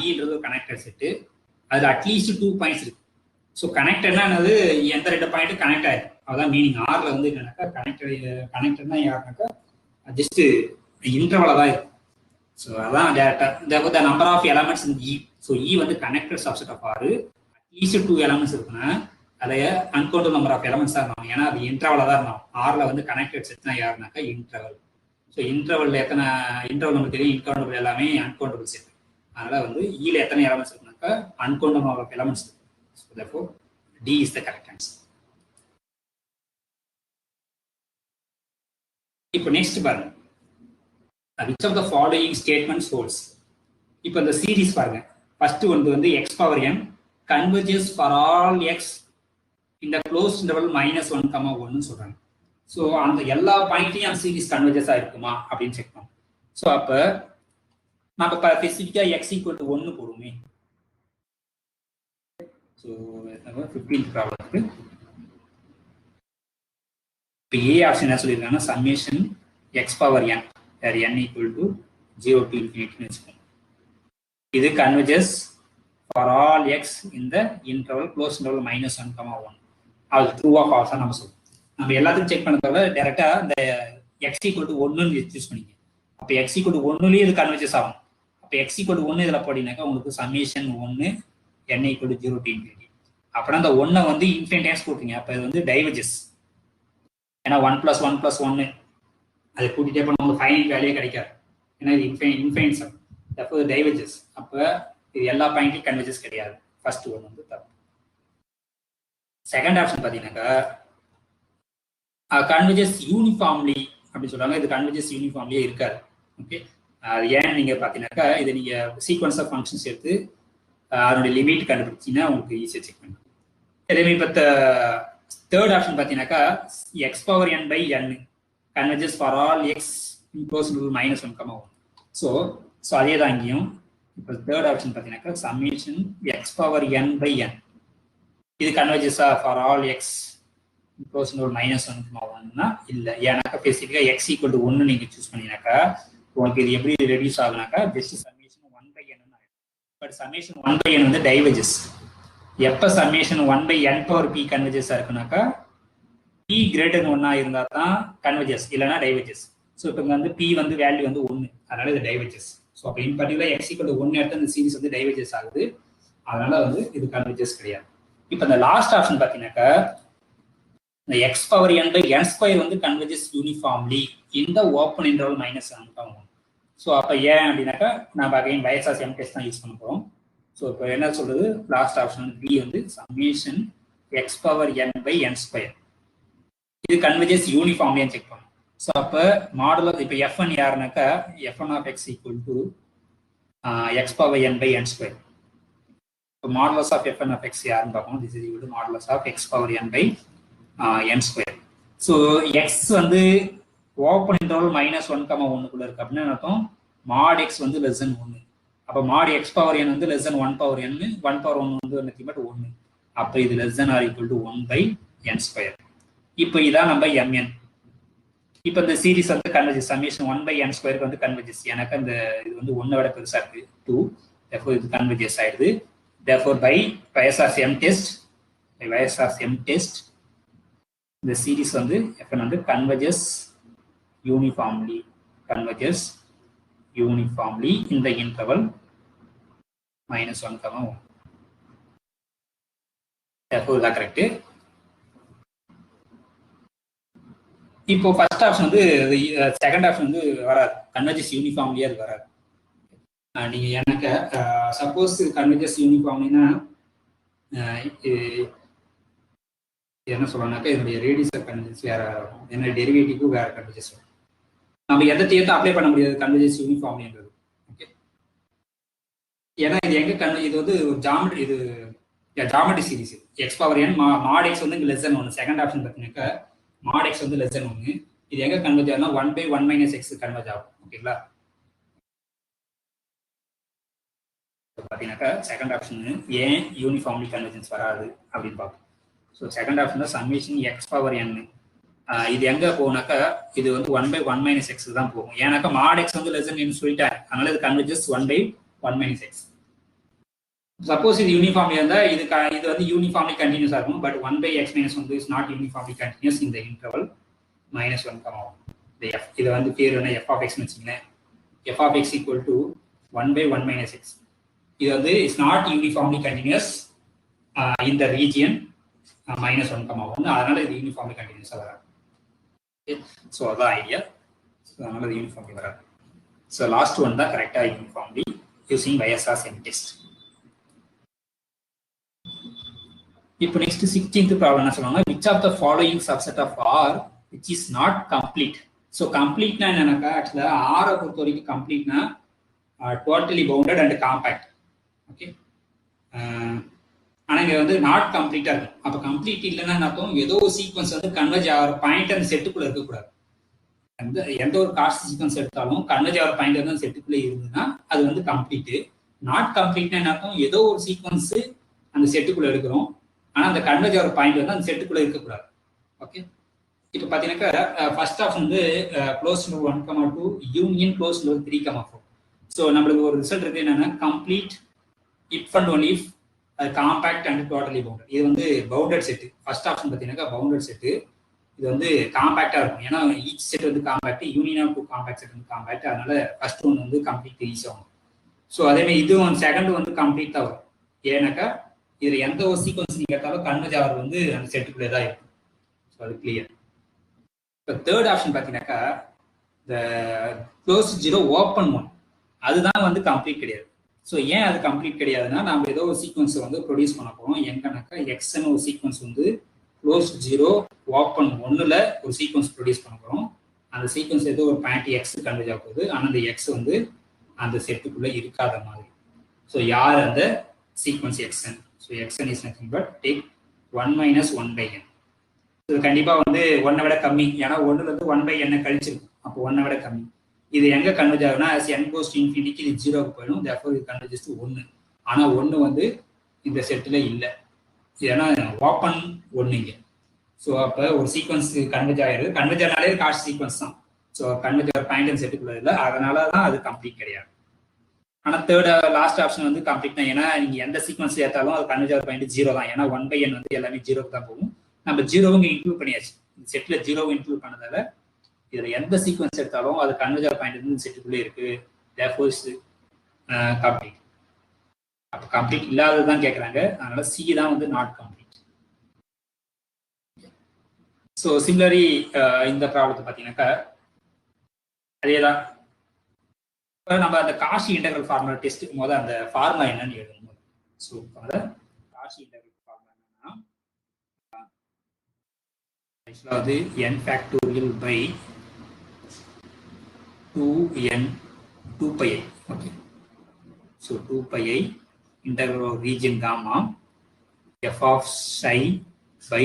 ஈன்றது ஒரு கனெக்டட் செட்டு, அது அட்லீஸ்ட் 2 பாயிண்ட்ஸ் இருக்கு. ஸோ கனெக்டட்னா என்னது, எந்த 2 பாயிண்ட் கனெக்ட் ஆயிருக்கு, அதான் மீனிங். ஆர்ல வந்து என்னன்னாக்கா கனெக்டட்னா யாருனாக்கா ஜஸ்ட் இன்டர்வலா தான் இருக்கும். ஸோ அதான் டேரக்டா number of elements in E. So E வந்து connected subset of R, at least 2 elements இருக்குன்னா அதில் அன்கவுண்டபிள் நம்பர் ஆஃப் எலமெண்ட்ஸ் தான் இருக்கும். ஏன்னா அது இன்டர்வலா தான் இருக்கும். ஆர்ல வந்து கனெக்டட் செட்னா யாருனாக்கா இன்டர்வல். ஸோ இன்டர்வல்ல எத்தனை இன்டர்வல் நமக்கு தெரியும், இன்கவுண்டபிள் எல்லாமே அன்கவுண்டபிள் செட். அதனால வந்து ஈல எத்தனை எலமெண்ட்ஸ் இருக்குனாக்கா uncountable number of elements. So therefore D is the correct answer. இப்போ நெக்ஸ்ட் பாருங்க, which of the following statements holds. இப்போ இந்த சீரிஸ் பாருங்க, ஃபர்ஸ்ட் வந்து x power n converges for all x in the closed interval -1, சொல்றாங்க. ஸோ அந்த எல்லா பாயிண்ட்லையும் அந்த சீரிஸ் கன்வர்ஜஸ் ஆயிருக்குமா அப்படின்னு செக் பண்ணோம். ஸோ அப்போ நம்ம இப்போ ஸ்பெசிஃபிக்காக x = 1 போடுவோமே. ஸோ 15th ப்ராப்ளத்துக்கு இப்போ ஏ ஆப்ஷன் என்ன சொல்லியிருக்காங்கன்னா, summation x power n where n = 0 to infinity வச்சுக்கோங்க. இது converges for all x in the interval closed interval -1, அது ட்ரூ ஆஃப் ஃபால்ஸா நம்ம சொல்லுவோம். நம்ம எல்லாத்தையும் செக் பண்ணதோட டைரக்டா இந்த x = 1 சூஸ் பண்ணிக்க. அப்போ x = 1லயே இது கன்வர்ஜஸ் ஆகும். அப்போ x = 1 இதில் போட்டீங்கன்னாக்கா உங்களுக்கு சம்மேஷன் 1 n = 0 to infinity. அப்புறம் அந்த 1 வந்து இன்ஃபினிட் டைம்ஸ் போட்டீங்க, அப்போ இது வந்து டைவர்ஜஸ். ஏன்னா 1 + 1 + 1 அதை கூட்டிகிட்டே போனால் உங்களுக்கு ஃபைனல் வேல்யூ கிடைக்காது. ஏன்னா இது இன்ஃபைனைட் சம், அப்போ டைவர்ஜஸ். அப்போ இது எல்லா பாயிண்ட்லையும் கன்வர்ஜஸ் கிடையாது. ஃபர்ஸ்ட் ஒன் வந்து தப்பு. செகண்ட் ஆப்ஷன் பார்த்தீங்கன்னாக்கா கன்வர்ஜஸ் யூனிஃபார்ம்லி அப்படின்னு சொல்றாங்க. இது கன்வர்ஜஸ் யூனிஃபார்ம்லியே இருக்காது. ஓகே, அது ஏன்னு நீங்க பார்த்தீங்கன்னாக்கா இதை நீங்க சீக்வன்ஸ் ஆஃப் ஃபங்க்ஷன்ஸ் எடுத்து அதனுடைய லிமிட் கண்டுபிடிச்சிங்கன்னா உங்களுக்கு ஈஸியாக செக் பண்ணலாம். அதேமாதிரி இப்போ தேர்ட் ஆப்ஷன் பார்த்தீங்கன்னாக்கா x power n by n converges for all x close to -1, so அதே தான் இங்கேயும். இப்போ தேர்ட் ஆப்ஷன் பார்த்தீங்கன்னாக்கா summation x power n by n இது கன்வர்ஜஸா for all x close to -1 இல்லை. ஏன்னாக்கா ஸ்பெசிஃபிக்காக x = 1 நீங்கள் சூஸ் பண்ணீங்கன்னாக்கா உங்களுக்கு இது எப்படி ரெடியூஸ் ஆகுனாக்கா ஜஸ்ட் சம்மேஷன் 1/n ஆகிடும். பட் சம்மேஷன் 1/n வந்து டைவர்ஜஸ். எப்போ summation 1/n⁴ கன்வர்ஜஸாக இருக்குனாக்கா p greater than 1 இருந்தால் தான் கன்வர்ஜஸ், இல்லைனா டைவர்ஜஸ். ஸோ இப்போ வந்து p வந்து வேல்யூ வந்து 1, அதனால இது டைவர்ஜஸ். ஸோ அப்போ இன் பர்டிகுலர் x = 1 எடுத்து இந்த சீரிஸ் வந்து டைவர்ஜஸ் ஆகுது, அதனால வந்து இது கன்வர்ஜஸ் கிடையாது. இப்போ இந்த லாஸ்ட் ஆப்ஷன் பார்த்தீங்கன்னாக்கா இந்த x power n by n² வந்து கன்வர்ஜஸ் யூனிஃபார்ம்லி இந்த ஓப்பன் இன்டர்வல் -1. ஸோ அப்போ ஏன் அப்படின்னாக்கா நம்ம அகைன் வயசாஸ் எம் டெஸ்ட் தான் யூஸ் பண்ண போகிறோம். ஸோ இப்போ என்ன சொல்றது, லாஸ்ட் ஆப்ஷன் பி வந்து summation x power n by n². இது கன்வர்ஜஸ் யூனிஃபார்ம்லின்னு செக் பண்ணும். ஸோ அப்போ மாடுலர் இப்போ f1 யாருனாக்கா f1 of x = x power n by n². இப்போ modulus of f1 of x யாருன்னு பார்ப்போம். This is equal to modulus of x power n by n square. So x வந்து ஓப்பன் இன்டர்வல் -1,1 இருக்கு அப்படின்னா அர்த்தம் mod x வந்து லெஸ் தென் 1. அப்போ mod x பவர் n வந்து less than 1 power n, 1 power 1 வந்து நத்திங் பட் 1. அப்போ இது less than or equal to 1/n square. இப்போ இதான் நம்ம mn. இப்போ இந்த சீரிஸ் வந்து கன்வர்ஜஸ், சம்மேஷன் 1/n ஸ்கொயருக்கு வந்து கன்வர்ஜஸ். எனக்கு இந்த இது வந்து 1 விட பெருசா இருக்கு 2, therefore இது கன்வர்ஜஸ் ஆயிடுது. therefore by Weierstrass m test, by Weierstrass m test இந்த சீரிஸ் வந்து fn வந்து converges uniformly in the interval -1,1. therefore is correct. இப்போ ஃபர்ஸ்ட் ஆப்ஷன் வந்து செகண்ட் ஆப்ஷன் வந்து வராது, கன்வர்ஜஸ் யூனிஃபார்ம்லியா அது வராது. நீங்க எனக்கு சப்போஸ் கன்வர்ஜஸ் யூனிஃபார்ம்லினா என்ன சொல்லணும்னாக்கா இதனுடைய ரேடியஸ் கன்வர்ஜஸ் வேற இருக்கும், என்ன டெரிவேட்டிவ்க்கு வேற கன்வர்ஜஸ் வரும். நம்ம எந்த தேர்த்து அப்ளை பண்ண முடியாது கன்வர்ஜஸ் யூனிஃபார்ம்லின்றது. ஓகே, ஏன்னா இது எங்க இது வந்து ஜாமெட்ரி, இது geometry series x power n mod x வந்து லெஸ் தென் 1. செகண்ட் ஆப்ஷன் பார்த்தீங்கன்னாக்கா mod x வந்து லெஸ் தென் 1. இது எங்க கன்வர்ஜ் ஆகும்னா 1/1 - x கன்வர்ஜ் ஆகும். ஓகேங்களா, பார்த்தீங்கன்னாக்கா செகண்ட் ஆப்ஷன் ஏன் யூனிஃபார்ம்லி கன்வர்ஜென்ஸ் வராது அப்படின்னு பார்ப்போம். ஸோ செகண்ட் ஆப்ஷன் தான் சம்மேஷன் x பவர் n. இது எங்க போனாக்கா இது வந்து 1/1 - x தான் போகும். ஏன்னாக்கா mod x வந்து லெஸ் தென் சொல்லிட்டாங்க, அதனால இது கன்வர்ஜஸ் 1/1 - x. சப்போஸ் இது யூனிஃபார்ம்லி இருந்தா இது வந்து யூனிஃபார்ம்லி கண்டினியூஸா இருக்கும். But 1/x - 1 is not uniformly continuous இந்த இன்டர்வல் -1,1. இந்த f இது வந்து பேர் என்ன f of x னு வச்சுங்களேன். f of x equal to 1/1 - x. இது வந்து இஸ் நாட் யூனிஃபார்ம்லி கண்டினியூஸ் இந்த ரீஜியன் -1,1. அதனால இது யூனிஃபார்ம்லி கண்டினியூஸா வராது. ஸோ அதான் ஐடியா. ஸோ அதனால இது யூனிஃபார்ம்லி வராது. ஸோ லாஸ்ட் ஒன் தான் கரெக்டா uniformly using Weierstrass m test. இப்போ நெக்ஸ்ட் 16th ப்ராப்ளம் என்ன சொல்லுவாங்க, which of the following subset of R which is not complete. So கம்ப்ளீட்னா என்னன்னாக்கா ஆக்சுவலா ஆரை பொறுத்த வரைக்கும் கம்ப்ளீட்னா totally bounded and compact. Okay, ஆனால் இங்கே வந்து நாட் கம்ப்ளீட்டா இருக்கும். அப்போ கம்ப்ளீட் இல்லைன்னா என்ன அர்த்தம், ஏதோ ஒரு சீக்வன்ஸ் வந்து கன்வர்ஜ் ஆகிற பாயிண்ட் அந்த செட்டுக்குள்ள இருக்கக்கூடாது. எந்த ஒரு காஸ்ட் சீக்வன்ஸ் எடுத்தாலும் கன்வர்ஜ் ஆகிற பாயிண்ட் வந்து அந்த செட்டுக்குள்ளே இருந்ததுன்னா அது வந்து கம்ப்ளீட்டு. நாட் கம்ப்ளீட்னா என்ன அர்த்தம், ஏதோ ஒரு சீக்வன்ஸ் அந்த செட்டுக்குள்ள இருக்கிறோம், ஆனால் அந்த கன்வர்ஜ் ஆகிற பாயிண்ட் வந்து அந்த செட்டுக்குள்ள இருக்கக்கூடாது. ஓகே, இப்போ பார்த்தீங்கன்னாக்கா ஃபர்ஸ்ட் ஆப்ஷன் வந்து close not 1,2 union close not 3,4. So நம்மளுக்கு ஒரு ரிசல்ட் இருக்கு என்னன்னா complete if and only if compact and totally bounded. இது வந்து பவுண்டட் செட்டு. ஃபர்ஸ்ட் ஆப்ஷன் பார்த்தீங்கன்னாக்கா பவுண்டட் செட்டு. இது வந்து காம்பேக்டா இருக்கும், ஏன்னா ஈச் செட் வந்து compact, union of 2 compact set வந்து காம்பேக்ட். அதனால ஃபர்ஸ்ட் ஒன் வந்து கம்ப்ளீட் ஈஸி ஆகும். ஸோ அதேமாதிரி இதுவும் செகண்ட் வந்து கம்ப்ளீட் தான் வரும். ஏன்னாக்கா இதுல எந்த ஒரு சீக்வன்ஸ் நீங்க கேட்டாலும் கன்வர்ஜ் ஆகிறது வந்து அந்த செட்டுக்குள்ளே தான் இருக்கும். ஸோ அது கிளியர். இப்போ தேர்ட் ஆப்ஷன் பார்த்தீங்கன்னாக்கா இந்த க்ளோஸ் 0 ஓப்பன் 1 அதுதான் வந்து கம்ப்ளீட் கிடையாது. ஸோ ஏன் அது கம்ப்ளீட் கிடையாதுன்னா நம்ம ஏதோ ஒரு சீக்வன்ஸை வந்து ப்ரொடியூஸ் பண்ண போகிறோம். எங்கன்னாக்கா எக்ஸ்ன்னு ஒரு சீக்வன்ஸ் வந்து க்ளோஸ் 0 ஓப்பன் 1ல ஒரு சீக்வன்ஸ் ப்ரொடியூஸ் பண்ண போகிறோம். அந்த சீக்வன்ஸ் ஏதோ ஒரு பாயிண்ட் எக்ஸ் கன்வர்ஜ் ஆக போகுது, ஆனால் அந்த எக்ஸ் வந்து அந்த செட்டுக்குள்ளே இருக்காத மாதிரி. ஸோ யார் அந்த sequence x n? So x n is nothing but take 1 - 1/n. இது கண்டிப்பாக வந்து 1 விட கம்மி, ஏன்னா 1லேருந்து 1/n கழிச்சிருக்கும். அப்போ 1 விட கம்மி. இது எங்க கன்வர்ஜ் ஆகுனா as n goes to infinity இது 0க்கு போயிடும். therefore இது கன்வர்ஜஸ் டு 1. ஆனா 1 வந்து இந்த செட்ல இல்ல, ஏன்னா ஓப்பன் 1 இங்க. ஸோ அப்போ ஒரு சீக்வன்ஸ் கன்வர்ஜ் ஆகிடுது. கன்வர்ஜ் ஆனாலே காஸ்ட் சீக்வன்ஸ் தான். ஸோ கன்வர்ஜ் ஆகிற பாயிண்ட் அண்ட் செட்டுக்குள்ள இல்லை, அதனால தான் அது கம்ப்ளீட் கிடையாது. ஆனால் தேர்ட் லாஸ்ட் ஆப்ஷன் வந்து கம்ப்ளீட் தான், ஏன்னா நீங்க எந்த சீக்வன்ஸ் ஏற்றாலும் அது கன்வர்ஜ் ஆகிற பாயிண்ட் 0 தான். ஏன்னா 1/n வந்து எல்லாமே 0க்கு தான் போகும். நம்ம 0வும் இன்க்ளூட் பண்ணியாச்சு, இந்த செட்ல 0வும் இன்க்ளூட் பண்ணதால இதுல எந்த சீக்வன்ஸ் எடுத்தாலும் அது கன்வர்ஜ் ஆகிற பாயிண்ட் வந்து செட்டுக்குள்ளே இருக்கு. therefore complete. அப்போ கம்ப்ளீட் இல்லாததான் கேட்குறாங்க, அதனால சி தான் வந்து நாட் கம்ப்ளீட். ஸோ சிமிலரி இந்த ப்ராப்ளத்தை பார்த்தீங்கன்னாக்கா அதேதான். நம்ம அந்த காஷி இன்டெக்ரல் ஃபார்முலா டெஸ்ட்டுக்கு போது அந்த ஃபார்முலா என்னன்னு எழுதணும். ஸோ அதை காஷி இன்டெக்ரல் ஃபார்முலா என்னன்னா அது n factorial by 2n 2πi. okay, so 2πi integral of region gamma f of psi by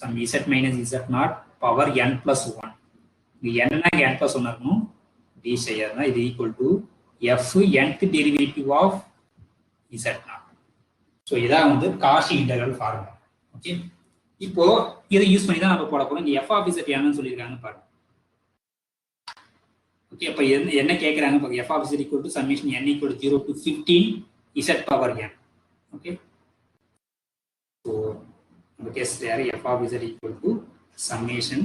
some z minus z naught power n plus 1. இங்க n n plus 1 இருக்கணும் d செய்யறதுனா இது equal to f nth derivative of z naught. So இதான் வந்து காஷி இன்டெக்ரல் ஃபார்முலா. ஓகே, இப்போ இதை யூஸ் பண்ணி தான் நம்ம போட போறோம். இங்க f of z என்னன்னு சொல்லியிருக்காங்கன்னு பாருங்க. ஓகே, அப்ப என்ன கேட்கறாங்க பாருங்க. f of z equal to summation n equal to 0 to 15 z power n. Okay, so நம்ம கேஸ் யாரு f of z equal to summation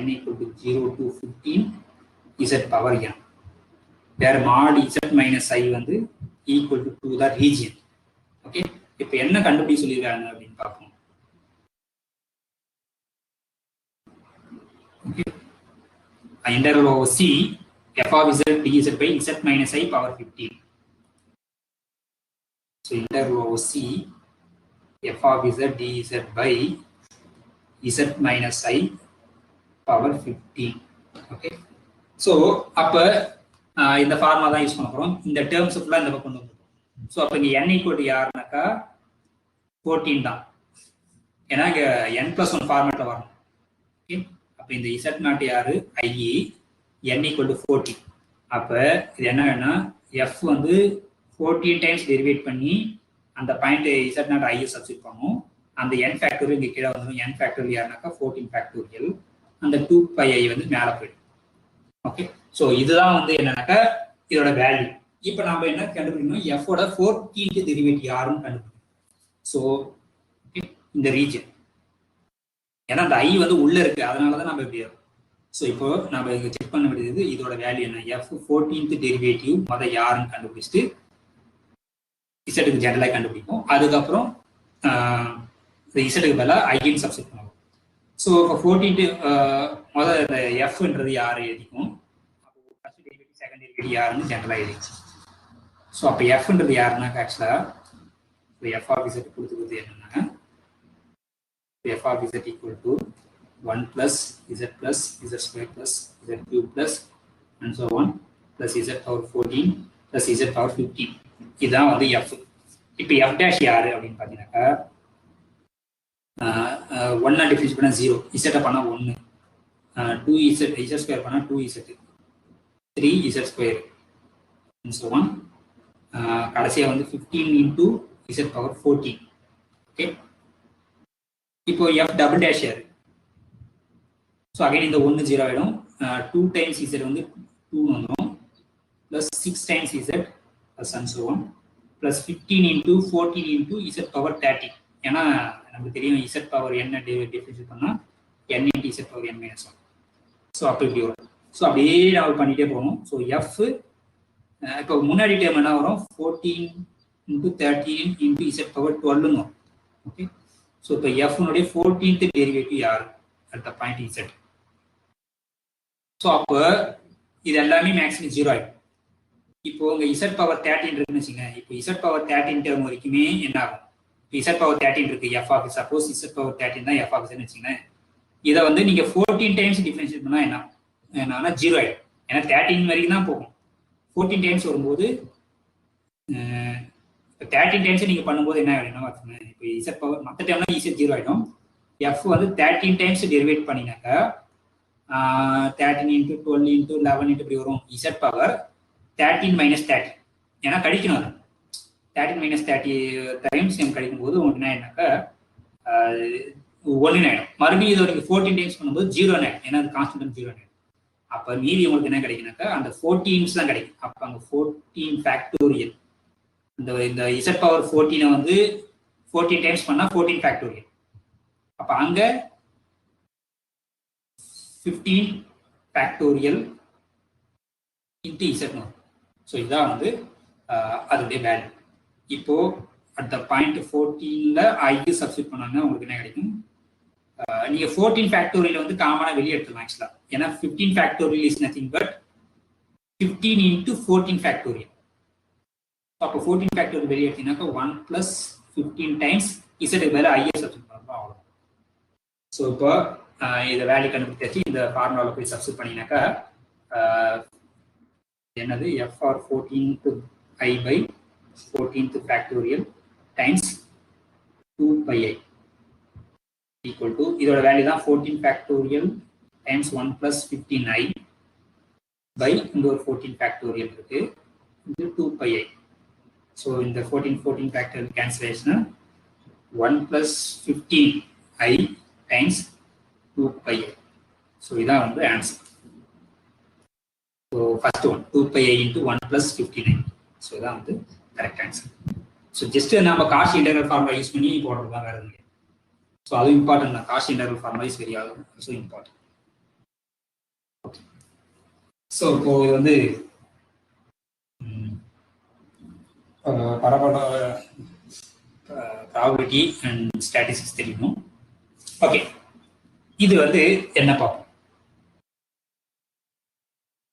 n equal to 0 to 15 z power n. வேற mod z minus i வந்து equal to the region. Okay, இப்போ என்ன கண்டுபிடி சொல்லியிருக்காங்க அப்படின்னு பார்ப்போம். Okay, integral over c f of z dz by z minus i power 15. So integral over c f of z dz by z minus i power 15. Okay, so அப்ப இந்த ஃபார்முலா தான் யூஸ் பண்ண போறோம். இந்த டேர்ம்ஸ் ஃபுல்லா இந்த பக்கம் கொண்டு வந்துரும். சோ அப்ப இங்க n equal to யாருனாக்கா 14 தான். ஏன்னா இங்க n plus 1 ஃபார்மேட்ல வரும். ஓகே, அப்ப இந்த z நாட் யாரு i n equal to 14. அப்ப இது என்னன்னா f வந்து 14 டைம்ஸ் டெரிவேட் பண்ணி அந்த point z not i substitute பண்ணும். அந்த n ஃபேக்டோரியல் இங்க கீழே வந்துடும். n ஃபேக்டோரியல் யாருனாக்கா 14 ஃபேக்டோரியல். அந்த 2πi வந்து மேல போயிடும். ஓகே, சோ இதுதான் வந்து என்னன்னாக்கா இதோட வேல்யூ. இப்போ நாம என்ன கண்டுபிடிக்கணும், f ஓட 14th டெரிவேட்டிவ் யாருன்னு கண்டுபிடிக்கணும். சோ இந்த ரீஜன், ஏன்னா அந்த i வந்து உள்ள இருக்கு, அதனால தான் நம்ம இப்படி இருக்கும். ஸோ இப்போ நம்ம இங்க செக் பண்ண வேண்டியது இதோட வேல்யூ என்ன, f 14th டெரிவேட்டிவ் மொதல் யாருன்னு கண்டுபிடிச்சிட்டு இசட்டுக்கு ஜெனரலாக கண்டுபிடிப்போம். அதுக்கப்புறம் இசட்டுக்கு பதிலாக ஐன்னு சப்ஸ்டிட் பண்ணுவோம். ஸோ இப்போ 14th முதல் இந்த எஃப்ன்றது யார் எழுதிக்கும், அப்போ ஃபர்ஸ்ட் டெரிவேட்டிவ் செகண்ட் டெரிவேட்டிவ் யாருன்னு ஜெனரலாக எழுதிக்கும். ஸோ அப்போ எஃப்ன்றது யாருன்னாக்கா ஆக்சுவலாக எஃப் ஆஃப் இசட் கொடுத்துக்கிறது என்னன்னா f of z equal to 1 plus z plus z square plus z cube plus and so on plus z power 14 plus z power 15. இதுதான் வந்து f. இப்போ f dash யாரு அப்படின்னு பார்த்தீங்கன்னாக்கா 1 டிஃபரன்ஸ் பண்ணா 0, z பண்ணா 1, 2z z ஸ்கொயர் பண்ணா 2z, 3z square and so on. கடைசியா வந்து 15 into z power 14. ஓகே, இப்போ f டபுள் டேஷ் யாரு, ஸோ அகைன் இந்த 1 0 ஆகிடும். 2 டைம்ஸ் z வந்து 2 வந்துடும், plus 6 times z plus and so one, plus 15 into 14 into z power 30. ஏன்னா நமக்கு தெரியும் z பவர் என்ன டிஃபரன்ஷியேட் பண்ணால் n into z power n minus 1. So அப்போ இப்படி வரும். ஸோ அப்படியே நம்ம பண்ணிகிட்டே போகணும். ஸோ f இப்போ முன்னாடி டைம் என்ன வரும், 14 into 13 into z பவர் 12ன்னு வரும். ஓகே, ஸோ இப்போ எஃப்னுடைய 14th டெரிவேட்டிவ் யார் at the point Z. So அப்போ இது எல்லாமே மேக்ஸிமம் 0 ஆகிடும். இப்போ உங்க இசட் பவர் 13 இருக்குன்னு வச்சுங்க. இப்போ இசட் பவர் 13 டேர்ம் வரைக்குமே என்ன ஆகும், இப்போ இசட் பவர் 13 இருக்கு f of, suppose z power 13 தான் எஃப் ஆஃப்னு வச்சுங்களேன். இதை வந்து நீங்க 14 டைம்ஸ் டிஃபரன்ஷியேட் பண்ணா என்னன்னா 0 ஆகிடும். ஏன்னா 13 வரைக்கும் தான் போகும். 14 டைம்ஸ் வரும்போது 13 டைம்ஸ் நீங்க பண்ணும்போது என்ன ஆகிடும், இப்போ இசட் பவர் மற்ற டைம்லாம் இசட் 0 ஆகிடும். எஃப் வந்து 13 times derivate பண்ணினாக்கா 13 into 12 into 11 into இப்படி வரும். இசட் பவர் 13 minus 30, ஏன்னா கழிக்கணும். அது 13 minus 30 டைம்ஸ் நம்ம கழிக்கும் போது உங்களுக்கு என்ன ஆயிடுனாக்கா 1 ஆயிடும். மறுபடியும் இது ஒரு 14 டைம்ஸ் பண்ணும்போது 0 ஆயிடும், ஏன்னா அது கான்ஸ்டன்ட் 0 ஆயிடும். அப்போ மீதி உங்களுக்கு என்ன கிடைக்குனாக்கா அந்த 14s தான் கிடைக்கும். அப்போ அங்கே 14 ஃபேக்டோரியல், இந்த இசட் பவர் 14 வந்து 14 டைம்ஸ் பண்ணா 14 ஃபேக்டோரியல். அப்ப அங்க 15 factorial into z naught. So இதான் வந்து அதோடைய வேல்யூ. இப்போ அட் த பாயிண்ட் 14ல ஐக்கு சப்ஸ்டிட் பண்ணாங்க, உங்களுக்கு என்ன கிடைக்கும், நீங்க 14 ஃபேக்டோரியல் வந்து காமனா வெளியே எடுத்துலாம் ஆக்சுவலா. ஏன்னா 15 factorial is nothing but 15 into 14 factorial. அப்போ 14 ஃபேக்டோரியல் வெளியே எடுத்தீங்கன்னாக்கா 1 plus 15 டைம்ஸ் இசட்டுக்கு மேலே ஐஏ சப்ஸ்டிட் பண்ணுறோம், அவ்வளோ. ஸோ இப்போ இதை வேல்யூ கண்டுபிடிச்சாச்சு. இந்த ஃபார்முலாவில் போய் சப்ஸ்டிட் பண்ணிங்கனாக்கா என்னது f r 14th i by 14th factorial times 2πi equal to இதோட வேல்யூ தான் 14 factorial times 1 plus 15i by இந்த ஒரு 14 factorial இருக்கு இது 2 pi i. So இந்த 14 factorial cancellation 1 plus 15i times 2 pi i. So இதான் வந்து answer. So first one 2 pi i into 1 plus 15i. So இதான் வந்து கரெக்ட் ஆன்சர். ஸோ ஜஸ்ட் நம்ம காஷி இன்டெக்ரல் ஃபார்முலா யூஸ் பண்ணி போடுறது தான் வேற எதுவும். ஸோ அது இம்பார்ட்டன்ட் தான். Cauchy integral formula is very also important. Okay. So இப்போ இது வந்து ப்ராபபிலிட்டி அண்ட் ஸ்டாட்டிஸ்டிக்ஸ் தெரியணும். ஓகே, இது வந்து என்ன பார்ப்போம்.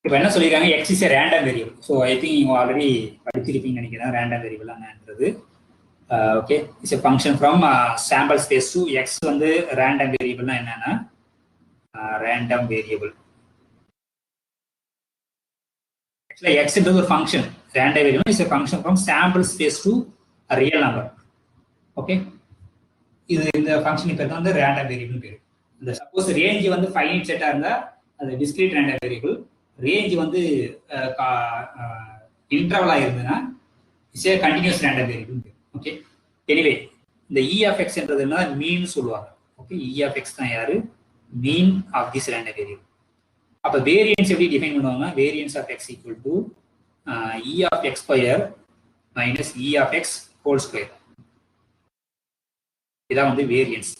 இப்போ என்ன சொல்லியிருக்காங்க, x is a random variable. So I think நீங்கள் ஆல்ரெடி படிச்சிருப்பீங்கன்னு நினைக்கிறேன். ரேண்டம் வேரியபிள் என்னன்றது. Okay, it's a function from sample space to X. வந்து ரேண்டம் வேரியபிள்னா என்னன்னா, ரேண்டம் வேரியபிள் ஆக்சுவலா எக்ஸ்ன்றது ஒரு function. Random variable is a function from sample space to real number. Okay, இது இந்த ஃபங்க்ஷன் பேர் தான் வந்து ரேண்டம் வேரியபிள் பேர். இந்த சப்போஸ் ரேஞ்ச் வந்து ஃபைனைட் செட்டா இருந்தா அது டிஸ்கிரீட் ரேண்டம் வேரியபிள். ரேஞ்ச் வந்து இன்டர்வலா இருந்ததுன்னா it's a continuous random variable. Okay, anyway இந்த இ ஆஃப் எக்ஸ் என்றதுன்னா மீன் சொல்லுவாங்க. ஓகே, இ ஆஃப் எக்ஸ் தான் யாரு, mean of this random variable. அப்ப வேரியன்ஸ் எப்படி டிஃபைன் பண்ணுவாங்க, variance of x equal to E of x square minus E of x whole square. இதான் வந்து வேரியன்ஸ்.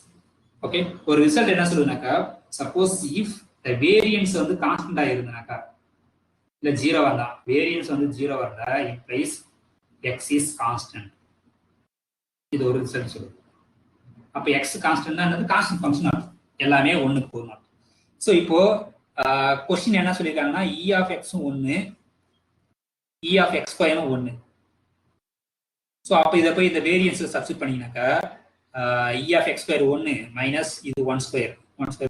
ஓகே, ஒரு ரிசல்ட் என்ன சொல்லுனாக்கா, சப்போஸ் இஃப் த வேரியன்ஸ் வந்து கான்ஸ்டன்டா இருந்தாக்கா இல்ல ஜீரோ வந்தா, வேரியன்ஸ் வந்து ஜீரோ வந்தா இம்ப்ளைஸ் எக்ஸ் இஸ் கான்ஸ்டன்ட். இது ஒரு ரிசல்ட் சொல்லுது. அப்ப எக்ஸ் கான்ஸ்டன்ட்னா என்னது, கான்ஸ்டன்ட் ஃபங்க்ஷன் ஆகும், எல்லாமே ஒண்ணுக்கு போகணும். ஸோ இப்போ கொஸ்டின் என்ன சொல்லியிருக்காங்கன்னா, இ ஆஃப் எக்ஸும் ஒன்று, இ ஆஃப் எக்ஸ் ஸ்கொயரும் ஒன்று. ஸோ அப்போ இதை போய் இந்த வேரியன்ஸை சப்ஸ்டிட் பண்ணிங்கனாக்கா இ ஆஃப் எக்ஸ் ஸ்கொயர் ஒன்று மைனஸ் இது ஒன் ஸ்கொயர்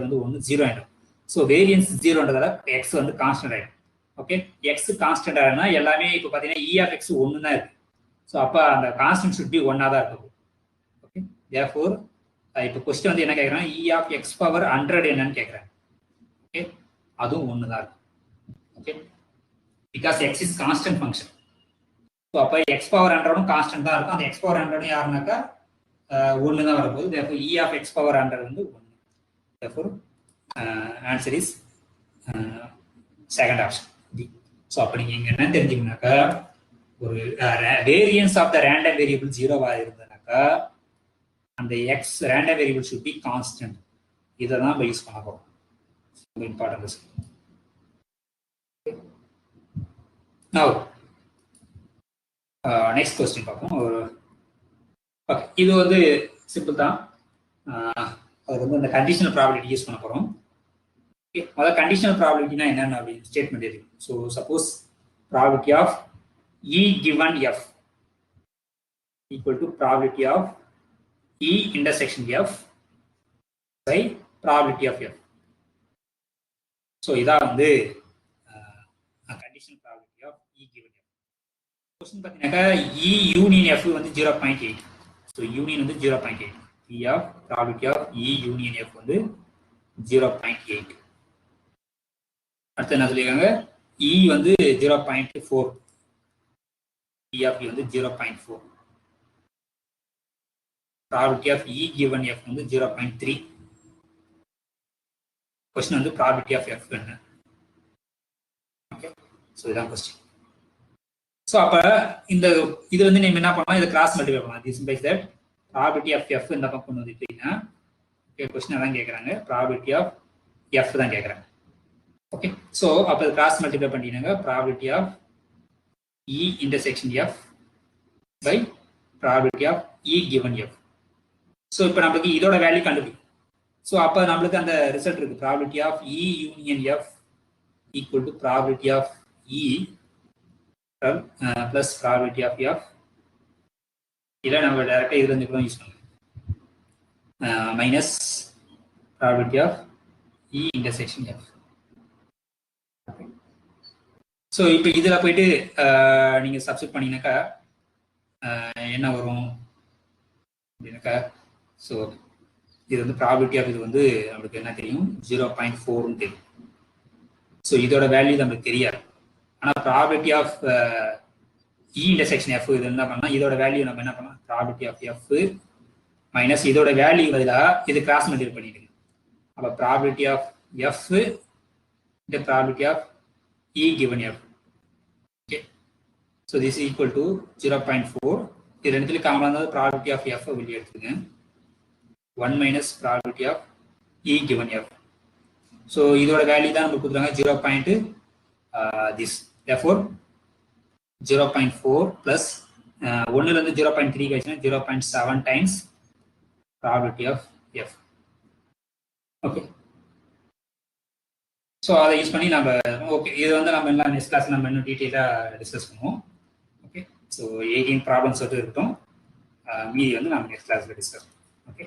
வந்து ஒன்று, ஜீரோ ஆகிடும். ஸோ வேரியன்ஸ் ஜீரோன்றதால எக்ஸ் வந்து கான்ஸ்டன்ட் ஆகிடும். ஓகே, எக்ஸ் கான்ஸ்டன்ட் ஆகுனா எல்லாமே இப்போ பார்த்தீங்கன்னா இ ஆஃப் எக்ஸ் ஒன்று தான் இருக்கு. ஸோ அப்போ அந்த கான்ஸ்டன்ட் ஷுட் பி ஒன்னா தான் இருக்கும். ஓகே, தேர்ஃபோர் இப்போ கொஸ்டின் வந்து என்ன கேட்குறாங்க, இ ஆஃப் எக்ஸ் பவர் 100 என்னன்னு கேட்குறாங்க. ஓகே, அதுவும் ஒன்று தான் இருக்கும். Okay, because X is constant function. So அப்போ எக்ஸ் பவர் 100 கான்ஸ்டன்ட் தான் இருக்கும். அந்த எக்ஸ் பவர் 100 யாருனாக்கா ஒன்று தான் வரப்போகுது. Therefore E of x power 100 வந்து ஒன்று. Therefore answer is second option D. So அப்போ நீங்கள் இங்கே என்ன தெரிஞ்சுக்கணுனாக்கா, ஒரு variance of the random variable ஜீரோவா இருந்ததுனாக்கா அந்த x random variable should be constant. இதை தான் நம்ம யூஸ் பண்ண போகிறோம். இம்பார்ட்டன்ட். நவ் நெக்ஸ்ட் கொஸ்டின் பார்ப்போம். ஓகே, இது வந்து சிம்பிள் தான். அது வந்து அந்த கண்டிஷனல் ப்ராபபிலிட்டி யூஸ் பண்ண போகிறோம். ஓகே, அதாவது கண்டிஷனல் ப்ராபபிலிட்டினா என்னென்ன அப்படின்னு ஸ்டேட்மெண்ட் இருக்கு. So suppose probability of E given F equal to probability of E intersection F by probability of F. So இதான் வந்து conditional probability of E given F. Question பார்த்தீங்கன்னாக்கா இ யூனியன் எஃப் வந்து 0.8. ஸோ யூனியன் வந்து 0.8. E of probability of E union F வந்து 0.8. அடுத்து என்ன சொல்லியிருக்காங்க, இ வந்து 0.4, இ ஆஃப் இ வந்து 0.4. Probability of E given F வந்து 0.3. கொஸ்டின் வந்து ப்ராபபிலிட்டி ஆஃப் எஃப் என்ன. ஓகே, ஸோ இதுதான் கொஸ்டின். ஸோ அப்போ இந்த இது வந்து நீங்கள் என்ன பண்ணலாம், இதை கிராஸ் மல்டிப்ளை பண்ணலாம். This implies that probability of F இந்த பக்கம் கொண்டு வந்துட்டீங்கன்னா, ஓகே, கொஸ்டின் அதான் கேட்குறாங்க, ப்ராபபிலிட்டி ஆஃப் எஃப் தான் கேட்குறாங்க. ஓகே, ஸோ அப்போ கிராஸ் மல்டிப்ளை பண்ணிட்டீங்கன்னா probability of E intersection F by probability of E given F. So இப்போ நம்மளுக்கு இதோட வேல்யூ கண்டுபிடிக்கும். ஸோ அப்போ நம்மளுக்கு அந்த ரிசல்ட் இருக்கு, probability of E union F equal to probability of E plus probability of F. இல்லை நம்ம டைரக்டாக இதுல இருந்து கூட யூஸ் பண்ணலாம், minus probability of E intersection F. So இப்போ இதில் போயிட்டு நீங்கள் சப்ஸ்டிட் பண்ணீங்கன்னாக்கா என்ன வரும் அப்படின்னாக்கா, ஸோ இது வந்து ப்ராபபிலிட்டி ஆஃப் இது வந்து நம்மளுக்கு என்ன தெரியும் 0.4ன்னு தெரியும். ஸோ இதோட வேல்யூ நமக்கு தெரியாது. ஆனால் probability of E intersection F இது என்ன பண்ணலாம், இதோட வேல்யூ நம்ம என்ன பண்ணலாம், ப்ராபபிலிட்டி ஆஃப் எஃப் மைனஸ் இதோட வேல்யூ பதிலாக இது கிராஸ் மல்டிபிள் பண்ணிடுங்க. அப்போ ப்ராபபிலிட்டி ஆஃப் எஃப் இந்த probability of E given F. Okay, so this equal to 0.4. இது ரெண்டுத்துல காமனாக இருந்தால் ப்ராபபிலிட்டி ஆஃப் எஃப் வெளியே எடுத்துங்க. 1 minus probability of E given F. So இதோட வேல்யூ தான் நமக்கு கொடுத்துருக்காங்க 0. திஸ் therefore 0.4 பிளஸ் 1லேருந்து 0.3 கழிச்சுன்னா 0.7 times probability of F. Okay, so அதை யூஸ் பண்ணி நம்ம ஓகே இது வந்து நம்ம எல்லாம் நெக்ஸ்ட் கிளாஸ் நம்ம இன்னும் டீட்டெயிலாக டிஸ்கஸ் பண்ணுவோம். ஓகே, ஸோ 18 ப்ராப்ளம்ஸ் வந்து இருக்கட்டும், மீதி வந்து நம்ம நெக்ஸ்ட் கிளாஸில் டிஸ்கஸ் பண்ணுவோம். ஓகே.